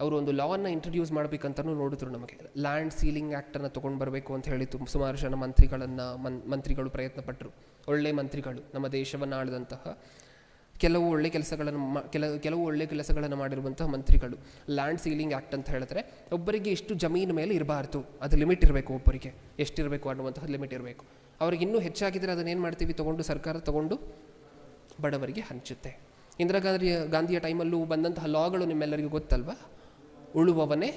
ಅವರು ಒಂದು ಲಾವನ್ನು ಇಂಟ್ರಡ್ಯೂಸ್ ಮಾಡಬೇಕಂತಲೂ ನೋಡಿದ್ರು. ನಮಗೆ ಲ್ಯಾಂಡ್ ಸೀಲಿಂಗ್ ಆ್ಯಕ್ಟನ್ನು ತೊಗೊಂಡು ಬರಬೇಕು ಅಂತ ಹೇಳಿ ಸುಮಾರು ಜನ ಮಂತ್ರಿಗಳು ಪ್ರಯತ್ನಪಟ್ಟರು. ಒಳ್ಳೆ ಮಂತ್ರಿಗಳು, ನಮ್ಮ ದೇಶವನ್ನು ಆಳಿದಂತಹ ಕೆಲವು ಒಳ್ಳೆ ಕೆಲಸಗಳನ್ನು ಮಾಡಿರುವಂತಹ ಮಂತ್ರಿಗಳು. ಲ್ಯಾಂಡ್ ಸೀಲಿಂಗ್ ಆ್ಯಕ್ಟ್ ಅಂತ ಹೇಳಿದ್ರೆ ಒಬ್ಬರಿಗೆ ಇಷ್ಟು ಜಮೀನು ಮೇಲೆ ಇರಬಾರ್ದು, ಅದು ಲಿಮಿಟ್ ಇರಬೇಕು, ಒಬ್ಬರಿಗೆ ಎಷ್ಟಿರಬೇಕು ಅನ್ನುವಂತಹ ಲಿಮಿಟ್ ಇರಬೇಕು. ಅವ್ರಿಗೆ ಇನ್ನೂ ಹೆಚ್ಚಾಗಿದ್ದರೆ ಅದನ್ನೇನು ಮಾಡ್ತೀವಿ, ಸರ್ಕಾರ ತಗೊಂಡು ಬಡವರಿಗೆ ಹಂಚುತ್ತೆ. ಇಂದಿರಾ ಗಾಂಧಿಯ ಟೈಮಲ್ಲೂ ಬಂದಂತಹ ಲಾಗಳು ನಿಮ್ಮೆಲ್ಲರಿಗೂ ಗೊತ್ತಲ್ವ, ಉಳುವವನೇ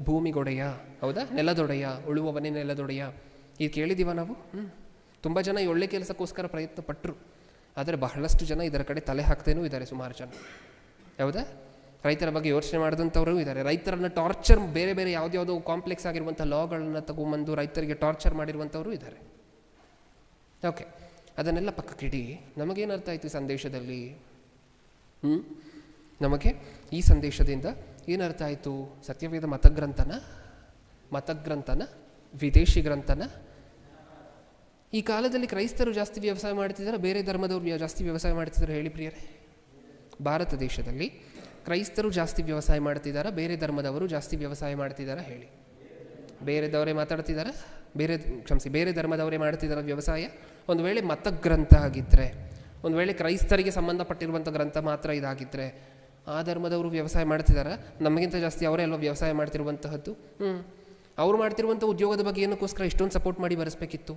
ಭೂಮಿಗೊಡೆಯ, ಹೌದಾ, ನೆಲದೊಡೆಯ, ಉಳುವವನೇ ನೆಲದೊಡೆಯ. ಇದು ಕೇಳಿದ್ದೀವ ನಾವು. ತುಂಬ ಜನ ಈ ಒಳ್ಳೆ ಕೆಲಸಕ್ಕೋಸ್ಕರ ಪ್ರಯತ್ನ ಪಟ್ಟರು, ಆದರೆ ಬಹಳಷ್ಟು ಜನ ಇದರ ಕಡೆ ತಲೆ ಹಾಕ್ತೇನೂ ಇದ್ದಾರೆ. ಸುಮಾರು ಜನ, ಹೌದಾ, ರೈತರ ಬಗ್ಗೆ ಯೋಚನೆ ಮಾಡಿದಂಥವರು ಇದ್ದಾರೆ. ರೈತರನ್ನು ಟಾರ್ಚರ್, ಬೇರೆ ಯಾವುದ್ಯಾವುದೋ ಕಾಂಪ್ಲೆಕ್ಸ್ ಆಗಿರುವಂಥ ಲಾಗಳನ್ನು ತಗೊಂಬಂದು ರೈತರಿಗೆ ಟಾರ್ಚರ್ ಮಾಡಿರುವಂಥವರು ಇದ್ದಾರೆ. ಓಕೆ, ಅದನ್ನೆಲ್ಲ ಪಕ್ಕಕ್ಕಿಡಿ. ನಮಗೇನರ್ಥ ಆಯಿತು ಸಂದೇಶದಲ್ಲಿ? ನಮಗೆ ಈ ಸಂದೇಶದಿಂದ ಏನರ್ಥ ಆಯಿತು? ಸತ್ಯವೇದ ಮತಗ್ರಂಥನ ವಿದೇಶಿ ಗ್ರಂಥನ. ಈ ಕಾಲದಲ್ಲಿ ಕ್ರೈಸ್ತರು ಜಾಸ್ತಿ ವ್ಯವಸಾಯ ಮಾಡ್ತಿದ್ದಾರೆ, ಬೇರೆ ಧರ್ಮದವರು ಜಾಸ್ತಿ ವ್ಯವಸಾಯ ಮಾಡ್ತಿದ್ದಾರೆ ಹೇಳಿ ಪ್ರಿಯರೇ? ಭಾರತ ದೇಶದಲ್ಲಿ ಕ್ರೈಸ್ತರು ಜಾಸ್ತಿ ವ್ಯವಸಾಯ ಮಾಡ್ತಿದ್ದಾರೆ, ಬೇರೆ ಧರ್ಮದವರು ಜಾಸ್ತಿ ವ್ಯವಸಾಯ ಮಾಡ್ತಿದ್ದಾರೆ ಹೇಳಿ? ಬೇರೆದವರೇ ಮಾತಾಡ್ತಿದ್ದಾರೆ, ಬೇರೆ ಧರ್ಮದವರೇ ಮಾಡ್ತಿದ್ದಾರೆ ವ್ಯವಸಾಯ. ಒಂದು ವೇಳೆ ಮತಗ್ರಂಥ ಆಗಿದ್ದರೆ, ಒಂದು ವೇಳೆ ಕ್ರೈಸ್ತರಿಗೆ ಸಂಬಂಧಪಟ್ಟಿರುವಂಥ ಗ್ರಂಥ ಮಾತ್ರ ಇದಾಗಿದ್ದರೆ, ಆ ಧರ್ಮದವರು ವ್ಯವಸಾಯ ಮಾಡ್ತಿದ್ದಾರೆ, ನಮಗಿಂತ ಜಾಸ್ತಿ ಅವರೇ ಅಲ್ವ ವ್ಯವಸಾಯ ಮಾಡ್ತಿರುವಂತಹದ್ದು. ಅವ್ರು ಮಾಡ್ತಿರುವಂಥ ಉದ್ಯೋಗದ ಬಗ್ಗೆ ಏನಕ್ಕೋಸ್ಕರ ಇಷ್ಟೊಂದು ಸಪೋರ್ಟ್ ಮಾಡಿ ಬರೆಸ್ಬೇಕಿತ್ತು?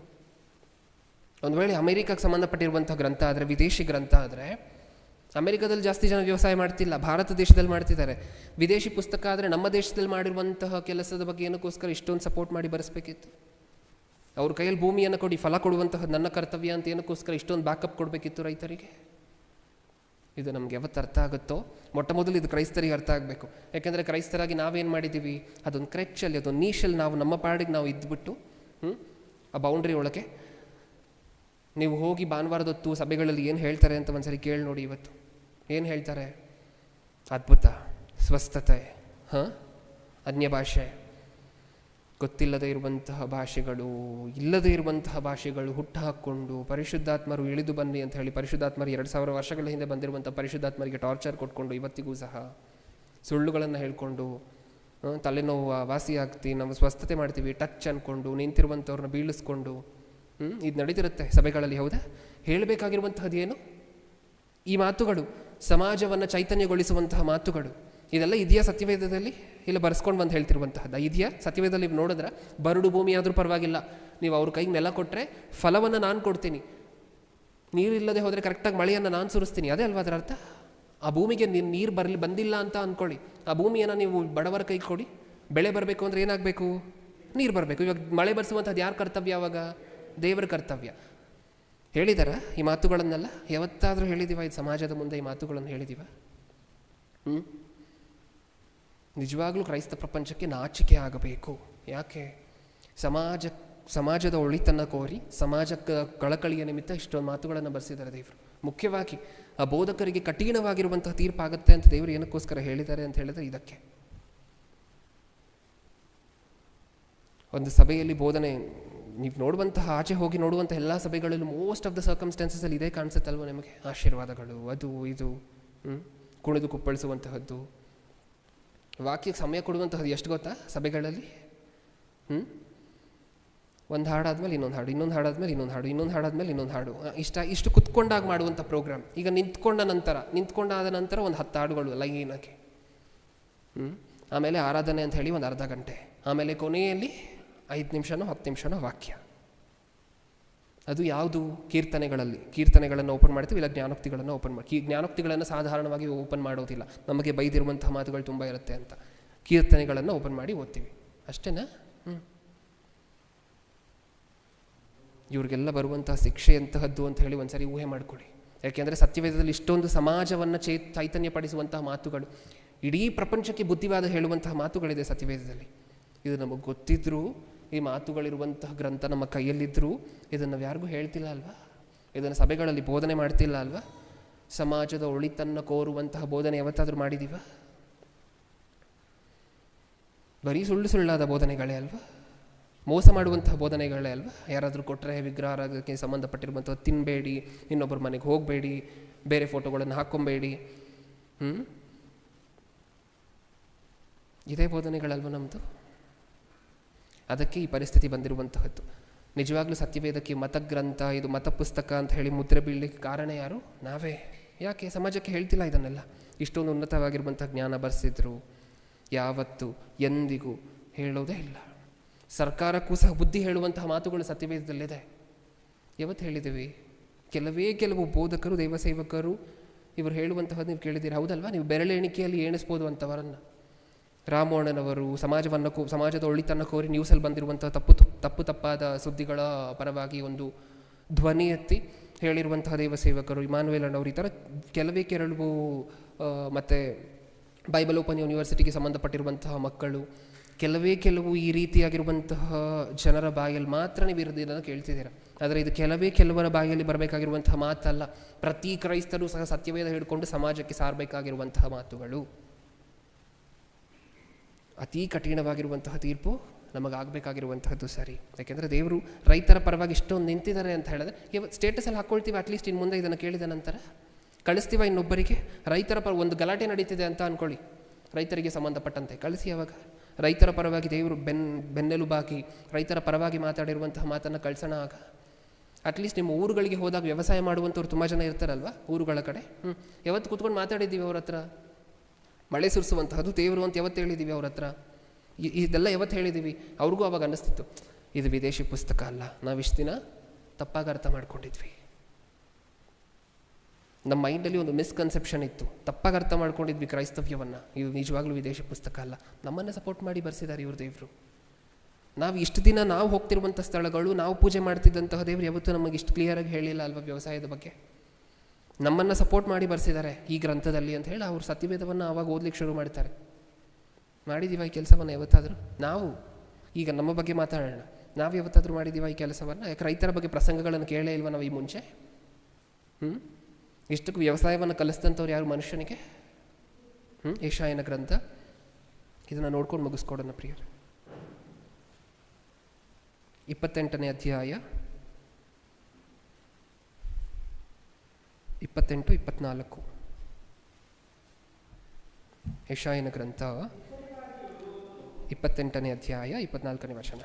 ಒಂದು ವೇಳೆ ಅಮೆರಿಕಕ್ಕೆ ಸಂಬಂಧಪಟ್ಟಿರುವಂಥ ಗ್ರಂಥ ಆದರೆ, ವಿದೇಶಿ ಗ್ರಂಥ ಆದರೆ, ಅಮೆರಿಕದಲ್ಲಿ ಜಾಸ್ತಿ ಜನ ವ್ಯವಸಾಯ ಮಾಡ್ತಿಲ್ಲ, ಭಾರತ ದೇಶದಲ್ಲಿ ಮಾಡ್ತಿದ್ದಾರೆ. ವಿದೇಶಿ ಪುಸ್ತಕ ಆದರೆ ನಮ್ಮ ದೇಶದಲ್ಲಿ ಮಾಡಿರುವಂತಹ ಕೆಲಸದ ಬಗ್ಗೆ ಏನಕ್ಕೋಸ್ಕರ ಇಷ್ಟೊಂದು ಸಪೋರ್ಟ್ ಮಾಡಿ ಬರೆಸ್ಬೇಕಿತ್ತು? ಅವ್ರ ಕೈಯಲ್ಲಿ ಭೂಮಿಯನ್ನು ಕೊಡಿ, ಫಲ ಕೊಡುವಂತಹ ನನ್ನ ಕರ್ತವ್ಯ ಅಂತ ಏನಕ್ಕೋಸ್ಕರ ಇಷ್ಟೊಂದು ಬ್ಯಾಕಪ್ ಕೊಡಬೇಕಿತ್ತು ರೈತರಿಗೆ? ಇದು ನಮ್ಗೆ ಯಾವತ್ತು ಅರ್ಥ ಆಗುತ್ತೋ, ಮೊಟ್ಟ ಮೊದಲು ಇದು ಕ್ರೈಸ್ತರಿಗೆ ಅರ್ಥ ಆಗಬೇಕು. ಯಾಕೆಂದರೆ ಕ್ರೈಸ್ತರಾಗಿ ನಾವೇನು ಮಾಡಿದ್ದೀವಿ, ಅದೊಂದು ಕ್ರೆಚ್ಚಲ್ಲಿ, ಅದೊಂದು ನೀಶಲ್ಲಿ ನಾವು ನಮ್ಮ ಪಾಡಿಗೆ ನಾವು ಇದ್ದುಬಿಟ್ಟು ಆ ಬೌಂಡ್ರಿ ಒಳಗೆ. ನೀವು ಹೋಗಿ ಭಾನುವಾರದೊತ್ತು ಸಭೆಗಳಲ್ಲಿ ಏನು ಹೇಳ್ತಾರೆ ಅಂತ ಒಂದ್ಸರಿ ಕೇಳಿ ನೋಡಿ. ಇವತ್ತು ಏನು ಹೇಳ್ತಾರೆ? ಅದ್ಭುತ, ಸ್ವಸ್ಥತೆ, ಅನ್ಯ ಭಾಷೆ, ಗೊತ್ತಿಲ್ಲದೆ ಇರುವಂತಹ ಭಾಷೆಗಳು, ಇಲ್ಲದೇ ಇರುವಂತಹ ಭಾಷೆಗಳು ಹುಟ್ಟು ಹಾಕ್ಕೊಂಡು ಪರಿಶುದ್ಧಾತ್ಮರು ಇಳಿದು ಬನ್ನಿ ಅಂತ ಹೇಳಿ ಪರಿಶುದ್ಧಾತ್ಮರು 2000 ವರ್ಷಗಳ ಹಿಂದೆ ಬಂದಿರುವಂಥ ಪರಿಶುದ್ಧಾತ್ಮರಿಗೆ ಟಾರ್ಚರ್ ಕೊಟ್ಕೊಂಡು ಇವತ್ತಿಗೂ ಸಹ ಸುಳ್ಳುಗಳನ್ನು ಹೇಳ್ಕೊಂಡು ತಲೆನೋವು ವಾಸಿ ಆಗ್ತೀವಿ, ನಾವು ಸ್ವಸ್ಥತೆ ಮಾಡ್ತೀವಿ, ಟಚ್ ಅಂದ್ಕೊಂಡು ನಿಂತಿರುವಂಥವ್ರನ್ನ ಬೀಳಿಸ್ಕೊಂಡು ಇದು ನಡೀತಿರುತ್ತೆ ಸಭೆಗಳಲ್ಲಿ. ಹೌದಾ? ಹೇಳಬೇಕಾಗಿರುವಂತಹದ್ದು ಏನು? ಈ ಮಾತುಗಳು ಸಮಾಜವನ್ನು ಚೈತನ್ಯಗೊಳಿಸುವಂತಹ ಮಾತುಗಳು. ಇದೆಲ್ಲ ಇದೆಯಾ ಸತ್ಯವೇದದಲ್ಲಿ? ಇಲ್ಲ ಬರೆಸ್ಕೊಂಡು ಬಂದು ಹೇಳ್ತಿರುವಂತಹದ್ದು ಇದೆಯಾ ಸತ್ಯವೇದದಲ್ಲಿ? ನೀವು ನೋಡಿದ್ರೆ ಬರಡು ಭೂಮಿ ಆದರೂ ಪರವಾಗಿಲ್ಲ, ನೀವು ಅವ್ರ ಕೈಗೆ ನೆಲ ಕೊಟ್ಟರೆ ಫಲವನ್ನು ನಾನು ಕೊಡ್ತೀನಿ, ನೀರಿಲ್ಲದೆ ಹೋದರೆ ಕರೆಕ್ಟಾಗಿ ಮಳೆಯನ್ನು ನಾನು ಸುರಿಸ್ತೀನಿ, ಅದೇ ಅಲ್ವಾ ಅದರ ಅರ್ಥ? ಆ ಭೂಮಿಗೆ ನೀರು ಬಂದಿಲ್ಲ ಅಂತ ಅಂದ್ಕೊಳ್ಳಿ, ಆ ಭೂಮಿಯನ್ನು ನೀವು ಬಡವರ ಕೈಗೆ ಕೊಡಿ, ಬೆಳೆ ಬರಬೇಕು ಅಂದರೆ ಏನಾಗಬೇಕು? ನೀರು ಬರಬೇಕು. ಇವಾಗ ಮಳೆ ಬರೆಸುವಂಥದ್ದು ಯಾರ ಕರ್ತವ್ಯ? ಆವಾಗ ದೇವರ ಕರ್ತವ್ಯ. ಹೇಳಿದಾರ ಈ ಮಾತುಗಳನ್ನೆಲ್ಲ? ಯಾವತ್ತಾದರೂ ಹೇಳಿದೀವ ಇದು ಸಮಾಜದ ಮುಂದೆ ಈ ಮಾತುಗಳನ್ನು ಹೇಳಿದೀವ? ನಿಜವಾಗ್ಲೂ ಕ್ರೈಸ್ತ ಪ್ರಪಂಚಕ್ಕೆ ನಾಚಿಕೆ ಆಗಬೇಕು. ಯಾಕೆ? ಸಮಾಜದ ಒಳಿತನ್ನು ಕೋರಿ, ಸಮಾಜಕ್ಕೆ ಕಳಕಳಿಯ ನಿಮಿತ್ತ ಇಷ್ಟೊಂದು ಮಾತುಗಳನ್ನು ಬರೆಸಿದ್ದಾರೆ ದೇವರು. ಮುಖ್ಯವಾಗಿ ಆ ಬೋಧಕರಿಗೆ ಕಠಿಣವಾಗಿರುವಂತಹ ತೀರ್ಪಾಗುತ್ತೆ ಅಂತ ದೇವರು ಏನಕ್ಕೋಸ್ಕರ ಹೇಳಿದ್ದಾರೆ ಅಂತ ಹೇಳಿದ್ರೆ ಇದಕ್ಕೆ. ಒಂದು ಸಭೆಯಲ್ಲಿ ಬೋಧನೆ ನೀವು ನೋಡುವಂತಹ, ಆಚೆ ಹೋಗಿ ನೋಡುವಂಥ ಎಲ್ಲ ಸಭೆಗಳಲ್ಲೂ ಮೋಸ್ಟ್ ಆಫ್ ದ ಸರ್ಕಮ್ಸ್ಟಾನ್ಸಲ್ಲಿ ಇದೇ ಕಾಣಿಸುತ್ತಲ್ವ ನಿಮಗೆ? ಆಶೀರ್ವಾದಗಳು, ಅದು ಇದು, ಕುಣಿದು ಕುಪ್ಪಳಿಸುವಂತಹದ್ದು, ವಾಕ್ಯಕ್ಕೆ ಸಮಯ ಕೊಡುವಂತಹದ್ದು. ಎಷ್ಟು ಗೊತ್ತಾ ಸಭೆಗಳಲ್ಲಿ? ಒಂದು ಹಾಡಾದ್ಮೇಲೆ ಇನ್ನೊಂದು ಹಾಡು, ಇನ್ನೊಂದು ಹಾಡಾದ್ಮೇಲೆ ಇನ್ನೊಂದು ಹಾಡು, ಇನ್ನೊಂದು ಹಾಡಾದ್ಮೇಲೆ ಇನ್ನೊಂದು ಹಾಡು, ಇಷ್ಟು ಕುತ್ಕೊಂಡಾಗ ಮಾಡುವಂಥ ಪ್ರೋಗ್ರಾಮ್. ಈಗ ನಿಂತ್ಕೊಂಡಾದ ನಂತರ ಒಂದು 10 ಹಾಡುಗಳು ಲೈನಕ್ಕೆ, ಆಮೇಲೆ ಆರಾಧನೆ ಅಂತ ಹೇಳಿ ಒಂದು ಅರ್ಧ ಗಂಟೆ, ಆಮೇಲೆ ಕೊನೆಯಲ್ಲಿ 5 ನಿಮಿಷನೋ 10 ನಿಮಿಷನೋ ವಾಕ್ಯ. ಅದು ಯಾವುದು? ಕೀರ್ತನೆಗಳನ್ನು ಓಪನ್ ಮಾಡ್ತೀವಿ, ಇಲ್ಲ ಜ್ಞಾನೋಕ್ತಿಗಳನ್ನು ಓಪನ್ ಮಾಡಿ. ಜ್ಞಾನೋಕ್ತಿಗಳನ್ನು ಸಾಧಾರಣವಾಗಿ ಓಪನ್ ಮಾಡೋದಿಲ್ಲ, ನಮಗೆ ಬೈದಿರುವಂತಹ ಮಾತುಗಳು ತುಂಬ ಇರುತ್ತೆ ಅಂತ. ಕೀರ್ತನೆಗಳನ್ನು ಓಪನ್ ಮಾಡಿ ಓದ್ತೀವಿ, ಅಷ್ಟೇನಾ? ಇವ್ರಿಗೆಲ್ಲ ಬರುವಂತಹ ಶಿಕ್ಷೆ ಎಂತಹದ್ದು ಅಂತ ಹೇಳಿ ಒಂದು ಸರಿ ಊಹೆ ಮಾಡಿಕೊಡಿ. ಯಾಕೆಂದರೆ ಸತ್ಯವೇದದಲ್ಲಿ ಇಷ್ಟೊಂದು ಸಮಾಜವನ್ನು ಚೈತನ್ಯಪಡಿಸುವಂತಹ ಮಾತುಗಳು, ಇಡೀ ಪ್ರಪಂಚಕ್ಕೆ ಬುದ್ಧಿವಾದ ಹೇಳುವಂತಹ ಮಾತುಗಳಿದೆ ಸತ್ಯವೇದದಲ್ಲಿ. ಇದು ನಮಗೆ ಗೊತ್ತಿದ್ದರೂ, ಈ ಮಾತುಗಳಿರುವಂತಹ ಗ್ರಂಥ ನಮ್ಮ ಕೈಯಲ್ಲಿದ್ದರೂ ಇದನ್ನು ನಾವು ಯಾರಿಗೂ ಹೇಳ್ತಿಲ್ಲ ಅಲ್ವಾ? ಇದನ್ನು ಸಭೆಗಳಲ್ಲಿ ಬೋಧನೆ ಮಾಡ್ತಿಲ್ಲ ಅಲ್ವಾ? ಸಮಾಜದ ಒಳಿತನ್ನು ಕೋರುವಂತಹ ಬೋಧನೆ ಯಾವತ್ತಾದರೂ ಮಾಡಿದ್ದೀವ? ಬರೀ ಸುಳ್ಳಾದ ಬೋಧನೆಗಳೇ ಅಲ್ವಾ? ಮೋಸ ಮಾಡುವಂತಹ ಬೋಧನೆಗಳೇ ಅಲ್ವಾ? ಯಾರಾದರೂ ಕೊಟ್ಟರೆ ವಿಗ್ರಹಕ್ಕೆ ಸಂಬಂಧಪಟ್ಟಿರುವಂತಹ ತಿನ್ನಬೇಡಿ, ಇನ್ನೊಬ್ಬರ ಮನೆಗೆ ಹೋಗಬೇಡಿ, ಬೇರೆ ಫೋಟೋಗಳನ್ನು ಹಾಕ್ಕೊಬೇಡಿ, ಇದೇ ಬೋಧನೆಗಳಲ್ವ ನಮ್ಮದು? ಅದಕ್ಕೆ ಈ ಪರಿಸ್ಥಿತಿ ಬಂದಿರುವಂತಹದ್ದು. ನಿಜವಾಗ್ಲೂ ಸತ್ಯವೇದಕ್ಕೆ ಮತಗ್ರಂಥ, ಇದು ಮತಪುಸ್ತಕ ಅಂತ ಹೇಳಿ ಮುದ್ರೆ ಬೀಳಲಿಕ್ಕೆ ಕಾರಣ ಯಾರು? ನಾವೇ. ಯಾಕೆ ಸಮಾಜಕ್ಕೆ ಹೇಳ್ತಿಲ್ಲ ಇದನ್ನೆಲ್ಲ? ಇಷ್ಟೊಂದು ಉನ್ನತವಾಗಿರುವಂಥ ಜ್ಞಾನ ಬರೆಸಿದ್ರು ಯಾವತ್ತು ಎಂದಿಗೂ ಹೇಳೋದೇ ಇಲ್ಲ. ಸರ್ಕಾರಕ್ಕೂ ಸಹ ಬುದ್ಧಿ ಹೇಳುವಂತಹ ಮಾತುಗಳು ಸತ್ಯವೇದದಲ್ಲಿದೆ. ಯಾವತ್ತು ಹೇಳಿದ್ದೀವಿ? ಕೆಲವು ಬೋಧಕರು, ದೈವಸೇವಕರು ಇವರು ಹೇಳುವಂತಹದ್ದು ನೀವು ಕೇಳಿದ್ದೀರಿ, ಹೌದಲ್ವಾ? ನೀವು ಬೆರಳೆ ಎಣಿಕೆಯಲ್ಲಿ ಎಣಿಸ್ಬೋದು ಅಂಥವರನ್ನು. ರಾಮೋಣನವರು ಸಮಾಜದ ಒಳಿತನ್ನು ಕೋರಿ ನ್ಯೂಸಲ್ಲಿ ಬಂದಿರುವಂತಹ ತಪ್ಪಾದ ಸುದ್ದಿಗಳ ಪರವಾಗಿ ಒಂದು ಧ್ವನಿ ಎತ್ತಿ ಹೇಳಿರುವಂತಹ ದೈವಸೇವಕರು, ಇಮಾನುವೇಲ್ ಅಣ್ಣವರು, ಈ ಥರ ಕೆಲವು ಮತ್ತು ಬೈಬಲ್ ಓಪನ್ ಯೂನಿವರ್ಸಿಟಿಗೆ ಸಂಬಂಧಪಟ್ಟಿರುವಂತಹ ಮಕ್ಕಳು, ಕೆಲವು ಈ ರೀತಿಯಾಗಿರುವಂತಹ ಜನರ ಬಾಯಲ್ಲಿ ಮಾತ್ರ ನೀವು ಇದನ್ನು ಕೇಳ್ತಿದ್ದೀರ. ಆದರೆ ಇದು ಕೆಲವರ ಬಾಯಲ್ಲಿ ಬರಬೇಕಾಗಿರುವಂತಹ ಮಾತಲ್ಲ. ಪ್ರತಿ ಕ್ರೈಸ್ತರು ಸಹ ಸತ್ಯವೇದ ಹಿಡ್ಕೊಂಡು ಸಮಾಜಕ್ಕೆ ಸಾರಬೇಕಾಗಿರುವಂತಹ ಮಾತುಗಳು. ಅತೀ ಕಠಿಣವಾಗಿರುವಂತಹ ತೀರ್ಪು ನಮಗಾಗಬೇಕಾಗಿರುವಂತಹದ್ದು ಸರಿ. ಯಾಕೆಂದರೆ ದೇವರು ರೈತರ ಪರವಾಗಿ ಇಷ್ಟೊಂದು ನಿಂತಿದ್ದಾರೆ ಅಂತ ಹೇಳಿದ್ರೆ ಸ್ಟೇಟಸಲ್ಲಿ ಹಾಕ್ಕೊಳ್ತೀವಿ. ಅಟ್ಲೀಸ್ಟ್ ಇನ್ನು ಮುಂದೆ ಇದನ್ನು ಕೇಳಿದ ನಂತರ ಕಳಿಸ್ತೀವ ಇನ್ನೊಬ್ಬರಿಗೆ. ರೈತರ ಪರ ಒಂದು ಗಲಾಟೆ ನಡೀತಿದೆ ಅಂತ ಅಂದ್ಕೊಳ್ಳಿ, ರೈತರಿಗೆ ಸಂಬಂಧಪಟ್ಟಂತೆ ಕಳಿಸಿ. ಅವಾಗ ರೈತರ ಪರವಾಗಿ ದೇವರು ಬೆನ್ನೆಲುಬಾಗಿ ರೈತರ ಪರವಾಗಿ ಮಾತಾಡಿರುವಂತಹ ಮಾತನ್ನು ಕಳಿಸೋಣ. ಆಗ ಅಟ್ಲೀಸ್ಟ್ ನಿಮ್ಮ ಊರುಗಳಿಗೆ ಹೋದಾಗ ವ್ಯವಸಾಯ ಮಾಡುವಂಥವ್ರು ತುಂಬ ಜನ ಇರ್ತಾರಲ್ವ ಊರುಗಳ ಕಡೆ. ಯಾವತ್ತು ಕೂತ್ಕೊಂಡು ಮಾತಾಡಿದ್ದೀವಿ ಅವ್ರ ಹತ್ರ? ಮಳೆ ಸುರಿಸುವಂತಹದ್ದು ದೇವರು ಅಂತ ಯಾವತ್ತು ಹೇಳಿದ್ದೀವಿ ಅವ್ರ ಹತ್ರ? ಇದೆಲ್ಲ ಯಾವತ್ತು ಹೇಳಿದ್ದೀವಿ? ಅವ್ರಿಗೂ ಅವಾಗ ಅನ್ನಿಸ್ತಿತ್ತು, ಇದು ವಿದೇಶಿ ಪುಸ್ತಕ ಅಲ್ಲ, ನಾವು ಇಷ್ಟು ದಿನ ತಪ್ಪಾಗಿ ಅರ್ಥ ಮಾಡ್ಕೊಂಡಿದ್ವಿ. ನಮ್ಮ ಮೈಂಡಲ್ಲಿ ಒಂದು ಮಿಸ್ಕನ್ಸೆಪ್ಷನ್ ಇತ್ತು, ತಪ್ಪಾಗಿ ಅರ್ಥ ಮಾಡ್ಕೊಂಡಿದ್ವಿ ಕ್ರೈಸ್ತವ್ಯವನ್ನು. ಇದು ನಿಜವಾಗ್ಲೂ ವಿದೇಶಿ ಪುಸ್ತಕ ಅಲ್ಲ. ನಮ್ಮನ್ನು ಸಪೋರ್ಟ್ ಮಾಡಿ ಬರ್ಸಿದ್ದಾರೆ ಇವರು ದೇವರು. ನಾವು ಇಷ್ಟು ದಿನ ನಾವು ಹೋಗ್ತಿರುವಂಥ ಸ್ಥಳಗಳು, ನಾವು ಪೂಜೆ ಮಾಡ್ತಿದ್ದಂತಹ ದೇವರು ಯಾವತ್ತೂ ನಮಗೆ ಇಷ್ಟು ಕ್ಲಿಯರಾಗಿ ಹೇಳಿಲ್ಲ ಅಲ್ವಾ ವ್ಯವಸಾಯದ ಬಗ್ಗೆ? ನಮ್ಮನ್ನು ಸಪೋರ್ಟ್ ಮಾಡಿ ಬರ್ಸಿದ್ದಾರೆ ಈ ಗ್ರಂಥದಲ್ಲಿ ಅಂತ ಹೇಳಿ ಅವರು ಸತ್ಯವೇದವನ್ನು ಆವಾಗ ಓದ್ಲಿಕ್ಕೆ ಶುರು ಮಾಡ್ತಾರೆ. ಮಾಡಿದ್ದೀವ ಈ ಕೆಲಸವನ್ನು ಯಾವತ್ತಾದರೂ? ನಾವು ಈಗ ನಮ್ಮ ಬಗ್ಗೆ ಮಾತಾಡೋಣ. ನಾವು ಯಾವತ್ತಾದರೂ ಮಾಡಿದ್ದೀವ ಈ ಕೆಲಸವನ್ನು? ಯಾಕೆ ರೈತರ ಬಗ್ಗೆ ಪ್ರಸಂಗಗಳನ್ನು ಕೇಳೇ ಇಲ್ವ ನಾವು ಈ ಮುಂಚೆ? ಇಷ್ಟಕ್ಕೂ ವ್ಯವಸಾಯವನ್ನು ಕಲಿಸಿದಂಥವ್ರು ಯಾರು ಮನುಷ್ಯನಿಗೆ? ಯೆಶಾಯನ ಗ್ರಂಥ. ಇದನ್ನು ನೋಡ್ಕೊಂಡು ಮುಗಿಸ್ಕೊಡೋಣ ಪ್ರಿಯರೇ. 28ನೇ ಅಧ್ಯಾಯ 28-24 ಯೆಶಾಯನ ಗ್ರಂಥ 28ನೇ ಅಧ್ಯಾಯ 24ನೇ ವಚನ.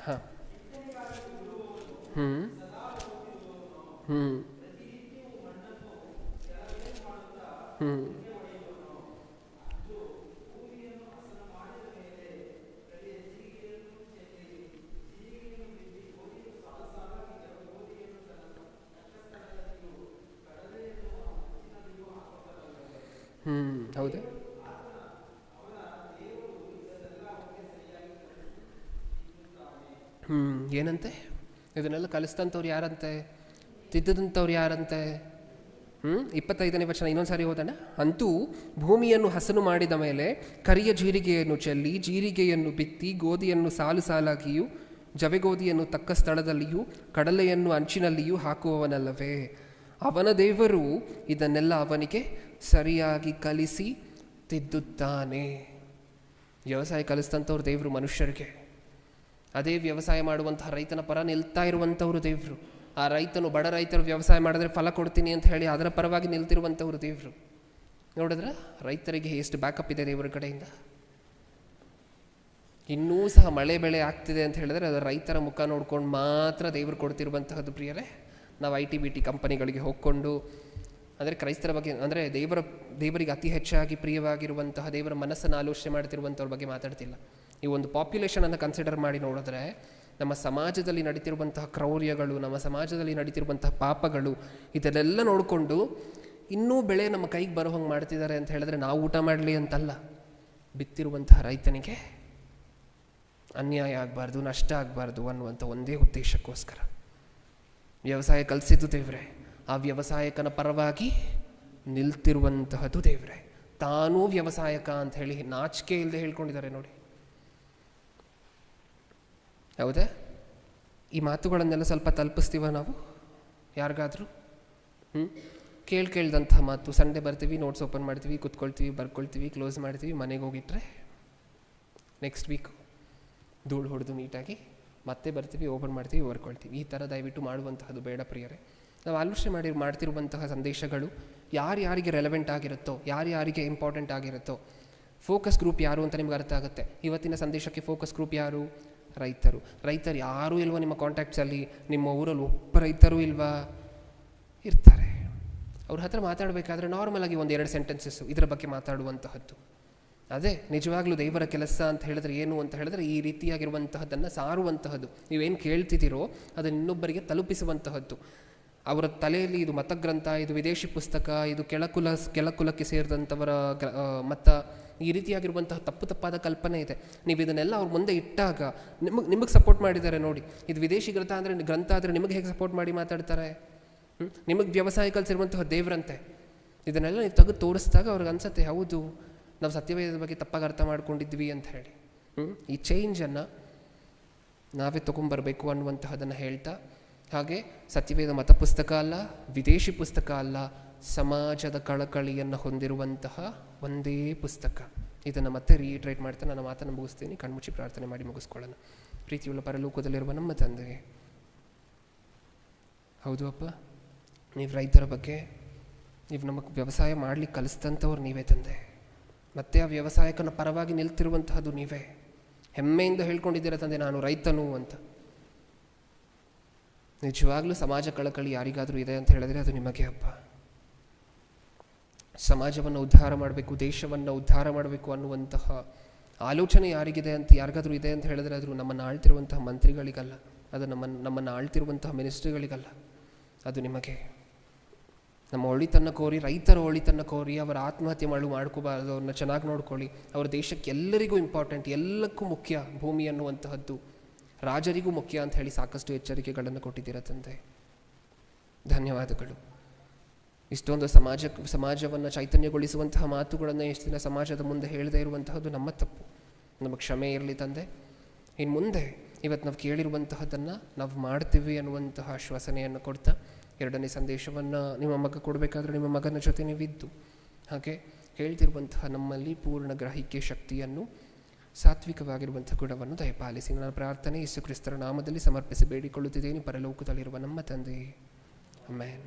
ಹೌದಾ? ಏನಂತೆ? ಇದನ್ನೆಲ್ಲ ಕಲಿಸ್ತಂಥವ್ರು ಯಾರಂತೆ? ತಿದ್ದಂಥವ್ರು ಯಾರಂತೆ? 25ನೇ ವಚನ ಇನ್ನೊಂದು ಸಾರಿ ಓದೋಣ. ಅಂತೂ ಭೂಮಿಯನ್ನು ಹಸನು ಮಾಡಿದ ಮೇಲೆ ಕರಿಯ ಜೀರಿಗೆಯನ್ನು ಚೆಲ್ಲಿ, ಜೀರಿಗೆಯನ್ನು ಬಿತ್ತಿ, ಗೋಧಿಯನ್ನು ಸಾಲು ಸಾಲಾಗಿಯೂ ಜವೆಗೋಧಿಯನ್ನು ತಕ್ಕ ಸ್ಥಳದಲ್ಲಿಯೂ ಕಡಲೆಯನ್ನು ಅಂಚಿನಲ್ಲಿಯೂ ಹಾಕುವವನಲ್ಲವೇ? ಅವನ ದೇವರು ಇದನ್ನೆಲ್ಲ ಅವನಿಗೆ ಸರಿಯಾಗಿ ಕಲಿಸಿ ತಿದ್ದುತ್ತಾನೆ. ವ್ಯವಸಾಯ ಕಲಿಸ್ತಂಥವ್ರು ದೇವರು ಮನುಷ್ಯರಿಗೆ. ಅದೇ ವ್ಯವಸಾಯ ಮಾಡುವಂತಹ ರೈತನ ಪರ ನಿಲ್ತಾ ಇರುವಂಥವ್ರು ದೇವರು. ಆ ರೈತನು, ಬಡ ರೈತರು ವ್ಯವಸಾಯ ಮಾಡಿದ್ರೆ ಫಲ ಕೊಡ್ತೀನಿ ಅಂತ ಹೇಳಿ ಅದರ ಪರವಾಗಿ ನಿಲ್ತಿರುವಂಥವ್ರು ದೇವರು. ನೋಡಿದ್ರೆ ರೈತರಿಗೆ ಎಷ್ಟು ಬ್ಯಾಕಪ್ ಇದೆ ದೇವರ ಕಡೆಯಿಂದ. ಇನ್ನೂ ಸಹ ಮಳೆ ಬೆಳೆ ಆಗ್ತಿದೆ ಅಂತ ಹೇಳಿದ್ರೆ ಅದು ರೈತರ ಮುಖ ನೋಡ್ಕೊಂಡು ಮಾತ್ರ ದೇವರು ಕೊಡ್ತಿರುವಂತಹದ್ದು ಪ್ರಿಯರೇ. ನಾವು IT-BT ಕಂಪನಿಗಳಿಗೆ ಹೋಗ್ಕೊಂಡು, ಅಂದರೆ ಕ್ರೈಸ್ತರ ಬಗ್ಗೆ, ಅಂದರೆ ದೇವರಿಗೆ ಅತಿ ಹೆಚ್ಚಾಗಿ ಪ್ರಿಯವಾಗಿರುವಂತಹ ದೇವರ ಮನಸ್ಸನ್ನು ಆಲೋಚನೆ ಮಾಡ್ತಿರುವಂಥವ್ರ ಬಗ್ಗೆ ಮಾತಾಡ್ತಿಲ್ಲ. ಈ ಒಂದು ಪಾಪ್ಯುಲೇಷನನ್ನು ಕನ್ಸಿಡರ್ ಮಾಡಿ ನೋಡಿದ್ರೆ ನಮ್ಮ ಸಮಾಜದಲ್ಲಿ ನಡೀತಿರುವಂತಹ ಕ್ರೌರ್ಯಗಳು, ನಮ್ಮ ಸಮಾಜದಲ್ಲಿ ನಡೀತಿರುವಂತಹ ಪಾಪಗಳು, ಇದನ್ನೆಲ್ಲ ನೋಡಿಕೊಂಡು ಇನ್ನೂ ಬೆಳೆ ನಮ್ಮ ಕೈಗೆ ಬರೋ ಹಂಗೆ ಮಾಡ್ತಿದ್ದಾರೆ ಅಂತ ಹೇಳಿದ್ರೆ ನಾವು ಊಟ ಮಾಡಲಿ ಅಂತಲ್ಲ, ಬಿತ್ತಿರುವಂತಹ ರೈತನಿಗೆ ಅನ್ಯಾಯ ಆಗಬಾರ್ದು, ನಷ್ಟ ಆಗಬಾರ್ದು ಅನ್ನುವಂಥ ಒಂದೇ ಉದ್ದೇಶಕ್ಕೋಸ್ಕರ. ವ್ಯವಸಾಯ ಕಲಿಸಿದ್ದು ದೇವರೇ, ಆ ವ್ಯವಸಾಯಕನ ಪರವಾಗಿ ನಿಲ್ತಿರುವಂತಹದ್ದು ದೇವರೇ. ತಾನೂ ವ್ಯವಸಾಯಕ ಅಂತ ಹೇಳಿ ನಾಚಿಕೆ ಇಲ್ಲದೆ ಹೇಳ್ಕೊಂಡಿದ್ದಾರೆ ನೋಡಿ. ಹೌದಾ? ಈ ಮಾತುಗಳನ್ನೆಲ್ಲ ಸ್ವಲ್ಪ ತಲುಪಿಸ್ತೀವ ನಾವು ಯಾರಿಗಾದರೂ? ಕೇಳ್ದಂಥ ಮಾತು. ಸಂಡೇ ಬರ್ತೀವಿ, ನೋಟ್ಸ್ ಓಪನ್ ಮಾಡ್ತೀವಿ, ಕುತ್ಕೊಳ್ತೀವಿ, ಬರ್ಕೊಳ್ತೀವಿ, ಕ್ಲೋಸ್ ಮಾಡ್ತೀವಿ, ಮನೆಗೆ ಹೋಗಿಟ್ರೆ ನೆಕ್ಸ್ಟ್ ವೀಕ್ ಧೂಳು ಹೊಡೆದು ನೀಟಾಗಿ ಮತ್ತೆ ಬರ್ತೀವಿ, ಓಪನ್ ಮಾಡ್ತೀವಿ, ಬರ್ಕೊಳ್ತೀವಿ. ಈ ಥರ ದಯವಿಟ್ಟು ಮಾಡುವಂತಹದ್ದು ಬೇಡ ಪ್ರಿಯರೇ. ನಾವು ಆಲೋಚನೆ ಮಾಡ್ತಿರುವಂತಹ ಸಂದೇಶಗಳು ಯಾರಿಗೆ ರೆಲೆವೆಂಟ್ ಆಗಿರುತ್ತೋ, ಯಾರಿಗೆ ಇಂಪಾರ್ಟೆಂಟ್ ಆಗಿರುತ್ತೋ, ಫೋಕಸ್ ಗ್ರೂಪ್ ಯಾರು ಅಂತ ನಿಮ್ಗೆ ಅರ್ಥ ಆಗುತ್ತೆ. ಇವತ್ತಿನ ಸಂದೇಶಕ್ಕೆ ಫೋಕಸ್ ಗ್ರೂಪ್ ಯಾರು? ರೈತರು ಯಾರೂ ಇಲ್ವಾ ನಿಮ್ಮ ಕಾಂಟ್ಯಾಕ್ಟ್ಸಲ್ಲಿ? ನಿಮ್ಮ ಊರಲ್ಲಿ ಒಬ್ಬ ರೈತರು ಇಲ್ವಾ? ಇರ್ತಾರೆ. ಅವ್ರ ಹತ್ರ ಮಾತಾಡಬೇಕಾದ್ರೆ ನಾರ್ಮಲಾಗಿ 1-2 ಸೆಂಟೆನ್ಸಸ್ಸು ಇದರ ಬಗ್ಗೆ ಮಾತಾಡುವಂತಹದ್ದು. ಅದೇ ನಿಜವಾಗ್ಲೂ ದೇವರ ಕೆಲಸ ಅಂತ ಹೇಳಿದ್ರೆ ಏನು ಅಂತ ಹೇಳಿದ್ರೆ ಈ ರೀತಿಯಾಗಿರುವಂತಹದ್ದನ್ನು ಸಾರುವಂತಹದ್ದು. ನೀವೇನು ಕೇಳ್ತಿದ್ದೀರೋ ಅದನ್ನು ಇನ್ನೊಬ್ಬರಿಗೆ ತಲುಪಿಸುವಂತಹದ್ದು. ಅವರ ತಲೆಯಲ್ಲಿ ಇದು ಮತಗ್ರಂಥ, ಇದು ವಿದೇಶಿ ಪುಸ್ತಕ, ಇದು ಕೆಳಕುಲಕ್ಕೆ ಸೇರಿದಂಥವರ ಮತ, ಈ ರೀತಿಯಾಗಿರುವಂತಹ ತಪ್ಪಾದ ಕಲ್ಪನೆ ಇದೆ. ನೀವು ಇದನ್ನೆಲ್ಲ ಅವ್ರ ಮುಂದೆ ಇಟ್ಟಾಗ ನಿಮಗೆ ಸಪೋರ್ಟ್ ಮಾಡಿದ್ದಾರೆ ನೋಡಿ. ಇದು ವಿದೇಶಿ ಗ್ರಂಥ ಆದರೆ ನಿಮಗೆ ಹೇಗೆ ಸಪೋರ್ಟ್ ಮಾಡಿ ಮಾತಾಡ್ತಾರೆ? ನಿಮಗೆ ವ್ಯವಸಾಯ ಕಲಿಸಿರುವಂತಹ ದೇವರಂತೆ. ಇದನ್ನೆಲ್ಲ ನೀವು ತೆಗೆದು ತೋರಿಸಿದಾಗ ಅವ್ರಿಗೆ ಅನ್ಸುತ್ತೆ, ಹೌದು ನಾವು ಸತ್ಯವೇದದ ಬಗ್ಗೆ ತಪ್ಪಾಗಿ ಅರ್ಥ ಮಾಡ್ಕೊಂಡಿದ್ವಿ ಅಂತ ಹೇಳಿ. ಈ ಚೇಂಜನ್ನು ನಾವೇ ತೊಗೊಂಬರಬೇಕು ಅನ್ನುವಂತಹದನ್ನು ಹೇಳ್ತಾ, ಹಾಗೆ ಸತ್ಯವೇದ ಮತ ಪುಸ್ತಕ ಅಲ್ಲ, ವಿದೇಶಿ ಪುಸ್ತಕ ಅಲ್ಲ, ಸಮಾಜದ ಕಳಕಳಿಯನ್ನು ಹೊಂದಿರುವಂತಹ ಒಂದೇ ಪುಸ್ತಕ. ಇದನ್ನು ಮತ್ತೆ ರೀಟ್ರೇಟ್ ಮಾಡ್ತಾ ನನ್ನ ಮಾತನ್ನು ಮುಗಿಸ್ತೀನಿ. ಕಣ್ಮುಚ್ಚಿ ಪ್ರಾರ್ಥನೆ ಮಾಡಿ ಮುಗಿಸ್ಕೊಳ್ಳೋಣ. ಪ್ರೀತಿಯುಳ್ಳ ಪರಲೋಕದಲ್ಲಿರುವ ನಮ್ಮ ತಂದೆಗೆ, ಹೌದು ಅಪ್ಪ, ನೀವು ರೈತರ ಬಗ್ಗೆ ನೀವು ನಮಗೆ ವ್ಯವಸಾಯ ಮಾಡಲಿಕ್ಕೆ ಕಲಿಸ್ತಂಥವ್ರು ನೀವೇ ತಂದೆ. ಮತ್ತು ಆ ವ್ಯವಸಾಯಕನ ಪರವಾಗಿ ನಿಲ್ತಿರುವಂತಹದ್ದು ನೀವೇ. ಹೆಮ್ಮೆಯಿಂದ ಹೇಳ್ಕೊಂಡಿದ್ದೀರ ತಂದೆ, ನಾನು ರೈತನು ಅಂತ. ನಿಜವಾಗ್ಲೂ ಸಮಾಜ ಕಳಕಳಿ ಯಾರಿಗಾದರೂ ಇದೆ ಅಂತ ಹೇಳಿದ್ರೆ ಅದು ನಿಮಗೆ ಅಪ್ಪ. ಸಮಾಜವನ್ನು ಉದ್ಧಾರ ಮಾಡಬೇಕು, ದೇಶವನ್ನು ಉದ್ಧಾರ ಮಾಡಬೇಕು ಅನ್ನುವಂತಹ ಆಲೋಚನೆ ಯಾರಿಗಾದರೂ ಇದೆ ಅಂತ ಹೇಳಿದ್ರೆ ಅದು ನಮ್ಮನ್ನು ಆಳ್ತಿರುವಂತಹ ಮಂತ್ರಿಗಳಿಗಲ್ಲ, ಅದು ನಮ್ಮನ್ನು ಆಳ್ತಿರುವಂತಹ ಮಿನಿಸ್ಟ್ರಿಗಳಿಗಲ್ಲ, ಅದು ನಿಮಗೆ. ನಮ್ಮ ಒಳಿತನ್ನು ಕೋರಿ, ರೈತರ ಒಳಿತನ್ನು ಕೋರಿ, ಅವರ ಆತ್ಮಹತ್ಯೆ ಮಾಡ್ಕೋಬಾರ್ದು, ಅವ್ರನ್ನ ಚೆನ್ನಾಗಿ ನೋಡ್ಕೊಳ್ಳಿ. ಅವರ ದೇಶಕ್ಕೆ ಎಲ್ಲರಿಗೂ ಇಂಪಾರ್ಟೆಂಟ್, ಎಲ್ಲಕ್ಕೂ ಮುಖ್ಯ ಭೂಮಿ ಅನ್ನುವಂತಹದ್ದು, ರಾಜರಿಗೂ ಮುಖ್ಯ ಅಂತ ಹೇಳಿ ಸಾಕಷ್ಟು ಎಚ್ಚರಿಕೆಗಳನ್ನು ಕೊಟ್ಟಿದ್ದೀರ ತಂದೆ. ಧನ್ಯವಾದಗಳು. ಇಷ್ಟೊಂದು ಸಮಾಜವನ್ನು ಚೈತನ್ಯಗೊಳಿಸುವಂತಹ ಮಾತುಗಳನ್ನು ಎಷ್ಟು ದಿನ ಸಮಾಜದ ಮುಂದೆ ಹೇಳದೇ ಇರುವಂತಹದ್ದು ನಮ್ಮ ತಪ್ಪು. ನಮಗೆ ಕ್ಷಮೆ ಇರಲಿ ತಂದೆ. ಇನ್ನು ಮುಂದೆ ಇವತ್ತು ನಾವು ಕೇಳಿರುವಂತಹದ್ದನ್ನು ನಾವು ಮಾಡ್ತೀವಿ ಅನ್ನುವಂತಹ ಆಶ್ವಾಸನೆಯನ್ನು ಕೊಡ್ತಾ, ಎರಡನೇ ಸಂದೇಶವನ್ನು ನಿಮ್ಮ ಮಗ ಕೊಡಬೇಕಾದ್ರೆ ನಿಮ್ಮ ಮಗನ ಜೊತೆ ನೀವಿದ್ದು, ಹಾಗೆ ಹೇಳ್ತಿರುವಂತಹ ನಮ್ಮಲ್ಲಿ ಪೂರ್ಣ ಗ್ರಹಿಕೆ ಶಕ್ತಿಯನ್ನು, ಸಾತ್ವಿಕವಾಗಿರುವಂಥ ಗುಣವನ್ನು ದಯಪಾಲಿಸಿ. ನನ್ನ ಪ್ರಾರ್ಥನೆ ಯೇಸು ಕ್ರಿಸ್ತರ ನಾಮದಲ್ಲಿ ಸಮರ್ಪಿಸಿ ಬೇಡಿಕೊಳ್ಳುತ್ತಿದ್ದೇನೆ, ಪರಲೋಕದಲ್ಲಿರುವ ನಮ್ಮ ತಂದೆ. ಆಮೆನ್.